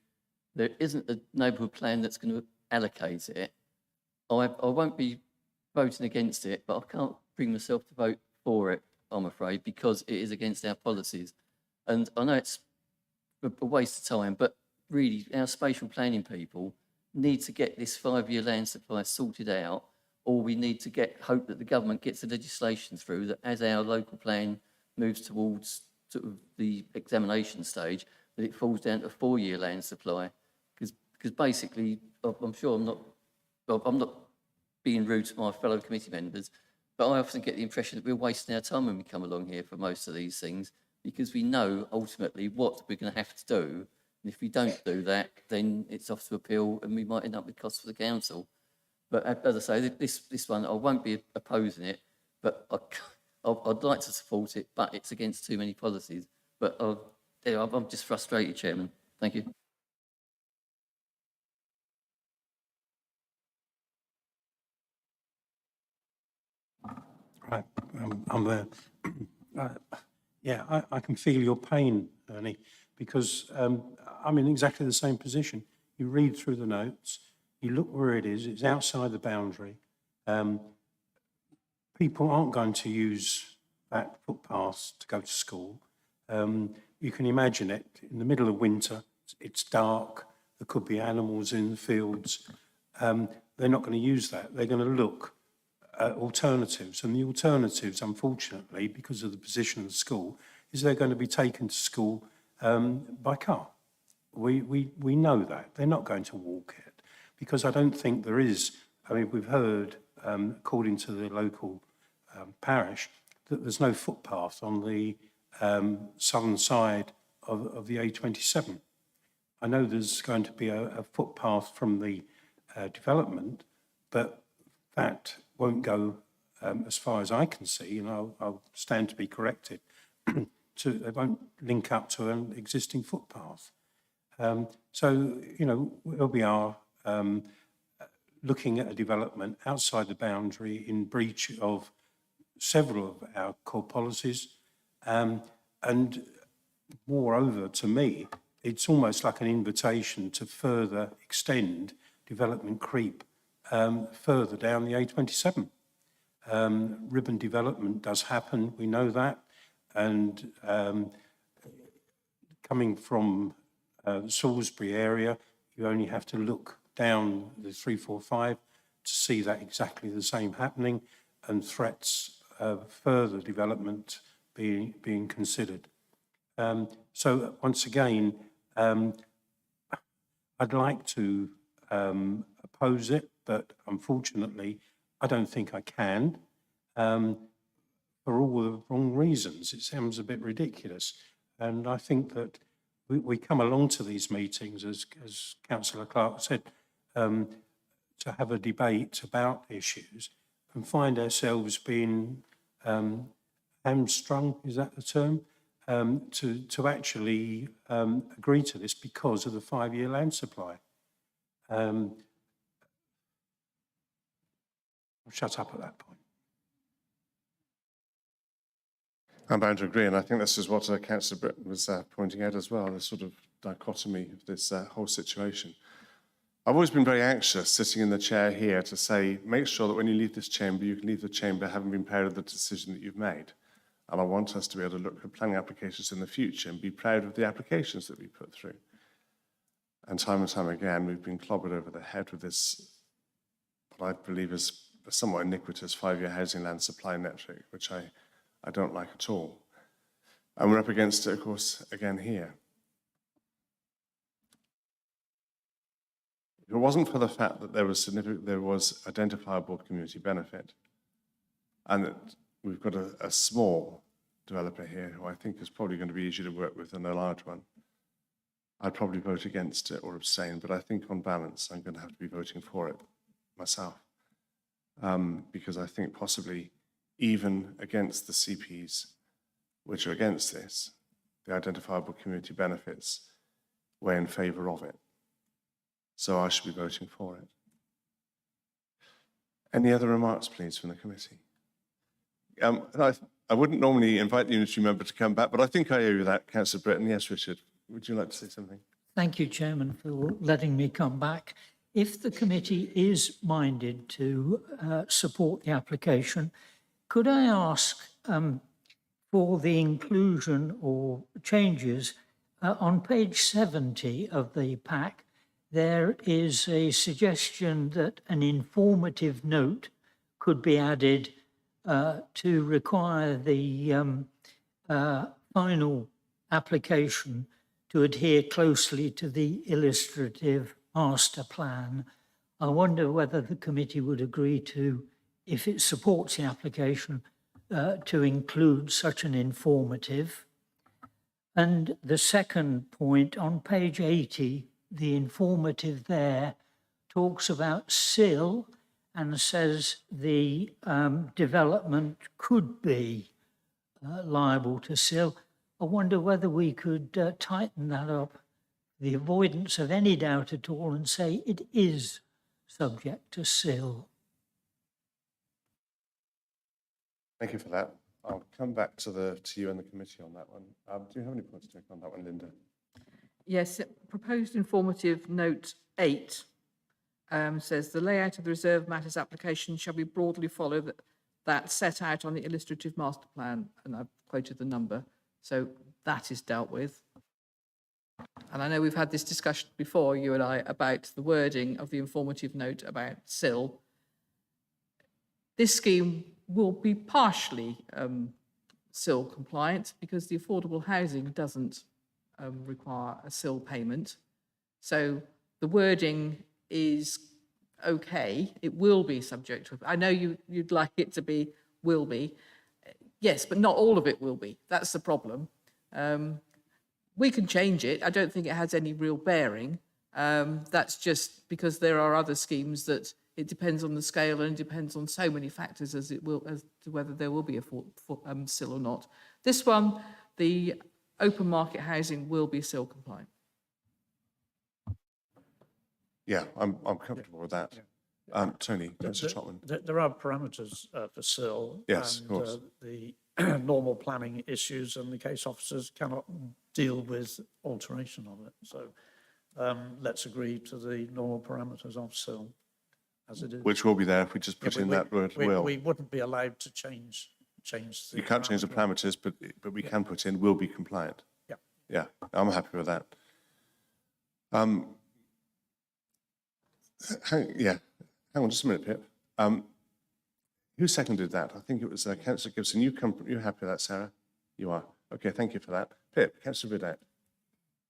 there isn't a neighbourhood plan that's going to allocate it. I won't be voting against it, but I can't bring myself to vote for it, I'm afraid, because it is against our policies. And I know it's a waste of time, but really our spatial planning people need to get this 5-year land supply sorted out, or we need to hope that the government gets the legislation through that as our local plan moves towards sort of the examination stage, that it falls down to a 4-year land supply. Because basically, I'm sure I'm not being rude to my fellow committee members, but I often get the impression that we're wasting our time when we come along here for most of these things. because we know ultimately what we're going to have to do. And if we don't do that, then it's off to appeal and we might end up with costs for the council. But as I say, this one, I won't be opposing it, but I'd like to support it, but it's against too many policies. But I'm just frustrated, Chairman. Thank you. Right, I'm there. Yeah, I can feel your pain, Ernie, because I'm in exactly the same position. You read through the notes, you look where it is, it's outside the boundary. People aren't going to use that footpath to go to school. You can imagine it in the middle of winter, it's dark, there could be animals in the fields. They're not going to use that. They're going to look at alternatives. And the alternatives, unfortunately, because of the position of the school, is they're going to be taken to school by car. We know that. They're not going to walk it, because I don't think there is. I mean, we've heard, according to the local parish, that there's no footpath on the southern side of the A27. I know there's going to be a footpath from the development, but that won't go as far as I can see, and I'll stand to be corrected. They won't link up to an existing footpath. So, you know, we are looking at a development outside the boundary in breach of several of our core policies. And moreover, to me, it's almost like an invitation to further extend development creep further down the A27. Ribbon development does happen, we know that. And coming from the Salisbury area, you only have to look down the 345 to see that exactly the same happening, and threats of further development being considered. So once again, I'd like to oppose it, but unfortunately, I don't think I can, for all the wrong reasons. It sounds a bit ridiculous. And I think that we come along to these meetings, as Councillor Clark said, to have a debate about issues and find ourselves being hamstrung, is that the term? To actually agree to this because of the 5-year land supply. I'll shut up at that point. I'm bound to agree, and I think this is what Councillor Britton was pointing out as well, the sort of dichotomy of this whole situation. I've always been very anxious, sitting in the chair here, to say, make sure that when you leave this chamber, you can leave the chamber having been proud of the decision that you've made. And I want us to be able to look at planning applications in the future and be proud of the applications that we put through. And time again, we've been clobbered over the head with this, what I believe is a somewhat iniquitous 5-year housing land supply network, which I don't like at all. And we're up against it, of course, again here. If it wasn't for the fact that there was identifiable community benefit, and that we've got a small developer here who I think is probably going to be easier to work with than a large one, I'd probably vote against it or abstain, but I think on balance, I'm going to have to be voting for it myself, because I think possibly even against the CPs, which are against this, the identifiable community benefits weigh in favour of it. So I should be voting for it. Any other remarks, please, from the committee? I wouldn't normally invite the unitary member to come back, but I think I owe you that, Councillor Britton. Yes, Richard, would you like to say something? Thank you, Chairman, for letting me come back. If the committee is minded to support the application, could I ask for the inclusion or changes on page 70 of the pack? There is a suggestion that an informative note could be added to require the final application to adhere closely to the illustrative master plan. I wonder whether the committee would agree to, if it supports the application, to include such an informative. And the second point, on page 80, the informative there talks about SIL and says the development could be liable to SIL. I wonder whether we could tighten that up, the avoidance of any doubt at all, and say it is subject to SIL. Thank you for that. I'll come back to you and the committee on that one. Do you have any points to make on that one, Linda? Yes, proposed informative note 8 says the layout of the reserve matters application shall be broadly follow that set out on the illustrative master plan, and I've quoted the number, so that is dealt with. And I know we've had this discussion before, you and I, about the wording of the informative note about SIL. This scheme will be partially SIL compliant because the affordable housing doesn't require a SIL payment. So the wording is okay. It will be subject to, I know you'd like it to be, will be. Yes, but not all of it will be. That's the problem. We can change it. I don't think it has any real bearing. That's just because there are other schemes that it depends on the scale and it depends on so many factors as to whether there will be a SIL or not. This one, the open market housing will be SIL compliant. Yeah, I'm comfortable with that. Tony, Councillor Trotman. There are parameters for SIL. Yes, and, of course. The normal planning issues and the case officers cannot deal with alteration of it. So let's agree to the normal parameters of SIL as it is. Which will be there if we just put in that word will. We wouldn't be allowed to change the You can't change the parameters, but we can put in will be compliant. Yeah. Yeah, I'm happy with that. Hang on just a minute, Pip. Who seconded that? I think it was Councillor Gibson. You're happy with that, Sarah? You are. Okay, thank you for that. Pip, Councillor Burdett.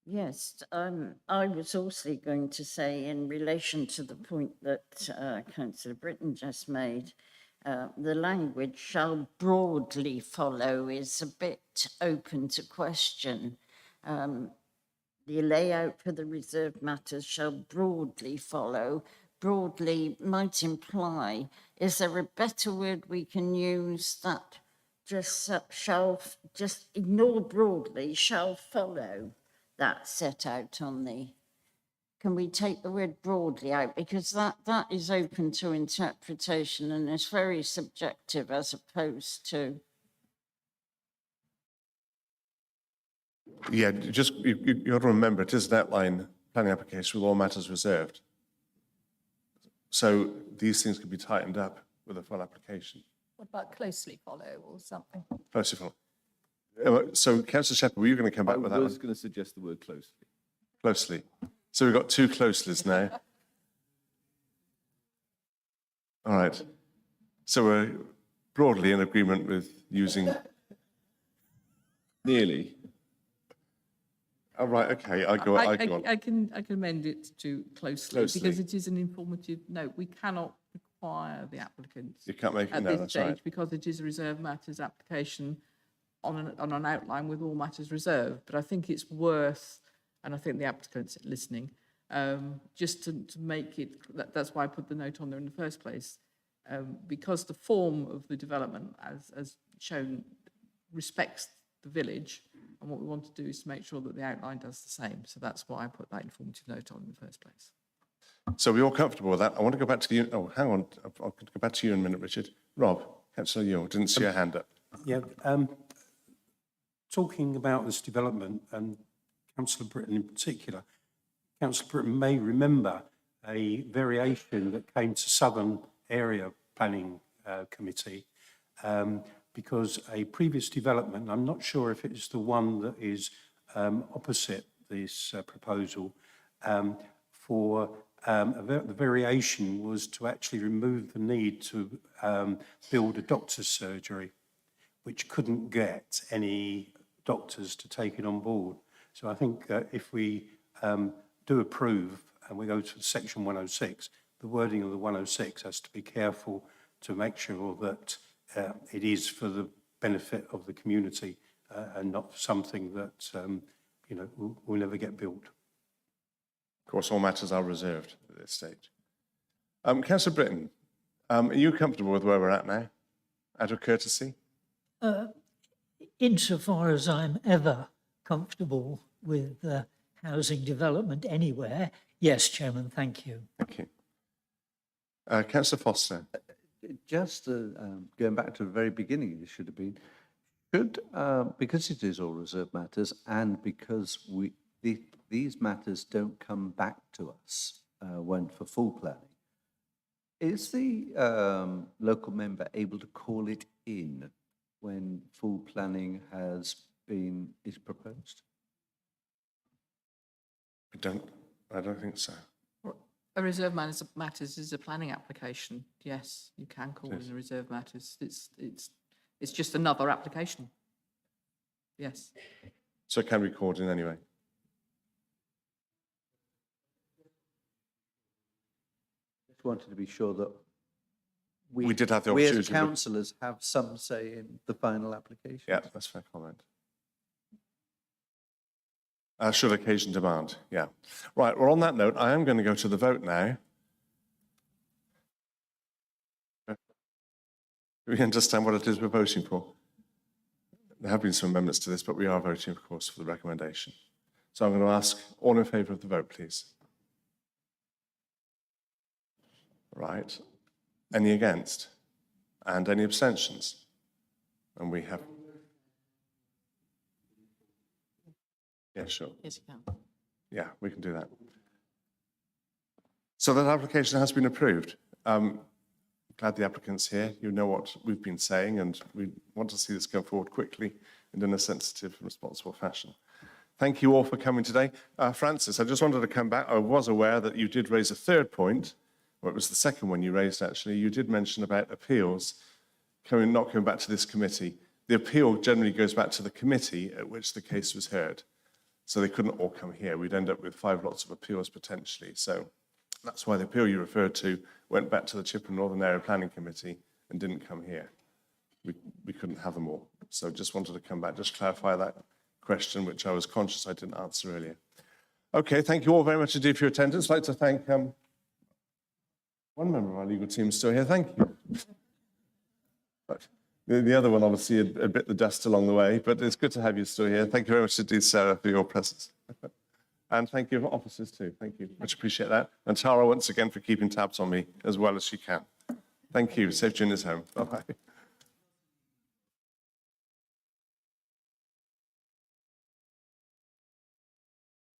Yes, I was also going to say in relation to the point that Councillor Britton just made, the language shall broadly follow is a bit open to question. The layout for the reserved matters shall broadly follow. Broadly might imply, is there a better word we can use that just ignore broadly, shall follow that set out on the, can we take the word broadly out? Because that is open to interpretation and it's very subjective as opposed to. Yeah, just you ought to remember it is an outline planning application with all matters reserved. So these things can be tightened up with a full application. What about closely follow or something? Closely follow. So, Councillor Shepherd, were you going to come back with that? I was going to suggest the word closely. Closely. So we've got two closelies now. All right. So we're broadly in agreement with using. Nearly. Oh, right, okay, I go on. I can amend it to closely because it is an informative note. We cannot require the applicant You can't make it, at no, this that's stage right. because it is a reserved matters application on an outline with all matters reserved. But I think it's worth, and I think the applicant's listening, just to make it, that's why I put the note on there in the first place, because the form of the development as shown respects the village, and what we want to do is to make sure that the outline does the same. So that's why I put that informative note on in the first place. So we're all comfortable with that. I want to go back to you. Oh, hang on. I'll go back to you in a minute, Richard. Rob, Councillor Ewell, didn't see your hand up. Yeah, talking about this development and Councillor Britton in particular, Councillor Britton may remember a variation that came to Southern Area Planning Committee because a previous development, I'm not sure if it's the one that is opposite this proposal, the variation was to actually remove the need to build a doctor's surgery, which couldn't get any doctors to take it on board. So I think if we do approve and we go to section 106, the wording of the 106 has to be careful to make sure that it is for the benefit of the community and not something that, will never get built. Of course, all matters are reserved at this stage. Councillor Britton, are you comfortable with where we're at now, out of courtesy? Insofar as I'm ever comfortable with housing development anywhere, yes, Chairman, thank you. Thank you. Councillor Foster. Just going back to the very beginning, it should have been, because it is all reserved matters and because these matters don't come back to us when for full planning, is the local member able to call it in when full planning is proposed? I don't think so. A reserve matters is a planning application. Yes, you can call in a reserve matters. It's just another application. Yes. So it can be called in anyway. Just wanted to be sure that We did have the we opportunity. as councillors have some say in the final application. Yeah, that's a fair comment. Should occasion demand, yeah. Right, well, on that note, I am going to go to the vote now. Do we understand what it is we're voting for? There have been some amendments to this, but we are voting, of course, for the recommendation. So I'm going to ask all in favour of the vote, please. Right. Any against? And any abstentions? And we have... Yeah, sure. Yes, you can. Yeah, we can do that. So that application has been approved. Glad the applicant's here. You know what we've been saying, and we want to see this go forward quickly and in a sensitive and responsible fashion. Thank you all for coming today. Francis, I just wanted to come back. I was aware that you did raise a third point, or it was the second one you raised, actually. You did mention about appeals not coming back to this committee. The appeal generally goes back to the committee at which the case was heard. So they couldn't all come here. We'd end up with 5 lots of appeals potentially. So that's why the appeal you referred to went back to the Chippenham Northern Area Planning Committee and didn't come here. We couldn't have them all. So just wanted to come back, just clarify that question, which I was conscious I didn't answer earlier. Okay, thank you all very much indeed for your attendance. I'd like to thank one member of our legal team is still here. Thank you. But the other one obviously had bit the dust along the way, but it's good to have you still here. Thank you very much indeed, Sarah, for your presence. And thank you, officers, too. Thank you. Much appreciate that. And Tara, once again, for keeping tabs on me as well as she can. Thank you. Safe journeys home. Bye-bye.